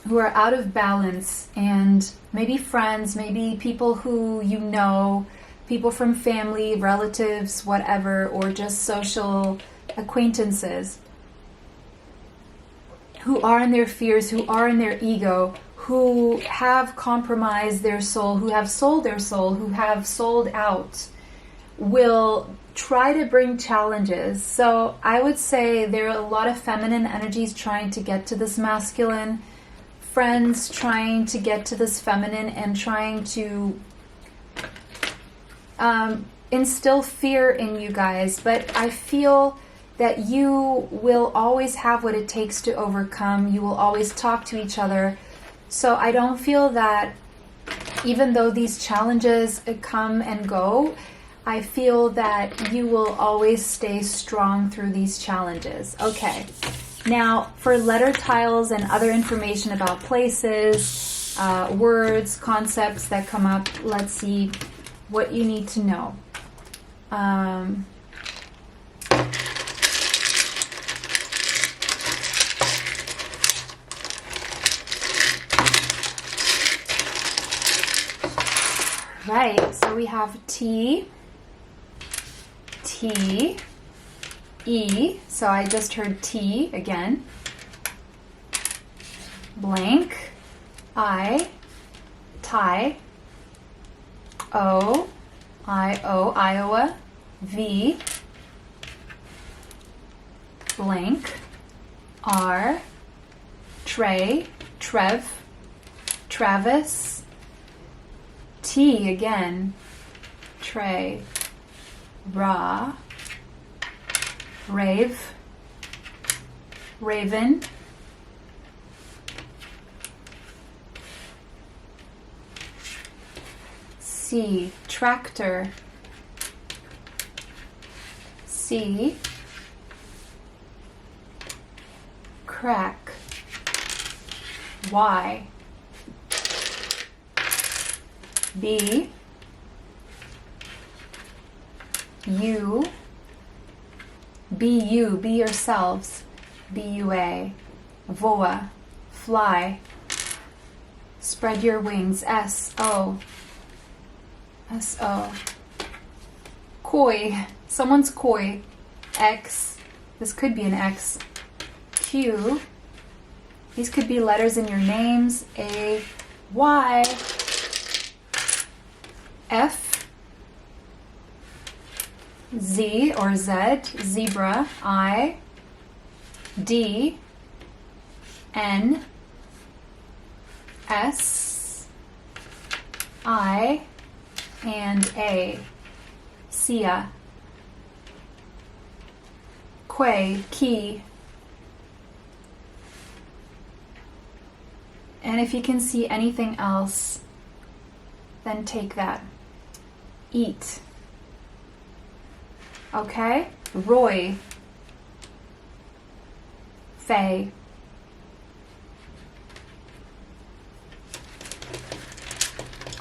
Speaker 1: who are out of balance, and maybe friends, maybe people who you know, people from family, relatives, whatever, or just social acquaintances, who are in their fears, who are in their ego, who have compromised their soul, who have sold their soul, who have sold out, will try to bring challenges. So I would say there are a lot of feminine energies trying to get to this masculine, friends trying to get to this feminine, and trying to instill fear in you guys. But I feel that you will always have what it takes to overcome. You will always talk to each other. So I don't feel that, even though these challenges come and go, I feel that you will always stay strong through these challenges. Okay. Now, for letter tiles and other information about places, words, concepts that come up, let's see what you need to know. right, so we have T, T, E, so I just heard T again, blank, I, tie, O, I-O, Iowa, V, blank, R, Trey, Trev, Travis, T again, Trey, Ra, Rave, Raven, C, Tractor, C, Crack, Y, B, U, B-U, be yourselves, B-U-A, VOA, fly, spread your wings, S-O, S-O, koi, someone's koi, X, this could be an X, Q, these could be letters in your names, A, Y, F, Z or Z, zebra, I, D, N, S, I, and A, Sia, Quay, key. And if you can see anything else, then take that. Eat. Okay? Roy. Faye.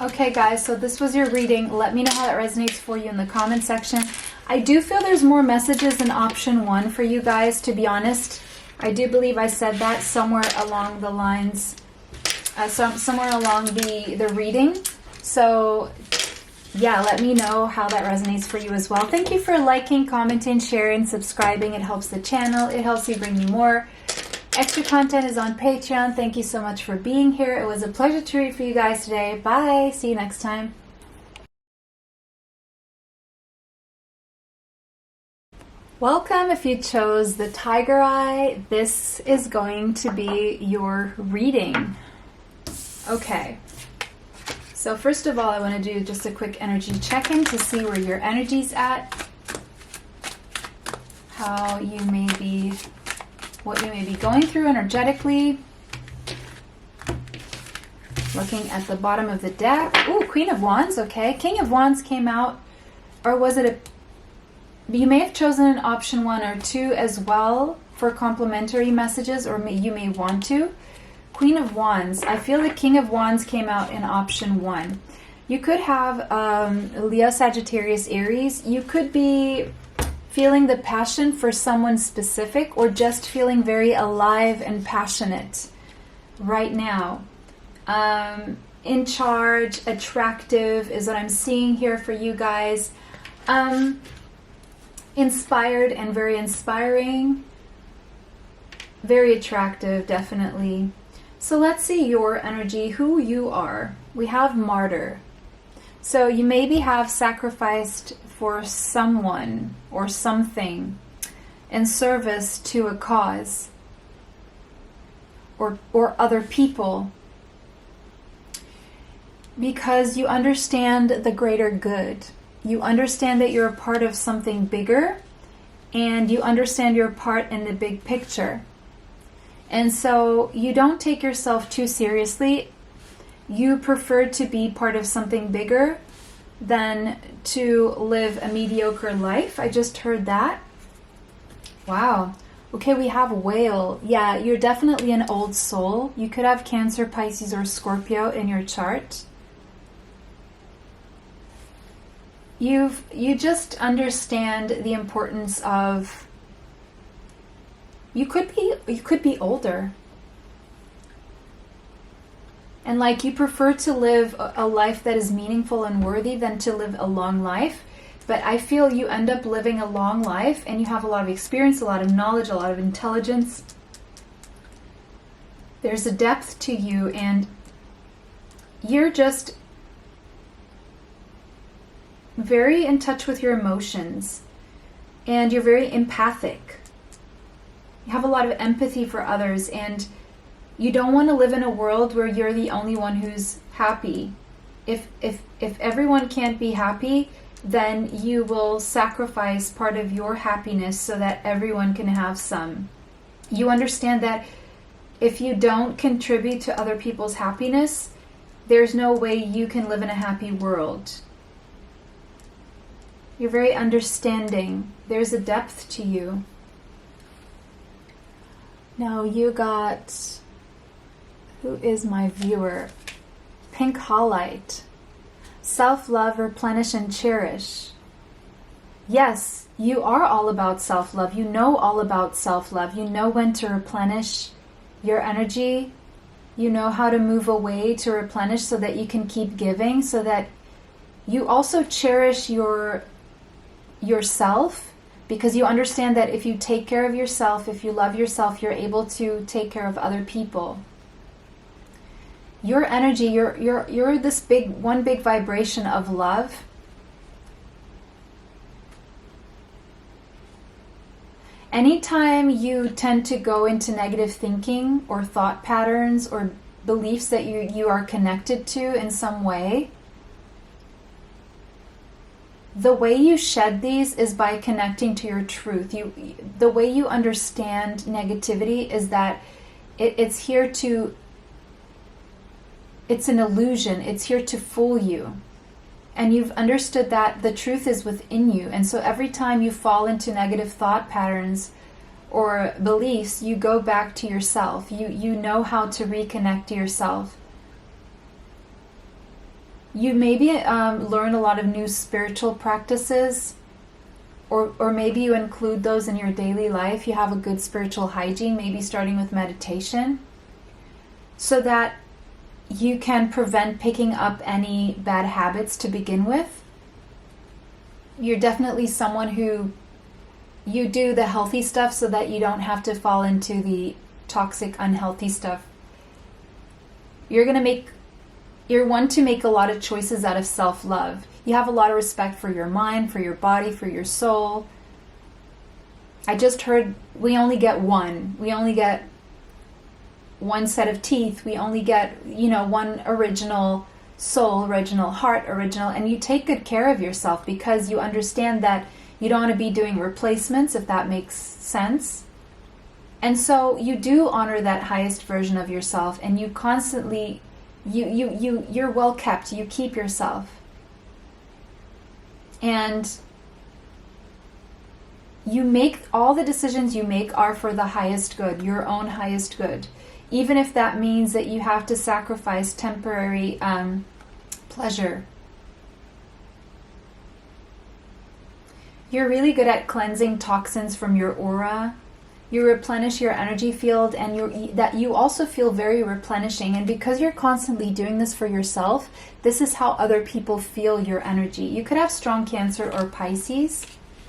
Speaker 1: Okay guys, so this was your reading. Let me know how that resonates for you in the comment section. I do feel there's more messages in option 1 for you guys, to be honest. I do believe I said that somewhere along the lines, somewhere along the reading. So yeah, let me know how that resonates for you as well. Thank you for liking, commenting, sharing, subscribing. It helps the channel. It helps me bring you more. Extra content is on Patreon. Thank you so much for being here. It was a pleasure to read for you guys today. Bye. See you next time. Welcome if you chose the Tiger Eye. This is going to be your reading. Okay. So first of all, I want to do just a quick energy check-in to see where your energy's at, how you may be, what you may be going through energetically. Looking at the bottom of the deck. Ooh, Queen of Wands, okay. King of Wands came out, or was it a, you may have chosen an option 1 or 2 as well for complimentary messages, or you may want to. Queen of Wands. I feel the King of Wands came out in option 1. You could have Leo, Sagittarius, Aries. You could be feeling the passion for someone specific, or just feeling very alive and passionate right now. In charge, attractive is what I'm seeing here for you guys. Inspired and very inspiring. Very attractive, definitely. So let's see your energy, who you are. We have Martyr. So you maybe have sacrificed for someone or something in service to a cause or other people, because you understand the greater good. You understand that you're a part of something bigger, and you understand your part in the big picture. And so you don't take yourself too seriously. You prefer to be part of something bigger than to live a mediocre life. I just heard that. Wow. Okay, we have Whale. Yeah, you're definitely an old soul. You could have Cancer, Pisces, or Scorpio in your chart. You just understand the importance of, you could be older. And like, you prefer to live a life that is meaningful and worthy than to live a long life. But I feel you end up living a long life and you have a lot of experience, a lot of knowledge, a lot of intelligence. There's a depth to you, and you're just very in touch with your emotions, and you're very empathic. You have a lot of empathy for others, and you don't want to live in a world where you're the only one who's happy. If everyone can't be happy, then you will sacrifice part of your happiness so that everyone can have some. You understand that if you don't contribute to other people's happiness, there's no way you can live in a happy world. You're very understanding. There's a depth to you. Now you got, who is my viewer? Pink Highlight. Self-love, replenish and cherish. Yes, you are all about self-love. You know all about self-love. You know when to replenish your energy. You know how to move away to replenish so that you can keep giving, so that you also cherish yourself, because you understand that if you take care of yourself, if you love yourself, you're able to take care of other people. Your energy, you're this one big vibration of love. Anytime you tend to go into negative thinking or thought patterns or beliefs that you are connected to in some way, the way you shed these is by connecting to your truth. The way you understand negativity is that it's here to, it's an illusion. It's here to fool you. And you've understood that the truth is within you. And so every time you fall into negative thought patterns or beliefs, you go back to yourself. You know how to reconnect to yourself. You maybe learn a lot of new spiritual practices, or maybe you include those in your daily life. You have a good spiritual hygiene, maybe starting with meditation, so that you can prevent picking up any bad habits to begin with. You're definitely someone who, you do the healthy stuff so that you don't have to fall into the toxic, unhealthy stuff. You're one to make a lot of choices out of self-love. You have a lot of respect for your mind, for your body, for your soul. I just heard we only get one. We only get one set of teeth. We only get, one original soul, original heart, original, and you take good care of yourself because you understand that you don't want to be doing replacements, if that makes sense. And so you do honor that highest version of yourself, and you constantly, you're well kept. You keep yourself. And you make, all the decisions you make are for the highest good, your own highest good. Even if that means that you have to sacrifice temporary pleasure. You're really good at cleansing toxins from your aura. You replenish your energy field, and you also feel very replenishing. And because you're constantly doing this for yourself, this is how other people feel your energy. You could have strong Cancer or Pisces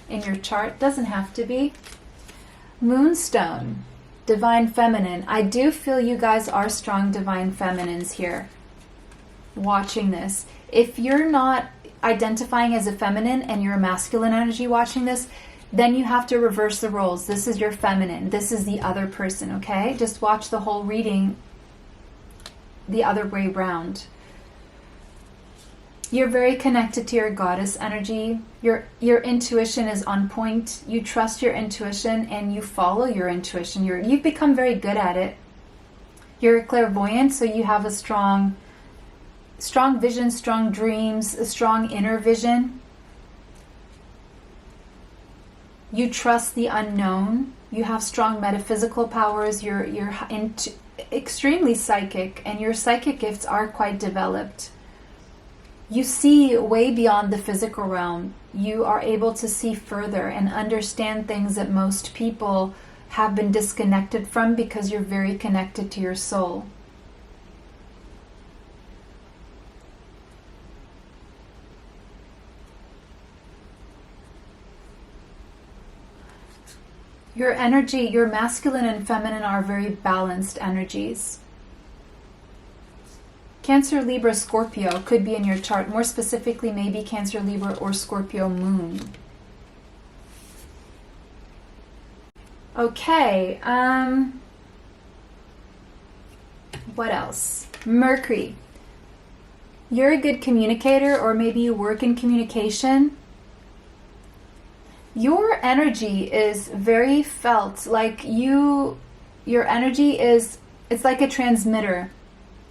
Speaker 1: in your chart. Doesn't have to be. Moonstone. Divine Feminine. I do feel you guys are strong Divine Feminines here watching this. If you're not identifying as a feminine and you're a masculine energy watching this, then you have to reverse the roles. This is your feminine. This is the other person, okay? Just watch the whole reading the other way round. You're very connected to your goddess energy. Your intuition is on point. You trust your intuition and you follow your intuition. You've become very good at it. You're a clairvoyant, so you have a strong vision, strong dreams, a strong inner vision. You trust the unknown. You have strong metaphysical powers. You're extremely psychic, and your psychic gifts are quite developed. You see way beyond the physical realm. You are able to see further and understand things that most people have been disconnected from because you're very connected to your soul. Your energy, your masculine and feminine are very balanced energies. Cancer, Libra, Scorpio could be in your chart. More specifically, maybe Cancer, Libra, or Scorpio moon. Okay, what else? Mercury. You're a good communicator, or maybe you work in communication. Your energy is very felt. Like your energy is, it's like a transmitter.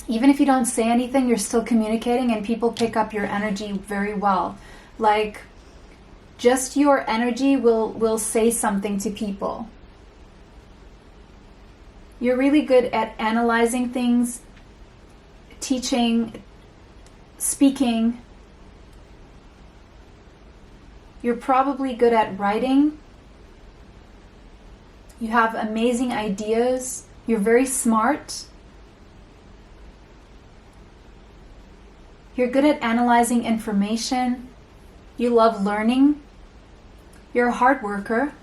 Speaker 1: Even if you don't say anything, you're still communicating, and people pick up your energy very well. Like, just your energy will say something to people. You're really good at analyzing things, teaching, speaking. You're probably good at writing. You have amazing ideas. You're very smart. You're good at analyzing information. You love learning. You're a hard worker.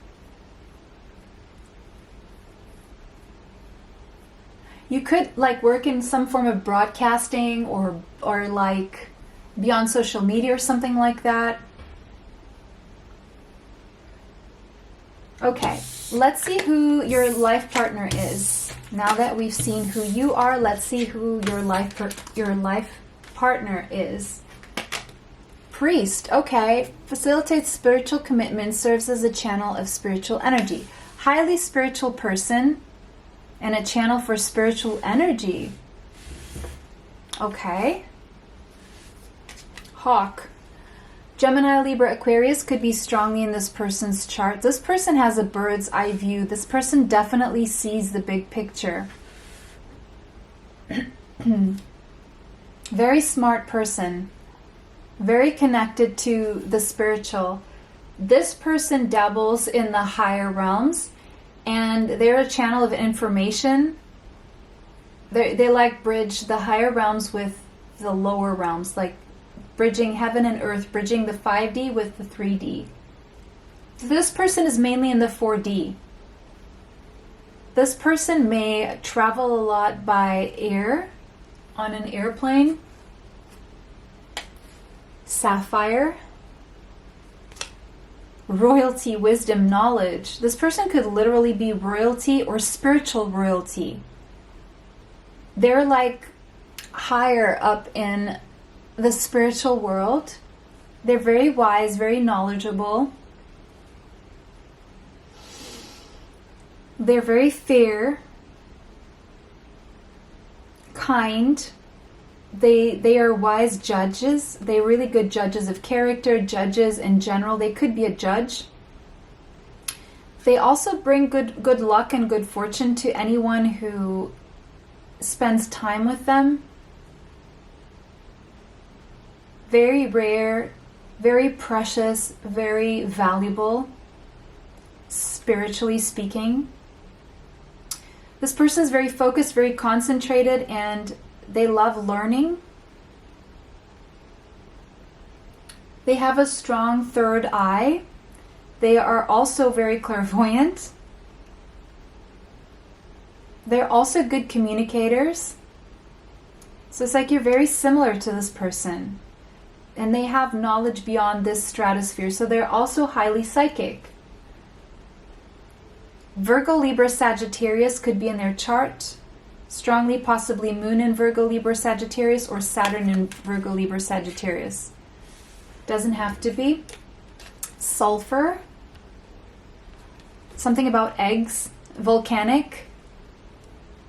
Speaker 1: You could like work in some form of broadcasting or like be on social media or something like that. Okay, let's see who your life partner is. Now that we've seen who you are, let's see who your life partner is. Priest, okay. Facilitates spiritual commitment, serves as a channel of spiritual energy. Highly spiritual person and a channel for spiritual energy. Okay. Hawk. Gemini, Libra, Aquarius could be strongly in this person's chart. This person has a bird's eye view. This person definitely sees the big picture. Very smart person. Very connected to the spiritual. This person dabbles in the higher realms, and they're a channel of information. They like bridge the higher realms with the lower realms, like bridging heaven and earth, bridging the 5D with the 3D. So this person is mainly in the 4D. This person may travel a lot by air, on an airplane. Sapphire. Royalty, wisdom, knowledge. This person could literally be royalty or spiritual royalty. They're like higher up in the spiritual world. They're very wise, very knowledgeable. They're very fair, kind. They are wise judges. They're really good judges of character, judges in general. They could be a judge. They also bring good luck and good fortune to anyone who spends time with them. Very rare, very precious, very valuable, spiritually speaking. This person is very focused, very concentrated, and they love learning. They have a strong third eye. They are also very clairvoyant. They're also good communicators. So it's like you're very similar to this person. And they have knowledge beyond this stratosphere. So they're also highly psychic. Virgo, Libra, Sagittarius could be in their chart. Strongly, possibly Moon in Virgo, Libra, Sagittarius, or Saturn in Virgo, Libra, Sagittarius. Doesn't have to be. Sulfur. Something about eggs. Volcanic.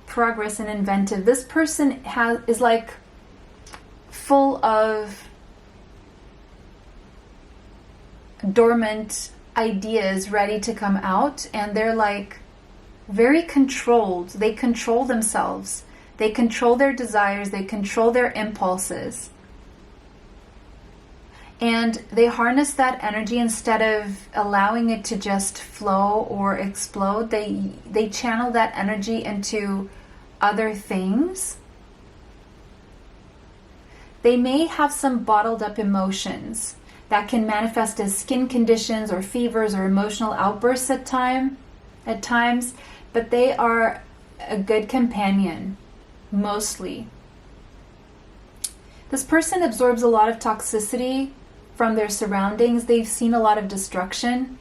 Speaker 1: Progress and inventive. This person is like full of dormant ideas ready to come out, and they're like very controlled. They control themselves. They control their desires. They control their impulses. And they harness that energy instead of allowing it to just flow or explode. They channel that energy into other things. They may have some bottled up emotions that can manifest as skin conditions or fevers or emotional outbursts at at times, but they are a good companion, mostly. This person absorbs a lot of toxicity from their surroundings. They've seen a lot of destruction.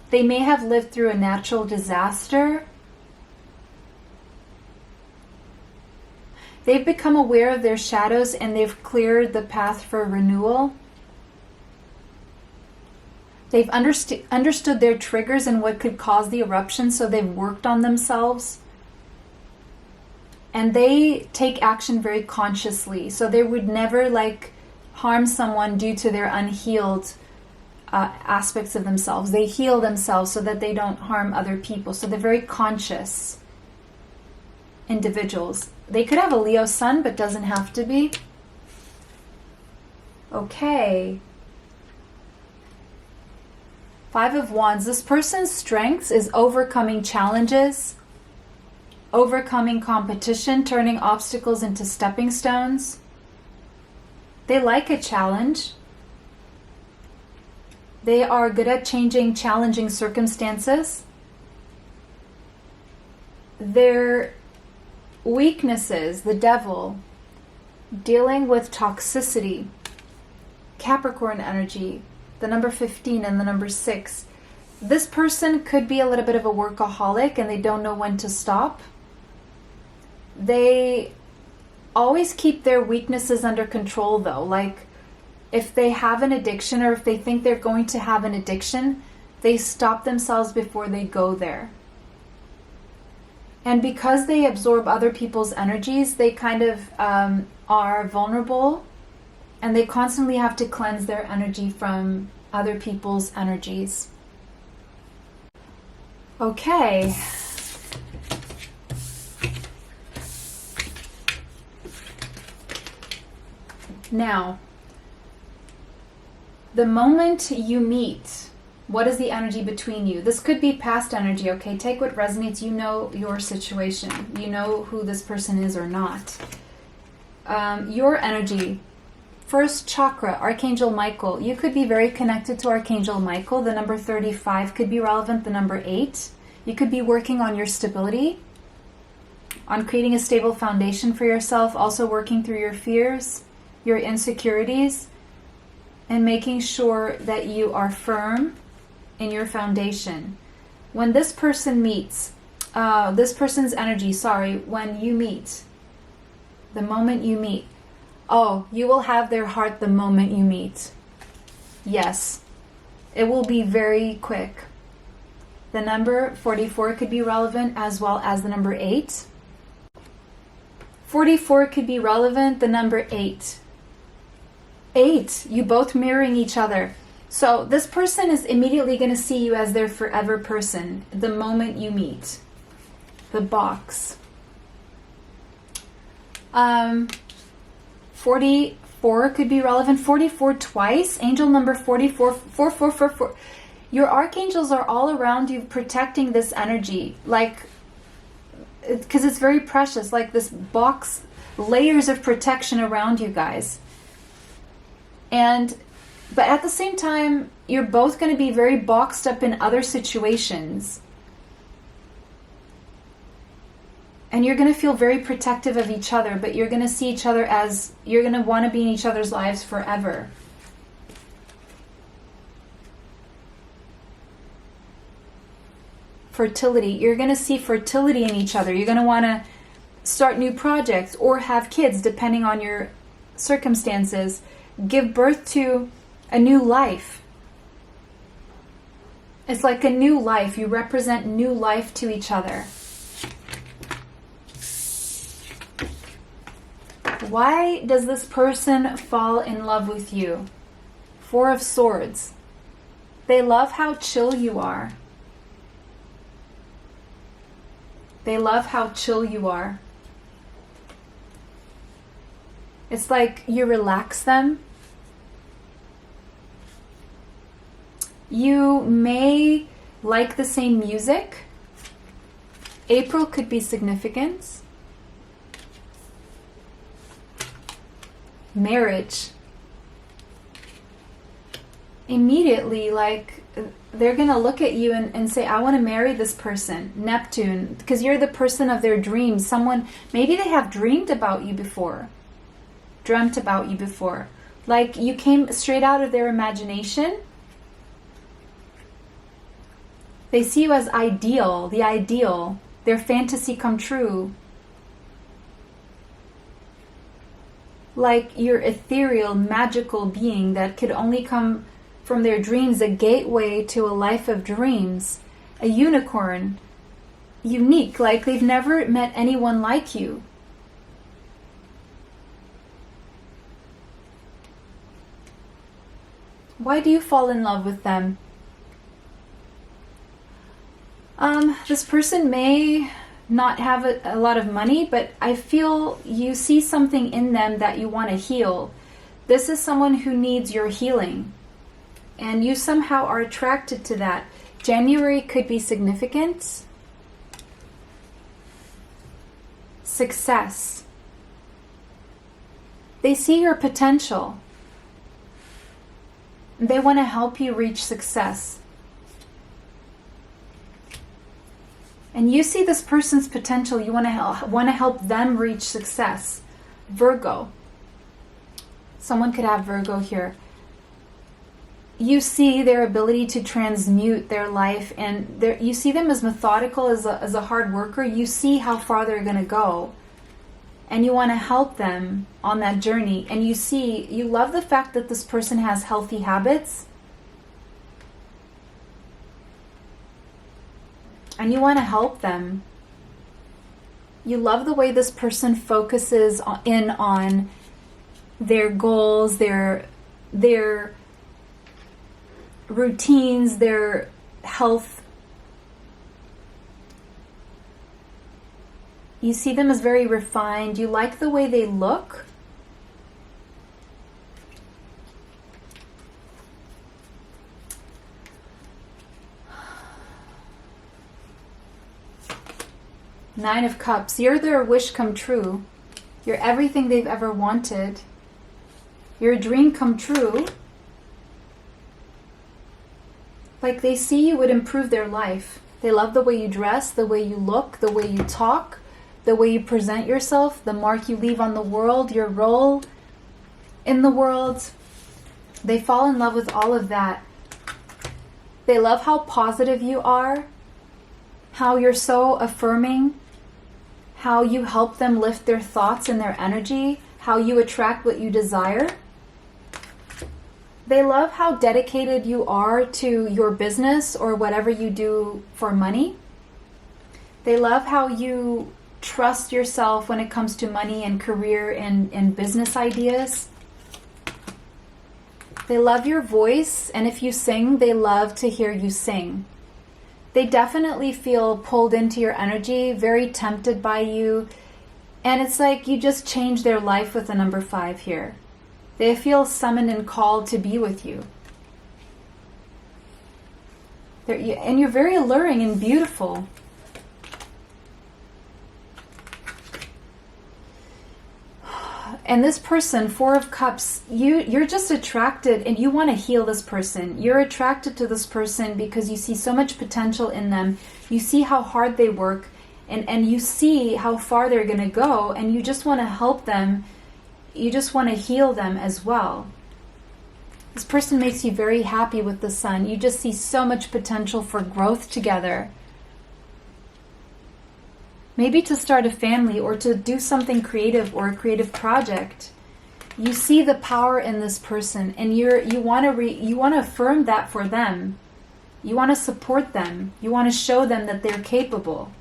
Speaker 1: They may have lived through a natural disaster. They've become aware of their shadows and they've cleared the path for renewal. They've understood their triggers and what could cause the eruption, so they've worked on themselves. And they take action very consciously. So they would never harm someone due to their unhealed aspects of themselves. They heal themselves so that they don't harm other people. So they're very conscious individuals. They could have a Leo sun, but doesn't have to be. Okay. 5 of Wands. This person's strengths is overcoming challenges, overcoming competition, turning obstacles into stepping stones. They like a challenge. They are good at changing challenging circumstances. Their weaknesses, the devil, dealing with toxicity, Capricorn energy, the number 15 and the number 6. This person could be a little bit of a workaholic and they don't know when to stop. They always keep their weaknesses under control though. Like if they have an addiction or if they think they're going to have an addiction, they stop themselves before they go there. And because they absorb other people's energies, they kind of are vulnerable and they constantly have to cleanse their energy from other people's energies. Okay. Now, the moment you meet, what is the energy between you? This could be past energy, okay? Take what resonates. You know your situation. You know who this person is or not. Your energy. First chakra, Archangel Michael. You could be very connected to Archangel Michael. The number 35 could be relevant. The number 8. You could be working on your stability, on creating a stable foundation for yourself, also working through your fears, your insecurities, and making sure that you are firm in your foundation. When this person meets, this person's energy, when you meet, the moment you meet, you will have their heart the moment you meet. Yes, it will be very quick. The number 44 could be relevant as well as the number 8. 44 could be relevant, the number 8. 8, you both mirroring each other. So this person is immediately going to see you as their forever person the moment you meet. The box. 44 could be relevant. 44 twice. Angel number 44. 4444. Your archangels are all around you protecting this energy. Because it's very precious. Like this box, layers of protection around you guys. But at the same time, you're both going to be very boxed up in other situations. And you're going to feel very protective of each other, but you're going to see each other as, you're going to want to be in each other's lives forever. Fertility. You're going to see fertility in each other. You're going to want to start new projects or have kids, depending on your circumstances. Give birth to a new life. It's like a new life. You represent new life to each other. Why does this person fall in love with you? 4 of Swords. They love how chill you are. They love how chill you are. It's like you relax them. You may like the same music. April could be significance. Marriage. immediately, like, they're going to look at you and say, I want to marry this person, Neptune, because you're the person of their dreams. Someone, maybe they have dreamt about you before, dreamt about you before. Like you came straight out of their imagination. They see you as ideal, the ideal, their fantasy come true. Like you're ethereal, magical being that could only come from their dreams, a gateway to a life of dreams, a unicorn, unique, like they've never met anyone like you. Why do you fall in love with them? This person may not have a lot of money, but I feel you see something in them that you want to heal. This is someone who needs your healing, and you somehow are attracted to that. January could be significant. Success. They see your potential. They want to help you reach success. And you see this person's potential. You want to help them reach success. Virgo. Someone could have Virgo here. You see their ability to transmute their life, and you see them as methodical, as a hard worker. You see how far they're going to go, and you want to help them on that journey. And you love the fact that this person has healthy habits, and you want to help them. You love the way this person focuses in on their goals, their routines, their health. You see them as very refined. You like the way they look. Nine of Cups. You're their wish come true. You're everything they've ever wanted. You're a dream come true. Like they see you would improve their life. They love the way you dress, the way you look, the way you talk, the way you present yourself, the mark you leave on the world, your role in the world. They fall in love with all of that. They love how positive you are, how you're so affirming, how you help them lift their thoughts and their energy, how you attract what you desire. They love how dedicated you are to your business or whatever you do for money. They love how you trust yourself when it comes to money and career and business ideas. They love your voice, and if you sing, they love to hear you sing. They definitely feel pulled into your energy, very tempted by you, and it's like you just changed their life with the number 5 here. They feel summoned and called to be with you. And you're very alluring and beautiful. And this person, 4 of Cups, you're just attracted and you want to heal this person. You're attracted to this person because you see so much potential in them. You see how hard they work, and you see how far they're going to go, and you just want to help them. You just want to heal them as well. This person makes you very happy with the Sun. You just see so much potential for growth together. Maybe to start a family or to do something creative or a creative project. You see the power in this person, and you want to affirm that for them. You want to support them. You want to show them that they're capable.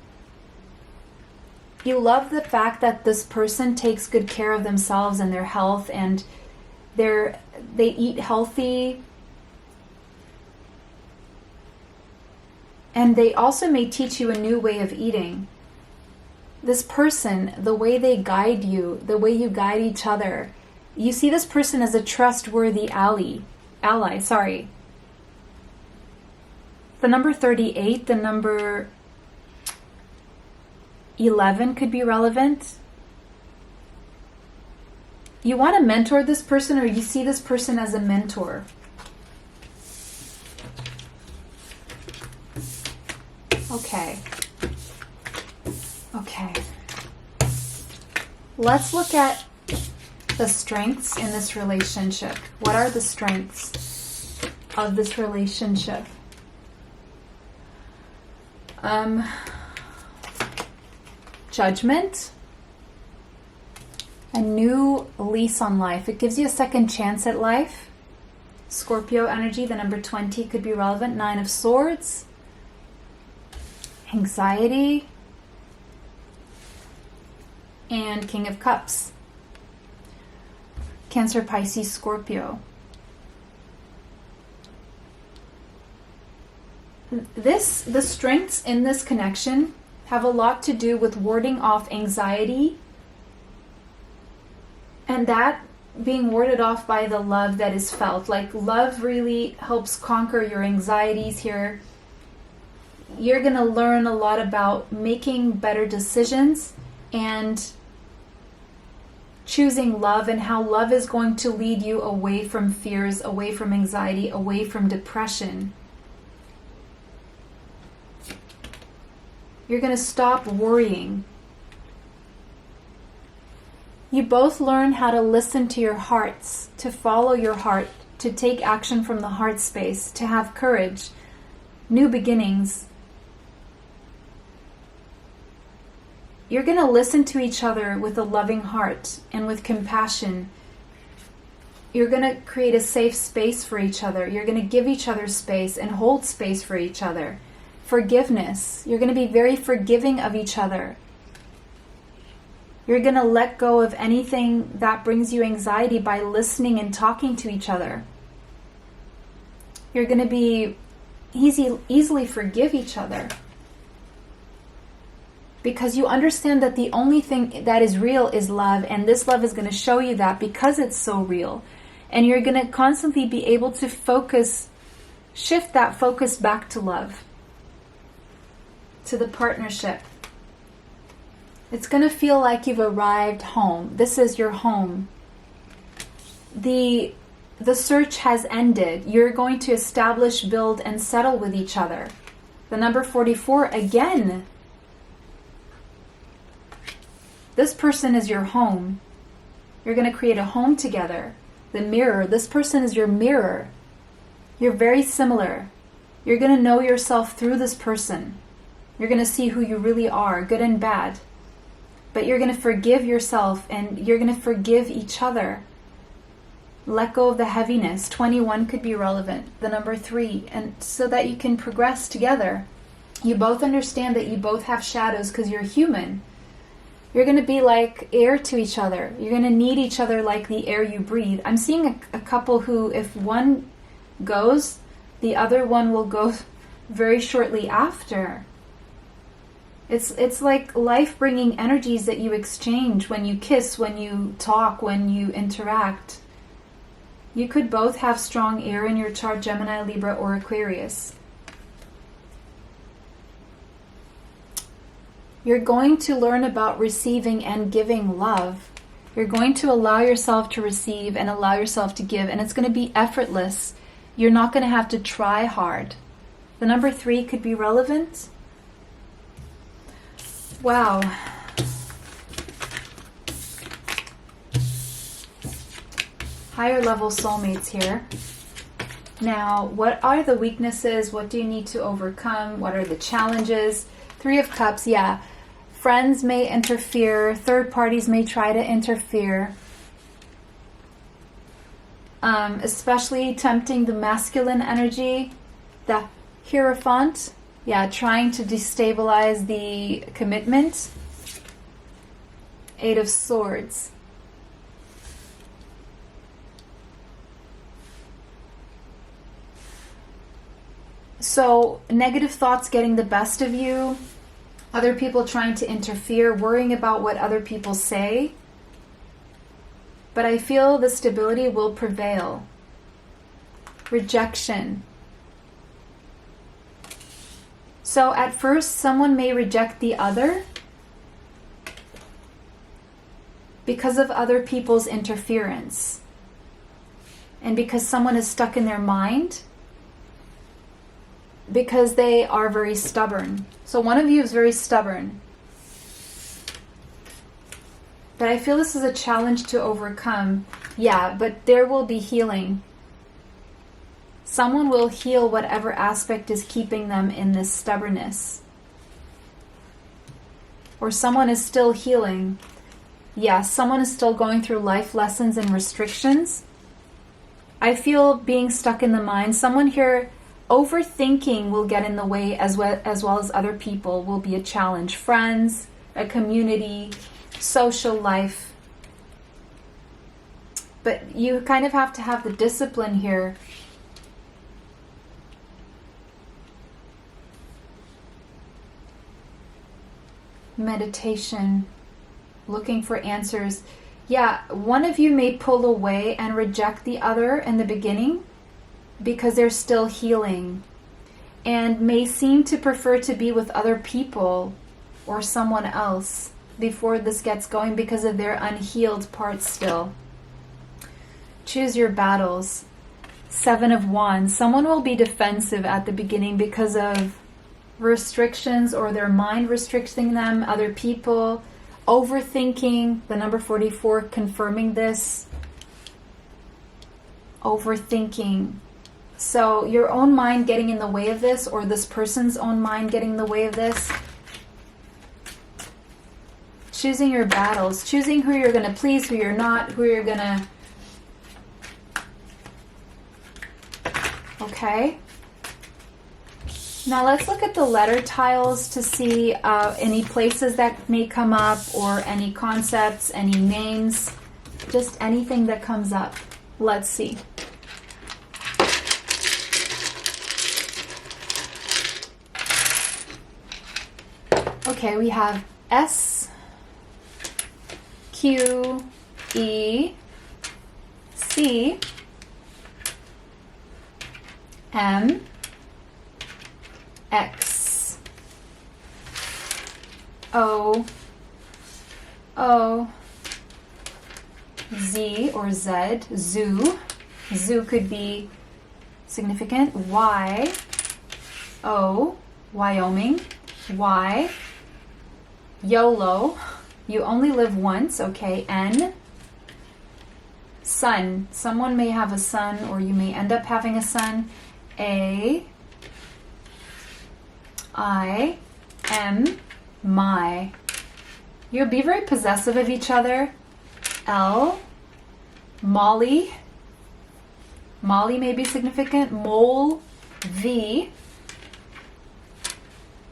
Speaker 1: You love the fact that this person takes good care of themselves and their health, and they eat healthy. And they also may teach you a new way of eating. This person, the way they guide you, the way you guide each other, you see this person as a trustworthy ally. The number 38, the number 11 could be relevant. You want to mentor this person, or you see this person as a mentor. Okay. Okay. Let's look at the strengths in this relationship. What are the strengths of this relationship? Judgment. A new lease on life. It gives you a second chance at life. Scorpio energy, the number 20 could be relevant. 9 of Swords. Anxiety. And King of Cups. Cancer, Pisces, Scorpio. The strengths in this connection have a lot to do with warding off anxiety, and that being warded off by the love that is felt. Like, love really helps conquer your anxieties here. You're going to learn a lot about making better decisions and choosing love, and how love is going to lead you away from fears, away from anxiety, away from depression. You're going to stop worrying. You both learn how to listen to your hearts, to follow your heart, to take action from the heart space, to have courage, new beginnings. You're going to listen to each other with a loving heart and with compassion. You're going to create a safe space for each other. You're going to give each other space and hold space for each other. Forgiveness. You're going to be very forgiving of each other. You're going to let go of anything that brings you anxiety by listening and talking to each other. You're going to be easily forgive each other, because you understand that the only thing that is real is love, and this love is going to show you that because it's so real. And you're going to constantly be able to shift that focus back to love, to the partnership. It's going to feel like you've arrived home. This is your home. The search has ended. You're going to establish, build, and settle with each other. The number 44, again. This person is your home. You're going to create a home together. The mirror. This person is your mirror. You're very similar. You're going to know yourself through this person. You're going to see who you really are, good and bad. But you're going to forgive yourself, and you're going to forgive each other. Let go of the heaviness. 21 could be relevant. The number 3. And so that you can progress together. You both understand that you both have shadows because you're human. You're going to be like air to each other. You're going to need each other like the air you breathe. I'm seeing a couple who, if one goes, the other one will go very shortly after. It's like life-bringing energies that you exchange when you kiss, when you talk, when you interact. You could both have strong air in your chart, Gemini, Libra, or Aquarius. You're going to learn about receiving and giving love. You're going to allow yourself to receive and allow yourself to give, and it's going to be effortless. You're not going to have to try hard. The number 3 could be relevant. Wow. Higher level soulmates here. Now, what are the weaknesses? What do you need to overcome? What are the challenges? 3 of Cups, yeah. Friends may interfere. Third parties may try to interfere. Especially tempting the masculine energy. The Hierophant. Yeah, trying to destabilize the commitment. 8 of Swords. So, negative thoughts getting the best of you. Other people trying to interfere, worrying about what other people say. But I feel the stability will prevail. Rejection. So at first, someone may reject the other because of other people's interference. And because someone is stuck in their mind. because they are very stubborn. So one of you is very stubborn. But I feel this is a challenge to overcome. Yeah, but there will be healing. Someone will heal whatever aspect is keeping them in this stubbornness. Or someone is still healing. Yeah, someone is still going through life lessons and restrictions. I feel being stuck in the mind. Someone here, overthinking will get in the way as well as other people will be a challenge. Friends, a community, social life. But you kind of have to have the discipline here. Meditation, looking for answers. Yeah, one of you may pull away and reject the other in the beginning because they're still healing and may seem to prefer to be with other people or someone else before this gets going because of their unhealed parts still. Choose your battles. 7 of Wands. Someone will be defensive at the beginning because of restrictions or their mind restricting them, other people, overthinking, the number 44 confirming this. Overthinking. So your own mind getting in the way of this, or this person's own mind getting in the way of this. Choosing your battles, choosing who you're going to please, who you're not, who you're going to... Okay. Now let's look at the letter tiles to see any places that may come up, or any concepts, any names, just anything that comes up. Let's see. Okay, we have S, Q, E, C, M, X, O, Z or Z, Zoo. Zoo could be significant. Y, O, Wyoming. Y, YOLO. You only live once. Okay. N, Sun. Someone may have a son, or you may end up having a son. A, I, M, my. You'll be very possessive of each other. L, Molly. Molly may be significant. Mole, V,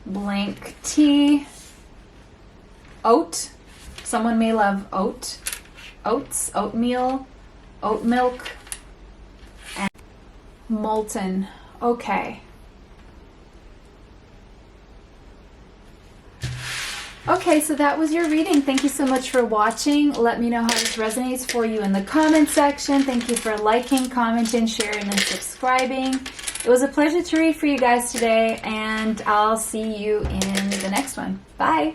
Speaker 1: blank T, oat. Someone may love oats, oatmeal, oat milk, and molten. Okay. Okay, so that was your reading. Thank you so much for watching. Let me know how this resonates for you in the comment section. Thank you for liking, commenting, sharing, and subscribing. It was a pleasure to read for you guys today, and I'll see you in the next one. Bye.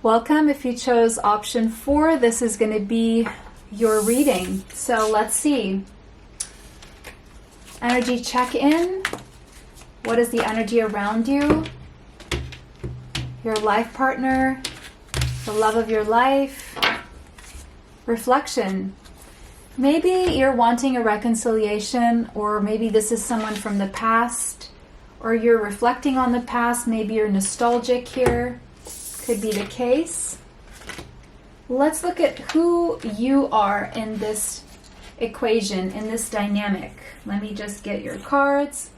Speaker 1: Welcome. If you chose option 4, this is going to be your reading. So let's see. Energy check-in. What is the energy around you? Your life partner, the love of your life. Reflection. Maybe you're wanting a reconciliation, or maybe this is someone from the past, or you're reflecting on the past. Maybe you're nostalgic here. Could be the case. Let's look at who you are in this equation, in this dynamic. Let me just get your cards.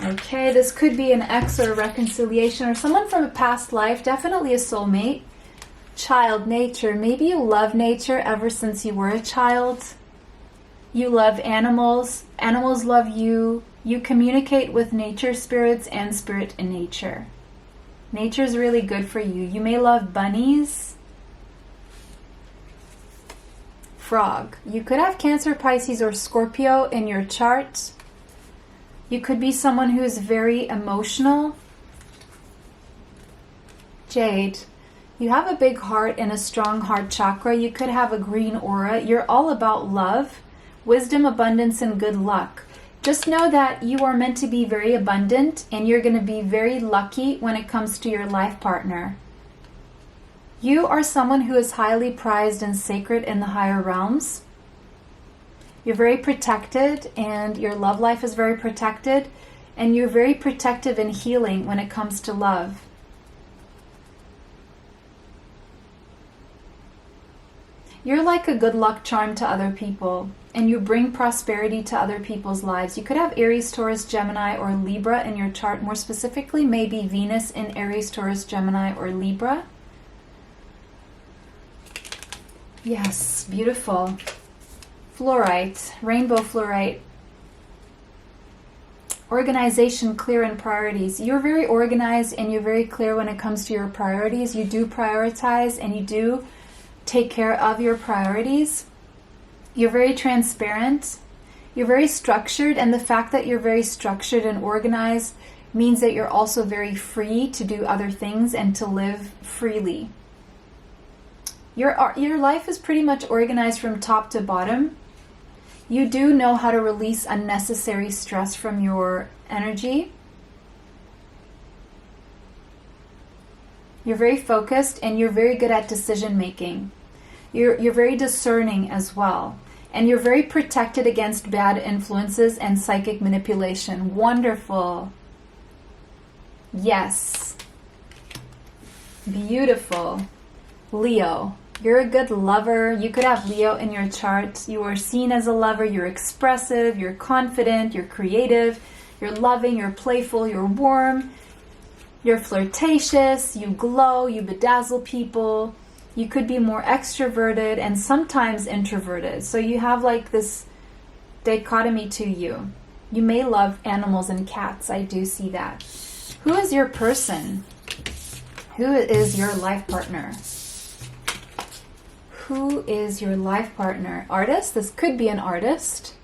Speaker 1: Okay, this could be an ex or a reconciliation, or someone from a past life, definitely a soulmate. Child nature. Maybe you love nature ever since you were a child. You love animals. Animals love you. You communicate with nature spirits and spirit in nature. Nature is really good for you. You may love bunnies. Frog. You could have Cancer, Pisces, or Scorpio in your chart. You could be someone who is very emotional. Jade. You have a big heart and a strong heart chakra. You could have a green aura. You're all about love, wisdom, abundance, and good luck. Just know that you are meant to be very abundant and you're going to be very lucky when it comes to your life partner. You are someone who is highly prized and sacred in the higher realms. You're very protected and your love life is very protected, and you're very protective and healing when it comes to love. You're like a good luck charm to other people, and you bring prosperity to other people's lives. You could have Aries, Taurus, Gemini, or Libra in your chart. More specifically, maybe Venus in Aries, Taurus, Gemini, or Libra. Yes, beautiful. Fluorite, rainbow fluorite. Organization, clear, and priorities. You're very organized and you're very clear when it comes to your priorities. You do prioritize and you do take care of your priorities. You're very transparent. You're very structured, and the fact that you're very structured and organized means that you're also very free to do other things and to live freely. Your life is pretty much organized from top to bottom. You do know how to release unnecessary stress from your energy. You're very focused and you're very good at decision making. You're very discerning as well. And you're very protected against bad influences and psychic manipulation. Wonderful. Yes. Beautiful. Leo. You're a good lover. You could have Leo in your chart. You are seen as a lover. You're expressive. You're confident. You're creative. You're loving. You're playful. You're warm. You're flirtatious. You glow. You bedazzle people. You could be more extroverted and sometimes introverted. So you have like this dichotomy to you. You may love animals and cats. I do see that. Who is your person? Who is your life partner? Who is your life partner? Artist? This could be an artist,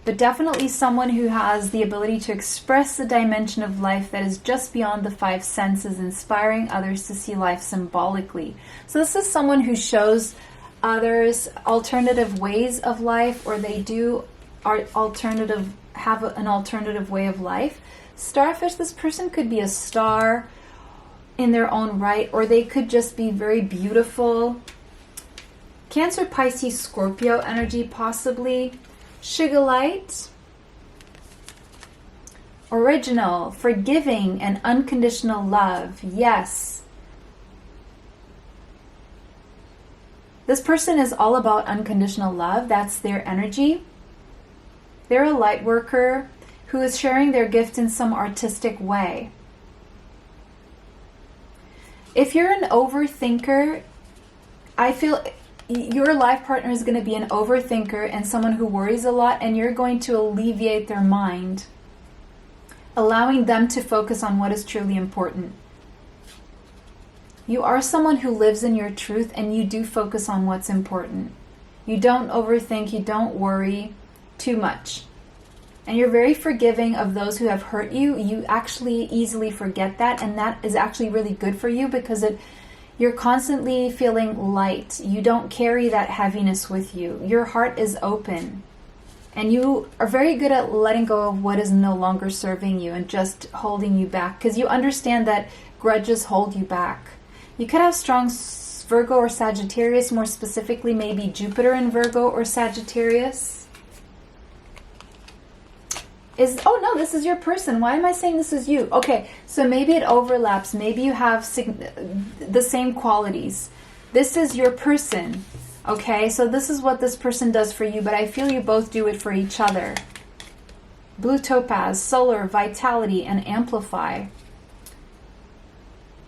Speaker 1: but definitely someone who has the ability to express a dimension of life that is just beyond the five senses, inspiring others to see life symbolically. So this is someone who shows others alternative ways of life, or they do have an alternative way of life. Starfish, this person could be a star in their own right, or they could just be very beautiful. Cancer, Pisces, Scorpio energy possibly. Sugarlight. Original, forgiving, and unconditional love. Yes. This person is all about unconditional love. That's their energy. They're a light worker who is sharing their gift in some artistic way. If you're an overthinker, I feel your life partner is going to be an overthinker and someone who worries a lot, and you're going to alleviate their mind, allowing them to focus on what is truly important. You are someone who lives in your truth, and you do focus on what's important. You don't overthink, you don't worry too much. And you're very forgiving of those who have hurt you. You actually easily forget that, and that is actually really good for you because you're constantly feeling light. You don't carry that heaviness with you. Your heart is open. And you are very good at letting go of what is no longer serving you and just holding you back, because you understand that grudges hold you back. You could have strong Virgo or Sagittarius, more specifically maybe Jupiter in Virgo or Sagittarius. Oh no, this is your person. Why am I saying this is you? Okay, so maybe it overlaps. Maybe you have the same qualities. This is your person. Okay, so this is what this person does for you, but I feel you both do it for each other. Blue topaz, solar, vitality, and amplify.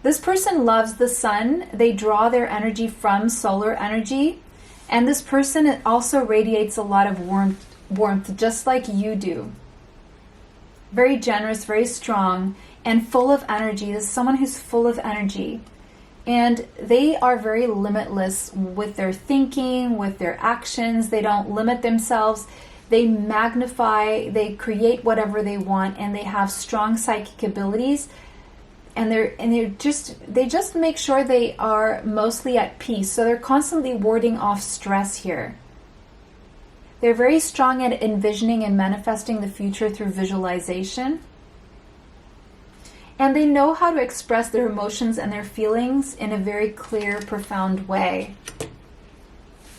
Speaker 1: This person loves the sun. They draw their energy from solar energy. And this person also radiates a lot of warmth just like you do. Very generous, very strong, and full of energy. This is someone who's full of energy. And they are very limitless with their thinking, with their actions. They don't limit themselves. They magnify, they create whatever they want, and they have strong psychic abilities. And they just make sure they are mostly at peace. So they're constantly warding off stress here. They're very strong at envisioning and manifesting the future through visualization. And they know how to express their emotions and their feelings in a very clear, profound way.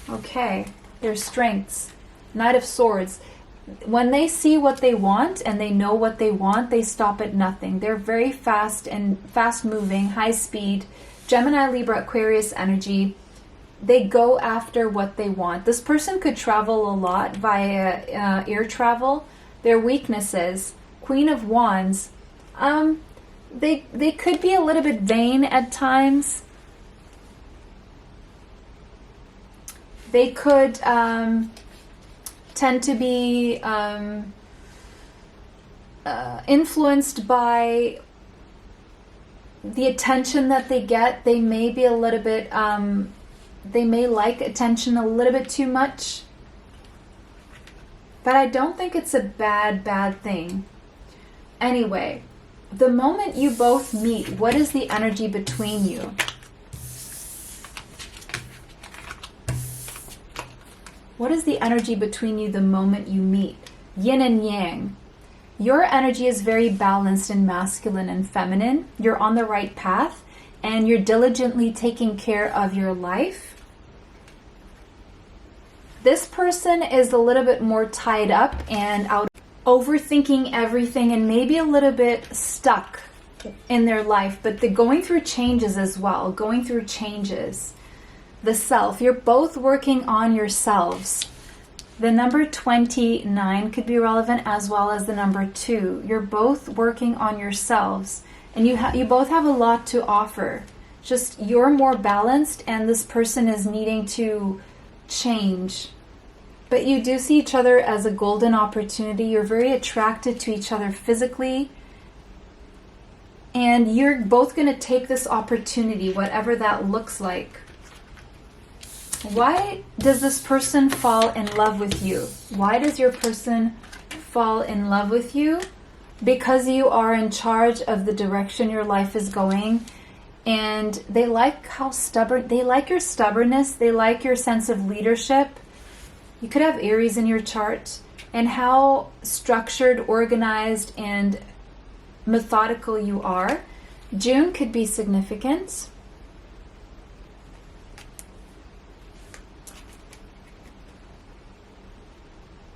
Speaker 1: Okay, their strengths. Knight of Swords. When they see what they want and they know what they want, they stop at nothing. They're very fast and fast-moving, high speed. Gemini, Libra, Aquarius energy. They go after what they want. This person could travel a lot via air travel. Their weaknesses. Queen of Wands. They could be a little bit vain at times. They could tend to be influenced by the attention that they get. They may be a little bit, they may like attention a little bit too much. But I don't think it's a bad thing. Anyway, the moment you both meet, what is the energy between you? What is the energy between you the moment you meet? Yin and yang. Your energy is very balanced in masculine and feminine. You're on the right path and you're diligently taking care of your life. This person is a little bit more tied up and out, overthinking everything and maybe a little bit stuck in their life, but they're going through changes as well, going through changes. The self, you're both working on yourselves. The number 29 could be relevant as well as the number 2. You're both working on yourselves and you both have a lot to offer. Just you're more balanced and this person is needing to change. But you do see each other as a golden opportunity. You're very attracted to each other physically. And you're both going to take this opportunity, whatever that looks like. Why does this person fall in love with you? Why does your person fall in love with you? Because you are in charge of the direction your life is going. And they like how stubborn, they like your stubbornness. They like your sense of leadership. You could have Aries in your chart. And how structured, organized, and methodical you are. June could be significant.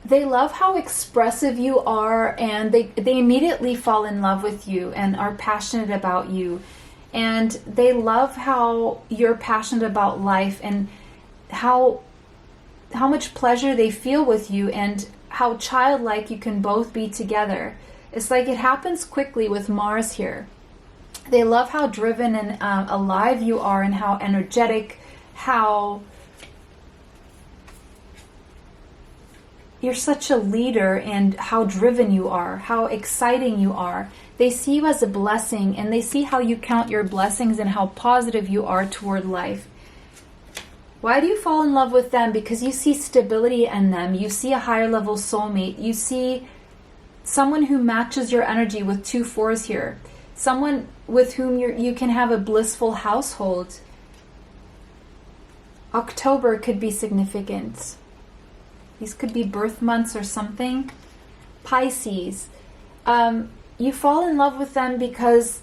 Speaker 1: They love how expressive you are and they immediately fall in love with you and are passionate about you. And they love how you're passionate about life and how much pleasure they feel with you and how childlike you can both be together. It's like it happens quickly with Mars here. They love how driven and alive you are and how energetic, how you're such a leader and how driven you are, how exciting you are. They see you as a blessing and they see how you count your blessings and how positive you are toward life. Why do you fall in love with them? Because you see stability in them. You see a higher level soulmate. You see someone who matches your energy with 2 4s here. Someone with whom you can have a blissful household. October could be significant. These could be birth months or something. Pisces. You fall in love with them because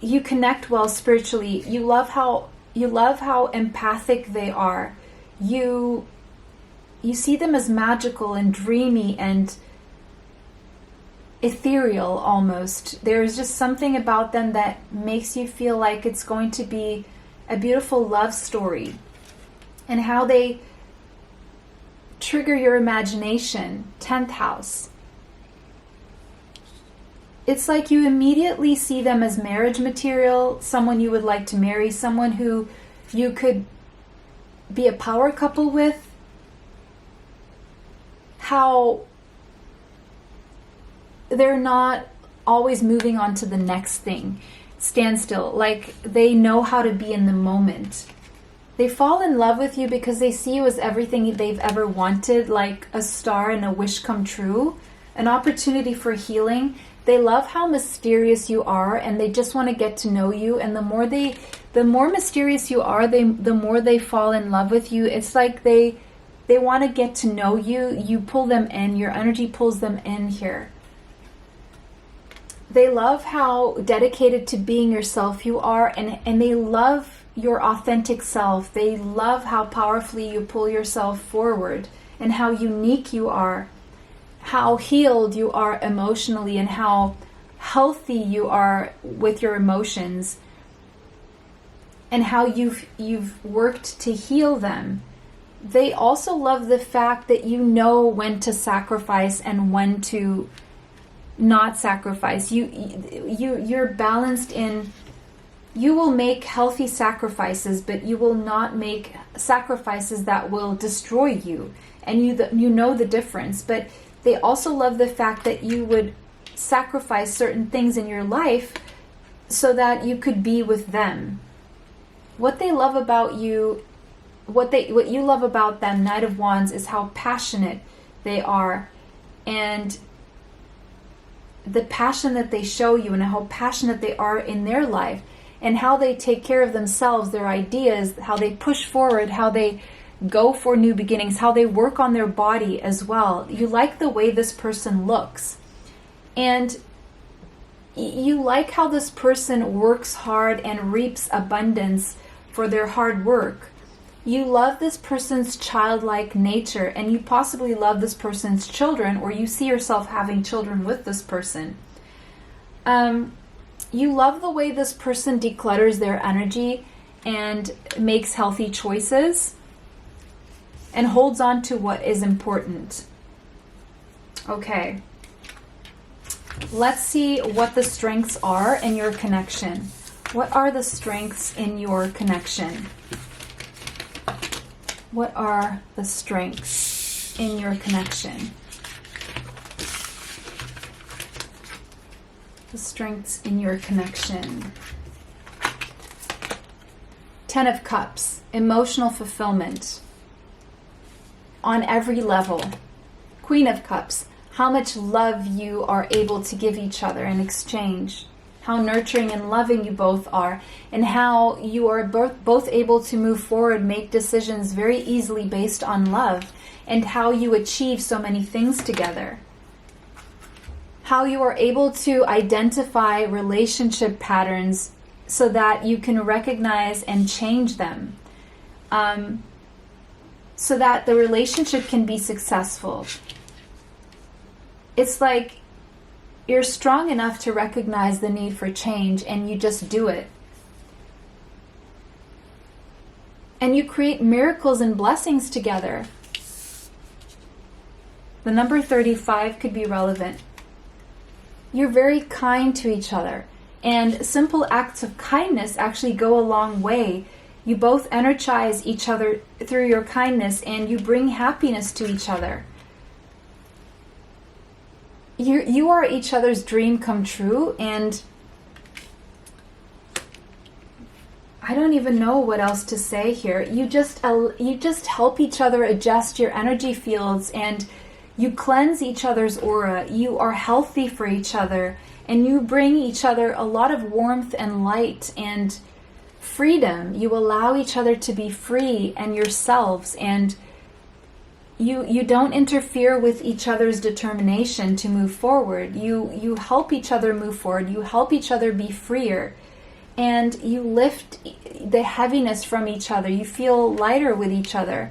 Speaker 1: you connect well spiritually. You love how empathic they are. You see them as magical and dreamy and ethereal almost. There's just something about them that makes you feel like it's going to be a beautiful love story, and how they trigger your imagination. 10th house. It's like you immediately see them as marriage material, someone you would like to marry, someone who you could be a power couple with. How they're not always moving on to the next thing. Stand still, like they know how to be in the moment. They fall in love with you because they see you as everything they've ever wanted, like a star and a wish come true, an opportunity for healing. They love how mysterious you are, and they just want to get to know you. And the more mysterious you are, the more they fall in love with you. It's like they want to get to know you. You pull them in. Your energy pulls them in here. They love how dedicated to being yourself you are, and they love your authentic self. They love how powerfully you pull yourself forward and how unique you are, how healed you are emotionally, and how healthy you are with your emotions, and how you've worked to heal them. They also love the fact that you know when to sacrifice and when to not sacrifice. You're balanced in, you will make healthy sacrifices, but you will not make sacrifices that will destroy you, and you know the difference. But they also love the fact that you would sacrifice certain things in your life so that you could be with them. What they love about you, what you love about them, Knight of Wands, is how passionate they are, and the passion that they show you, and how passionate they are in their life, and how they take care of themselves, their ideas, how they push forward, how they go for new beginnings, how they work on their body as well. You like the way this person looks, and you like how this person works hard and reaps abundance for their hard work. You love this person's childlike nature, and you possibly love this person's children, or you see yourself having children with this person. You love the way this person declutters their energy and makes healthy choices and holds on to what is important. Okay. Let's see what the strengths are in your connection. What are the strengths in your connection? What are the strengths in your connection? The strengths in your connection. 10 of Cups, emotional fulfillment on every level. Queen of Cups, how much love you are able to give each other in exchange. How nurturing and loving you both are, and how you are both able to move forward, make decisions very easily based on love, and how you achieve so many things together. How you are able to identify relationship patterns so that you can recognize and change them, so that the relationship can be successful. It's like you're strong enough to recognize the need for change, and you just do it. And you create miracles and blessings together. The number 35 could be relevant. You're very kind to each other, and simple acts of kindness actually go a long way. You both energize each other through your kindness, and you bring happiness to each other. You are each other's dream come true, and I don't even know what else to say here. You just help each other adjust your energy fields, and you cleanse each other's aura. You are healthy for each other, and you bring each other a lot of warmth and light and freedom. You allow each other to be free and yourselves, and you don't interfere with each other's determination to move forward. You help each other move forward. You help each other be freer, and you lift the heaviness from each other. You feel lighter with each other.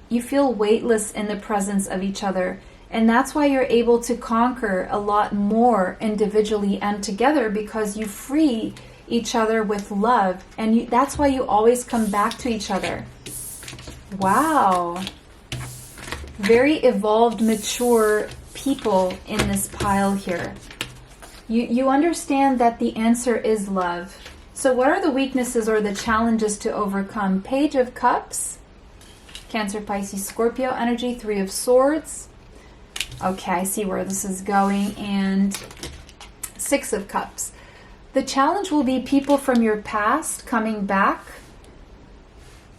Speaker 1: You feel weightless in the presence of each other, and that's why you're able to conquer a lot more individually and together, because you free each other with love, and that's why you always come back to each other. Wow. Very evolved, mature people in this pile here. You understand that the answer is love. So what are the weaknesses or the challenges to overcome? Page of Cups, Cancer, Pisces, Scorpio energy, 3 of Swords. Okay, I see where this is going. And 6 of Cups. The challenge will be people from your past coming back.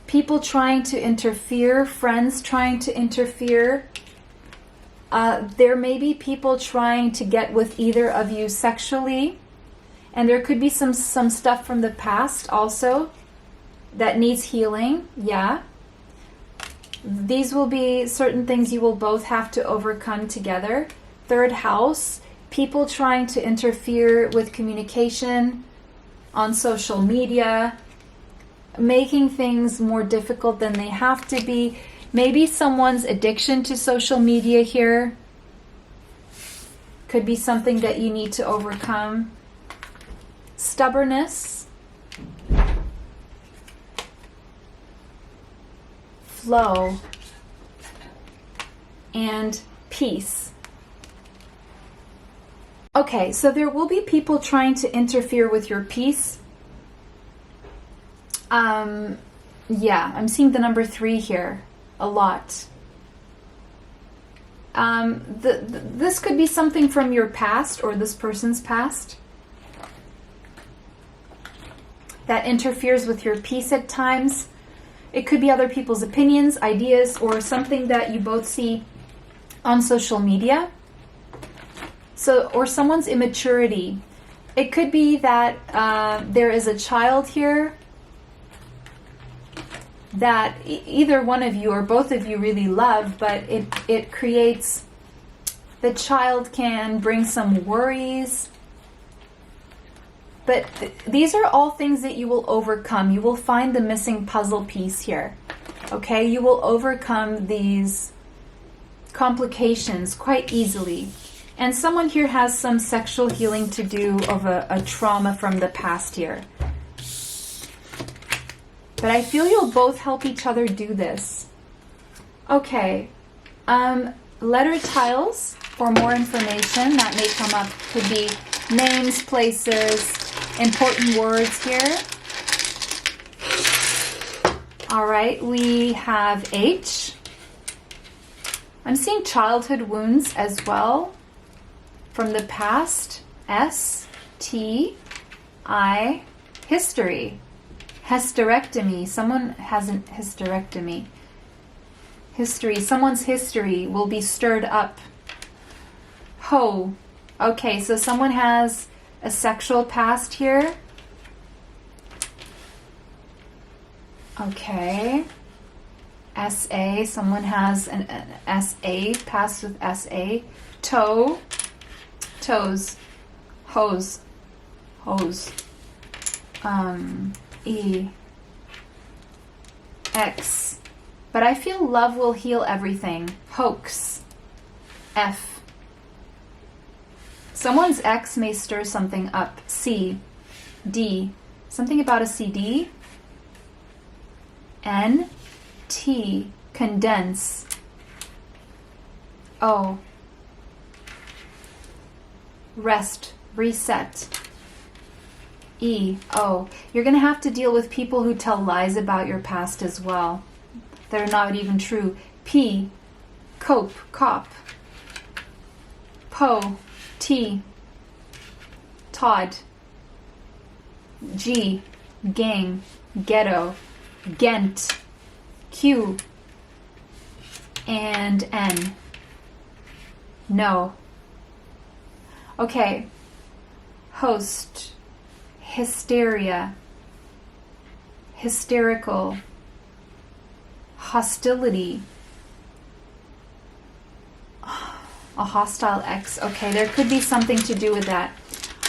Speaker 1: People trying to interfere, friends trying to interfere. There may be people trying to get with either of you sexually, and there could be some stuff from the past also that needs healing. Yeah. These will be certain things you will both have to overcome together. Third house, people trying to interfere with communication on social media, making things more difficult than they have to be. Maybe someone's addiction to social media here could be something that you need to overcome. Stubbornness, flow, and peace. Okay, so there will be people trying to interfere with your peace. Yeah, I'm seeing the number 3 here a lot. This could be something from your past or this person's past that interferes with your peace at times. It could be other people's opinions, ideas, or something that you both see on social media. So, or someone's immaturity. It could be that there is a child here that either one of you or both of you really love, but it creates, the child can bring some worries. But these are all things that you will overcome. You will find the missing puzzle piece here. Okay, you will overcome these complications quite easily. And someone here has some sexual healing to do of a trauma from the past here. But I feel you'll both help each other do this. Okay. Letter tiles for more information that may come up. Could be names, places, important words here. All right, we have H. I'm seeing childhood wounds as well from the past. S, T, I, history. Hysterectomy. Someone has an hysterectomy. History. Someone's history will be stirred up. Ho. Okay, so someone has a sexual past here. Okay. SA. Someone has an SA, past with SA. Toe. Toes. Hose. Hose. E. X. But I feel love will heal everything. Hoax. F. Someone's ex may stir something up. C. D. Something about a CD. N. T. Condense. O. Rest. Reset. E. Oh, you're going to have to deal with people who tell lies about your past as well that are not even true. P. Cope. Cop. Po. T. Todd. G. Gang. Ghetto. Ghent. Q. And N. No. Okay. Host. Hysteria. Hysterical. Hostility. A hostile ex. Okay, there could be something to do with that.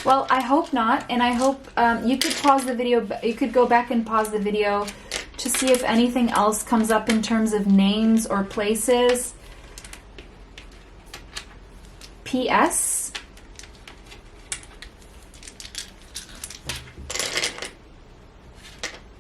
Speaker 1: Well, I hope not, and I hope you could pause the video. You could go back and pause the video to see if anything else comes up in terms of names or places. P.S.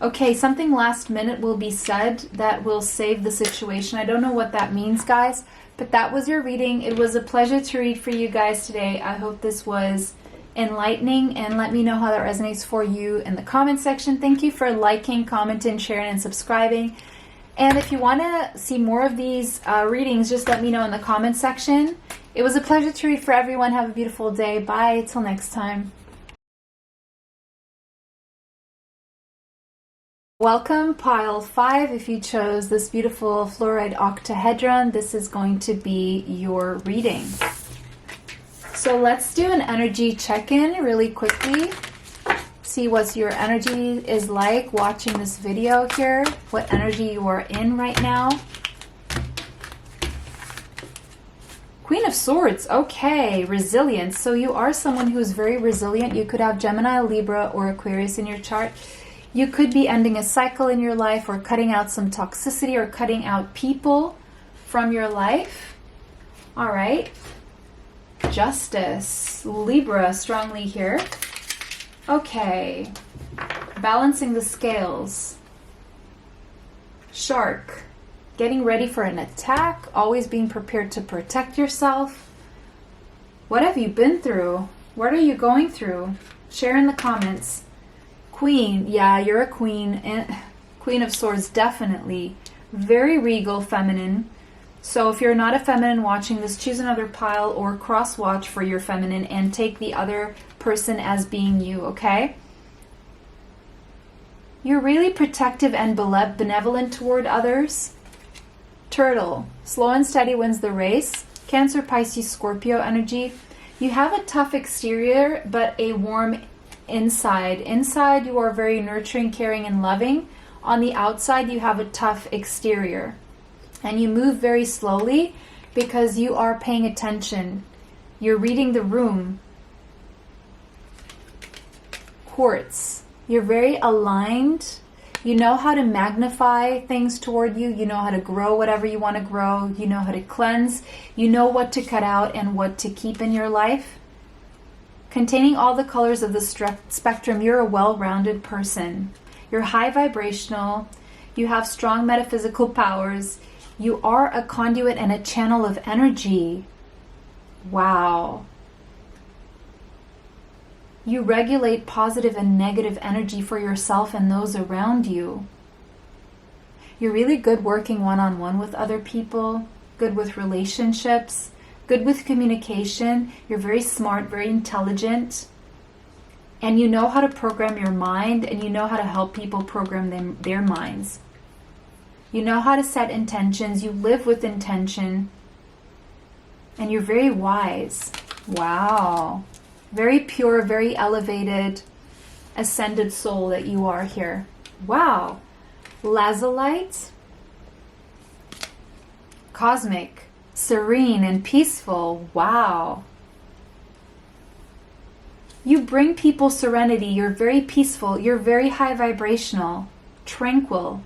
Speaker 1: Okay, something last minute will be said that will save the situation. I don't know what that means, guys, but that was your reading. It was a pleasure to read for you guys today. I hope this was enlightening, and let me know how that resonates for you in the comment section. Thank you for liking, commenting, sharing, and subscribing. And if you want to see more of these readings, just let me know in the comment section. It was a pleasure to read for everyone. Have a beautiful day. Bye. Till next time. Welcome, pile 5. If you chose this beautiful fluoride octahedron, this is going to be your reading. So let's do an energy check-in really quickly. See what your energy is like watching this video here, what energy you are in right now. Queen of Swords, okay, resilience. So you are someone who is very resilient. You could have Gemini, Libra, or Aquarius in your chart. You could be ending a cycle in your life or cutting out some toxicity or cutting out people from your life. All right. Justice, Libra, strongly here. Okay. Balancing the scales. Shark, getting ready for an attack, always being prepared to protect yourself. What have you been through? What are you going through? Share in the comments. Queen, yeah, you're a queen. Queen of Swords, definitely. Very regal, feminine. So if you're not a feminine watching this, choose another pile or cross-watch for your feminine and take the other person as being you, okay? You're really protective and benevolent toward others. Turtle, slow and steady wins the race. Cancer, Pisces, Scorpio energy. You have a tough exterior, but a warm inside. Inside, you are very nurturing, caring, and loving. On the outside, you have a tough exterior. And you move very slowly because you are paying attention. You're reading the room. Quartz, you're very aligned. You know how to magnify things toward you. You know how to grow whatever you want to grow. You know how to cleanse. You know what to cut out and what to keep in your life. Containing all the colors of the spectrum, you're a well-rounded person. You're high vibrational. You have strong metaphysical powers. You are a conduit and a channel of energy. Wow. You regulate positive and negative energy for yourself and those around you. You're really good working one-on-one with other people, good with relationships, good with communication. You're very smart, very intelligent, and you know how to program your mind, and you know how to help people program their minds. You know how to set intentions. You live with intention, and you're very wise. Wow. Very pure, very elevated, ascended soul that you are here. Wow. Lazulite, cosmic, serene and peaceful. Wow. You bring people serenity. You're very peaceful. You're very high vibrational, tranquil.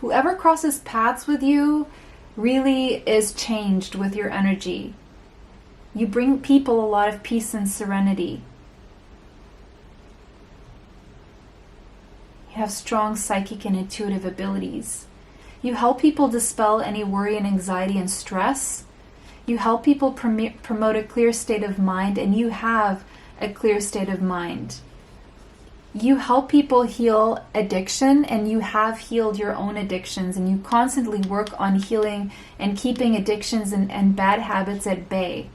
Speaker 1: Whoever crosses paths with you really is changed with your energy. You bring people a lot of peace and serenity. You have strong psychic and intuitive abilities. You help people dispel any worry and anxiety and stress. You help people promote a clear state of mind, and you have a clear state of mind. You help people heal addiction, and you have healed your own addictions, and you constantly work on healing and keeping addictions and bad habits at bay.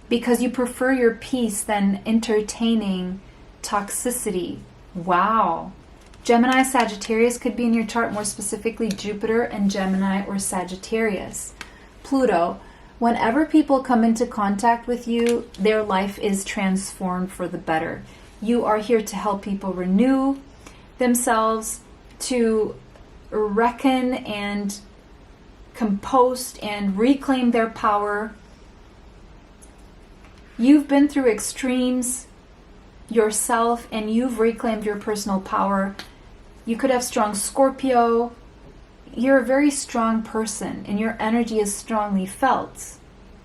Speaker 1: Because you prefer your peace than entertaining toxicity. Wow. Gemini, Sagittarius could be in your chart, more specifically Jupiter and Gemini or Sagittarius. Pluto, whenever people come into contact with you, their life is transformed for the better. You are here to help people renew themselves, to reckon and compost and reclaim their power. You've been through extremes yourself, and you've reclaimed your personal power. You could have strong Scorpio. You're a very strong person, and your energy is strongly felt.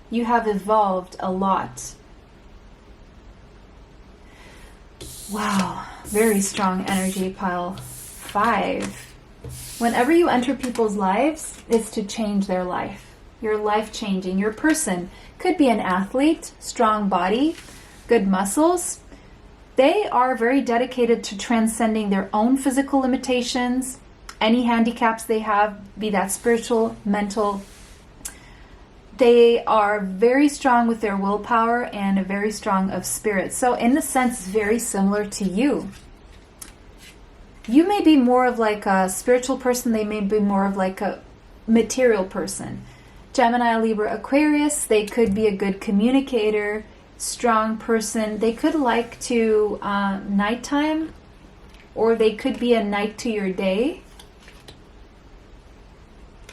Speaker 1: You have evolved a lot. Wow, very strong energy, pile 5. Whenever you enter people's lives, it's to change their life. You're life-changing. Your person could be an athlete, strong body, good muscles. They are very dedicated to transcending their own physical limitations, any handicaps they have, be that spiritual, mental. They are very strong with their willpower and very strong of spirit. So in a sense, very similar to you. You may be more of like a spiritual person. They may be more of like a material person. Gemini, Libra, Aquarius, they could be a good communicator, strong person. They could like to nighttime, or they could be a night to your day.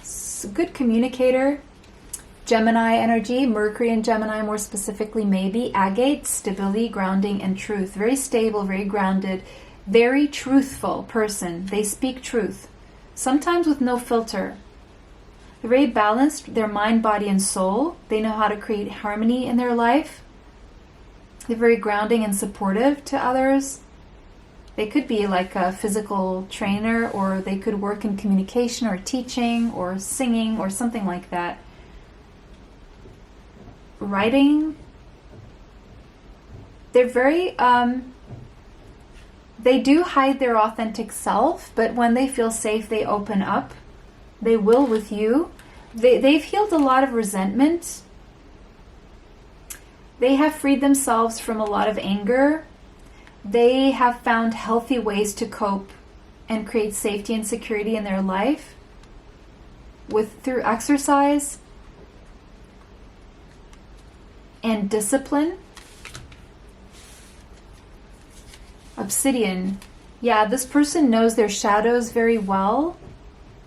Speaker 1: So good communicator. Gemini energy, Mercury and Gemini more specifically, maybe agate, stability, grounding, and truth. Very stable, very grounded, very truthful person. They speak truth, sometimes with no filter. They're very balanced, their mind, body, and soul. They know how to create harmony in their life. They're very grounding and supportive to others. They could be like a physical trainer, or they could work in communication or teaching or singing or something like that. Writing. They're very, they do hide their authentic self, but when they feel safe, they open up. They will with you. They've healed a lot of resentment. They have freed themselves from a lot of anger. They have found healthy ways to cope and create safety and security in their life through exercise and discipline. Obsidian. Yeah, this person knows their shadows very well,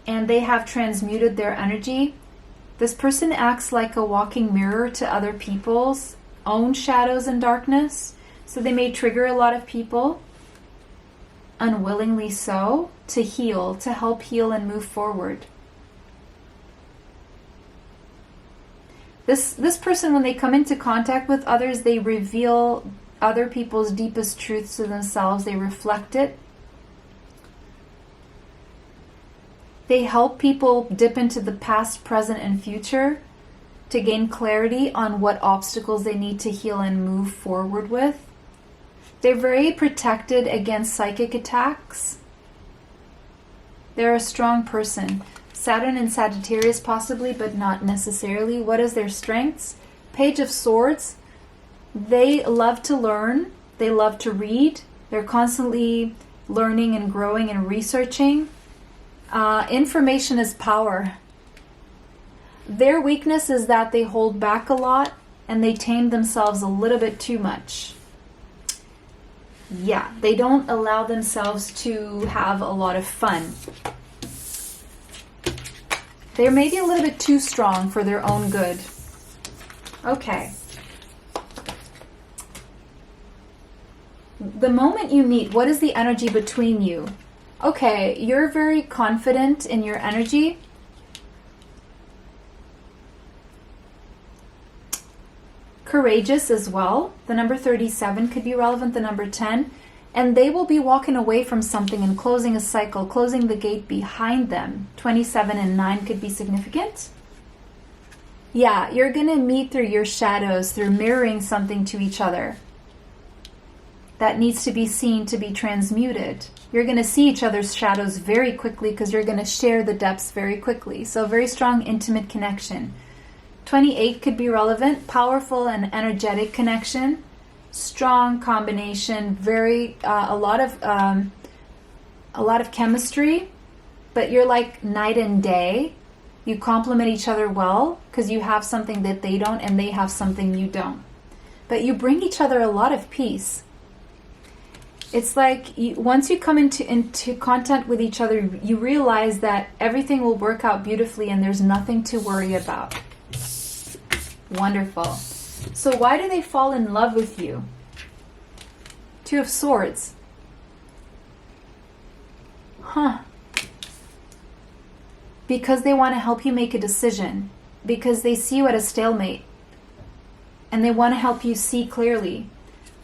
Speaker 1: and they have transmuted their energy. This person acts like a walking mirror to other people's own shadows and darkness. So they may trigger a lot of people, unwillingly so, to heal, to help heal and move forward. This person, when they come into contact with others, they reveal other people's deepest truths to themselves. They reflect it. They help people dip into the past, present, and future to gain clarity on what obstacles they need to heal and move forward with. They're very protected against psychic attacks. They're a strong person. Saturn and Sagittarius possibly, but not necessarily. What is their strengths? Page of Swords. They love to learn. They love to read. They're constantly learning and growing and researching. Information is power. Their weakness is that they hold back a lot and they tame themselves a little bit too much. Yeah, they don't allow themselves to have a lot of fun. They're maybe a little bit too strong for their own good. Okay. The moment you meet, what is the energy between you? Okay, you're very confident in your energy. Courageous as well. The number 37 could be relevant, the number 10. And they will be walking away from something and closing a cycle, closing the gate behind them. 27 and 9 could be significant. Yeah, you're going to meet through your shadows, through mirroring something to each other that needs to be seen, to be transmuted. You're going to see each other's shadows very quickly because you're going to share the depths very quickly. So very strong, intimate connection. 28 could be relevant, powerful and energetic connection, strong combination, very a lot of chemistry, but you're like night and day. You complement each other well because you have something that they don't and they have something you don't. But you bring each other a lot of peace. It's like once you come into contact with each other, you realize that everything will work out beautifully and there's nothing to worry about. Wonderful. So why do they fall in love with you? Two of Swords. Because they want to help you make a decision. Because they see you at a stalemate. And they want to help you see clearly.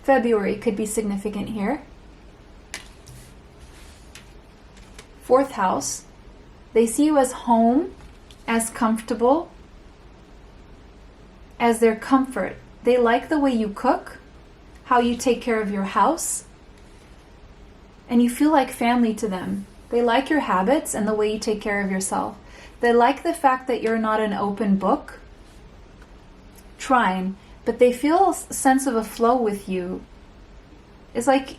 Speaker 1: February could be significant here. Fourth house. They see you as home, as comfortable, as their comfort. They like the way you cook, how you take care of your house, and you feel like family to them. They like your habits and the way you take care of yourself. They like the fact that you're not an open book, trying, but they feel a sense of a flow with you. It's like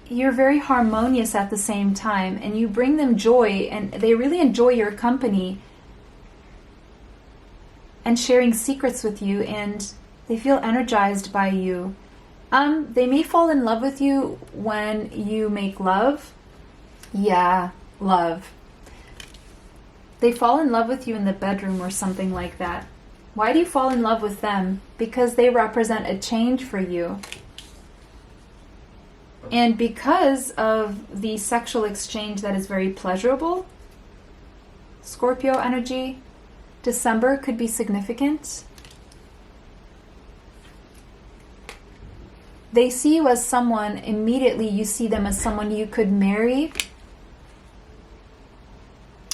Speaker 1: you're very harmonious at the same time, and you bring them joy, and they really enjoy your company and sharing secrets with you, and they feel energized by you. They may fall in love with you when you make love. Yeah, love. They fall in love with you in the bedroom or something like that. Why do you fall in love with them? Because they represent a change for you. And because of the sexual exchange that is very pleasurable, Scorpio energy, December could be significant. They see you as someone, immediately you see them as someone you could marry,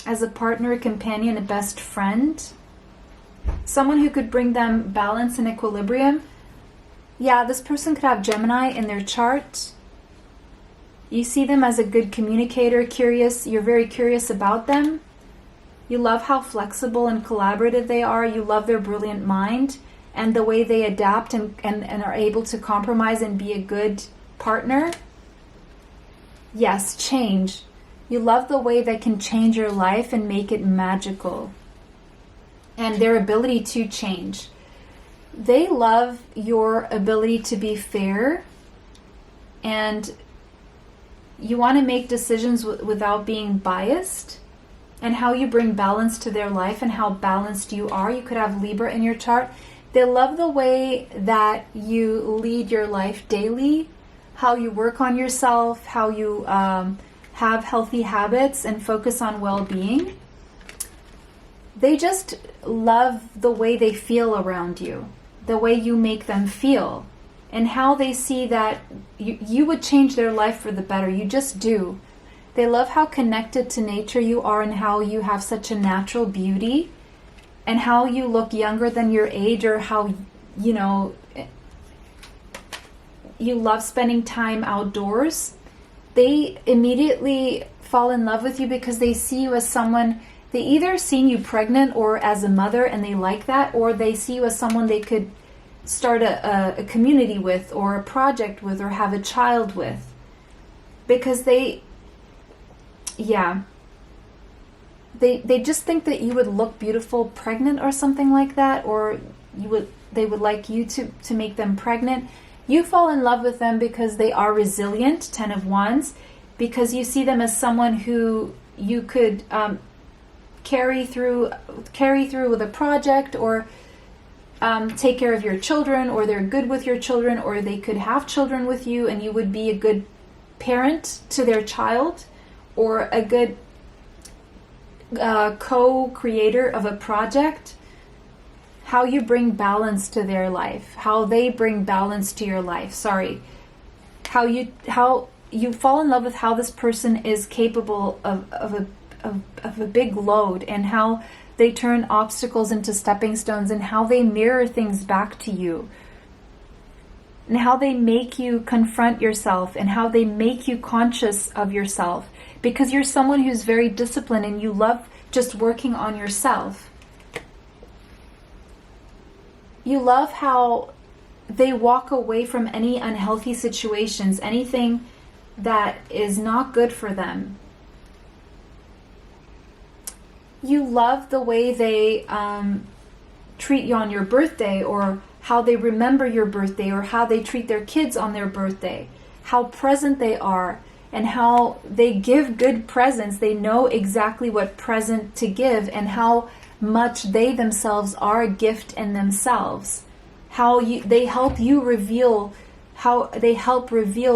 Speaker 1: as a partner, a companion, a best friend, someone who could bring them balance and equilibrium. Yeah, this person could have Gemini in their chart. You see them as a good communicator, curious. You're very curious about them. You love how flexible and collaborative they are. You love their brilliant mind and the way they adapt and are able to compromise and be a good partner. Yes, change. You love the way they can change your life and make it magical. And their ability to change. They love your ability to be fair, and you want to make decisions without being biased, and how you bring balance to their life and how balanced you are. You could have Libra in your chart. They love the way that you lead your life daily, how you work on yourself, how you have healthy habits and focus on well-being. They just love the way they feel around you, the way you make them feel, and how they see that you would change their life for the better. You just do. They love how connected to nature you are and how you have such a natural beauty and how you look younger than your age, or how, you know, you love spending time outdoors. They immediately fall in love with you because they see you as someone, they either seen you pregnant or as a mother and they like that, or they see you as someone they could start a community with, or a project with, or have a child with. Because they just think that you would look beautiful pregnant or something like that, or they would like you to make them pregnant. You fall in love with them because they are resilient, 10 of Wands, because you see them as someone who you could carry through with a project, or take care of your children, or they're good with your children, or they could have children with you and you would be a good parent to their child, or a good co-creator of a project. How you bring balance to their life, how they bring balance to your life. How you fall in love with how this person is capable of a big load, and how they turn obstacles into stepping stones, and how they mirror things back to you, and how they make you confront yourself, and how they make you conscious of yourself, because you're someone who's very disciplined and you love just working on yourself. You love how they walk away from any unhealthy situations, anything that is not good for them. You love the way they treat you on your birthday, or how they remember your birthday, or how they treat their kids on their birthday, how present they are, and how they give good presents. They know exactly what present to give, and how much they themselves are a gift in themselves. They help reveal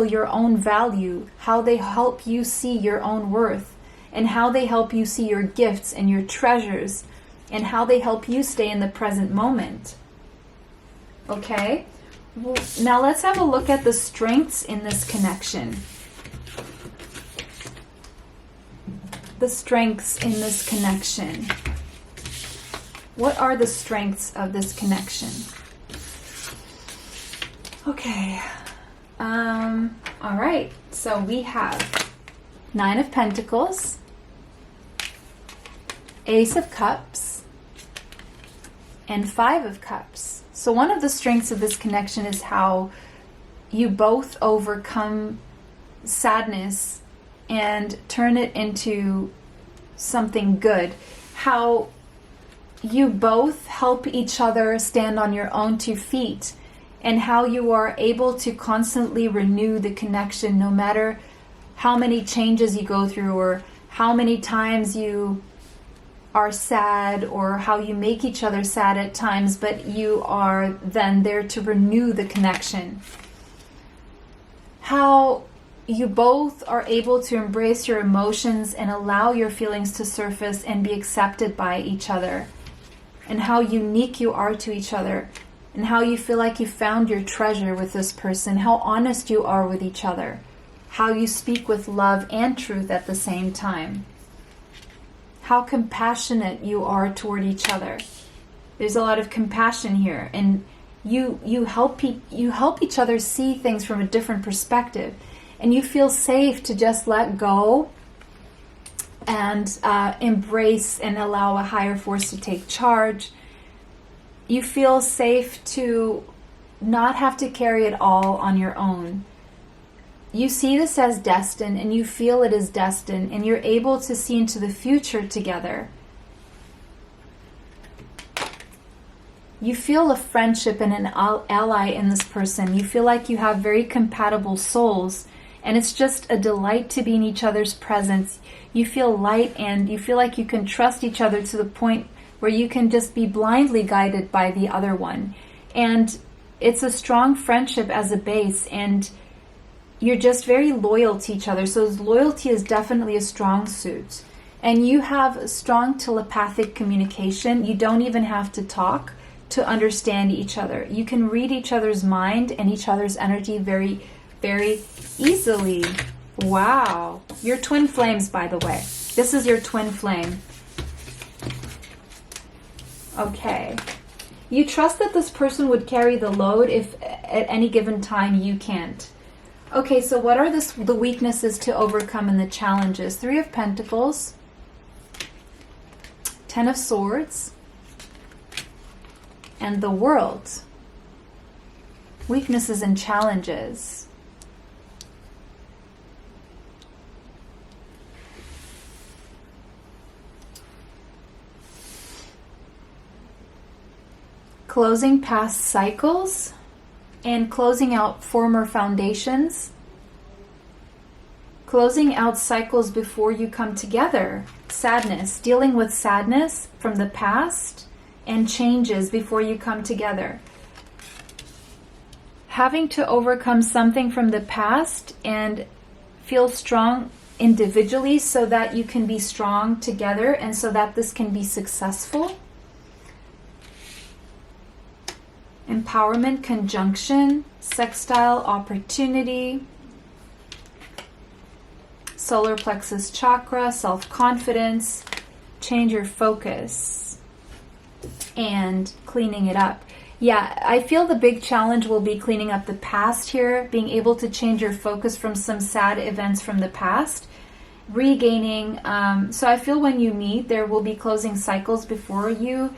Speaker 1: your own value, how they help you see your own worth, and how they help you see your gifts and your treasures, and how they help you stay in the present moment. Okay? Well, now let's have a look at the strengths in this connection. The strengths in this connection. What are the strengths of this connection? Okay. All right. So we have 9 of Pentacles, Ace of Cups, and 5 of Cups. So one of the strengths of this connection is how you both overcome sadness and turn it into something good. How you both help each other stand on your own 2 feet, and how you are able to constantly renew the connection no matter how many changes you go through, or how many times you are sad, or how you make each other sad at times, but you are then there to renew the connection. How you both are able to embrace your emotions and allow your feelings to surface and be accepted by each other, and how unique you are to each other, and how you feel like you found your treasure with this person, how honest you are with each other, how you speak with love and truth at the same time, how compassionate you are toward each other. There's a lot of compassion here, and you help each other see things from a different perspective, and you feel safe to just let go and embrace and allow a higher force to take charge. You feel safe to not have to carry it all on your own. You see this as destined, and you feel it is destined, and you're able to see into the future together. You feel a friendship and an ally in this person. You feel like you have very compatible souls, and it's just a delight to be in each other's presence. You feel light, and you feel like you can trust each other to the point where you can just be blindly guided by the other one. And it's a strong friendship as a base, and you're just very loyal to each other. So loyalty is definitely a strong suit. And you have strong telepathic communication. You don't even have to talk to understand each other. You can read each other's mind and each other's energy very, very easily. Wow. Your twin flames, by the way. This is your twin flame. Okay. You trust that this person would carry the load if at any given time you can't. Okay, so what are the weaknesses to overcome and the challenges? 3 of Pentacles, 10 of Swords, and the World. Weaknesses and challenges. Closing past cycles and closing out former foundations. Closing out cycles before you come together. Sadness, dealing with sadness from the past and changes before you come together. Having to overcome something from the past and feel strong individually so that you can be strong together and so that this can be successful. Empowerment, conjunction, sextile, opportunity, solar plexus chakra, self-confidence, change your focus, and cleaning it up. Yeah, I feel the big challenge will be cleaning up the past here, being able to change your focus from some sad events from the past, regaining. So I feel when you meet, there will be closing cycles before you,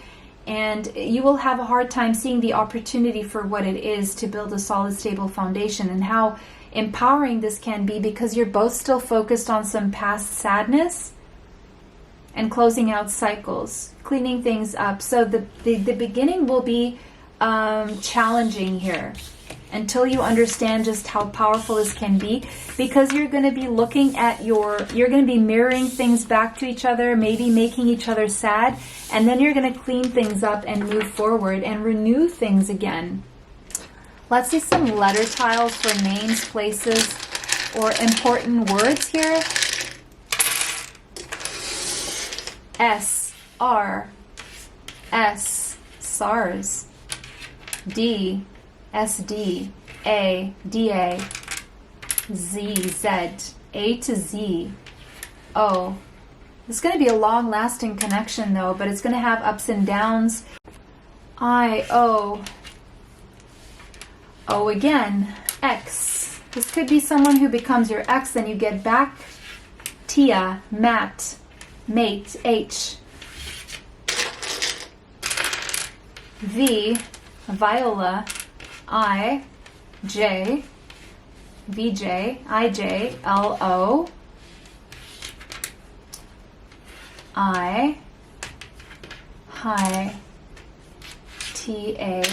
Speaker 1: and you will have a hard time seeing the opportunity for what it is to build a solid, stable foundation, and how empowering this can be because you're both still focused on some past sadness and closing out cycles, cleaning things up. So the beginning will be challenging here until you understand just how powerful this can be, because you're going to be looking at you're going to be mirroring things back to each other, maybe making each other sad, and then you're going to clean things up and move forward and renew things again. Let's see some letter tiles for names, places, or important words here. S, R, S, SARS. D, SD, A, DA, Z, Z, A to Z, O. It's going to be a long-lasting connection though, but it's going to have ups and downs. I, O, O again, X. This could be someone who becomes your ex, then you get back. Tia, Matt, mate, H. V, Viola, I, J, VJ, IJ, LO, I, hi, TA,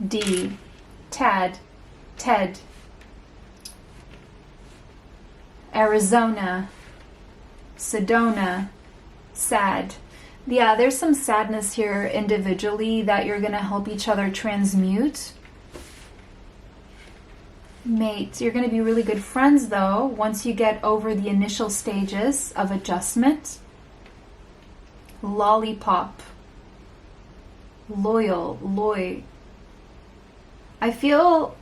Speaker 1: D, Tad, Ted, Arizona, Sedona, sad. Yeah, there's some sadness here individually that you're going to help each other transmute. Mate, you're going to be really good friends though once you get over the initial stages of adjustment. Lollipop, loyal, loy. I feel...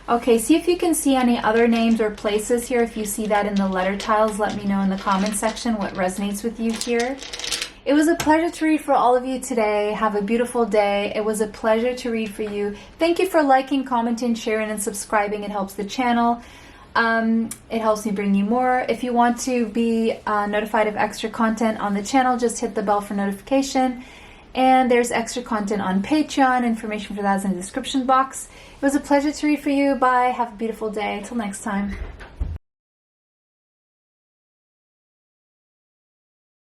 Speaker 1: Okay, see if you can see any other names or places here. If you see that in the letter tiles, let me know in the comment section what resonates with you here. It was a pleasure to read for all of you today. Have a beautiful day. It was a pleasure to read for you. Thank you for liking, commenting, sharing, and subscribing. It helps the channel. It helps me bring you more. If you want to be notified of extra content on the channel, just hit the bell for notification. And there's extra content on Patreon. Information for that is in the description box. It was a pleasure to read for you. Bye. Have a beautiful day. Until next time.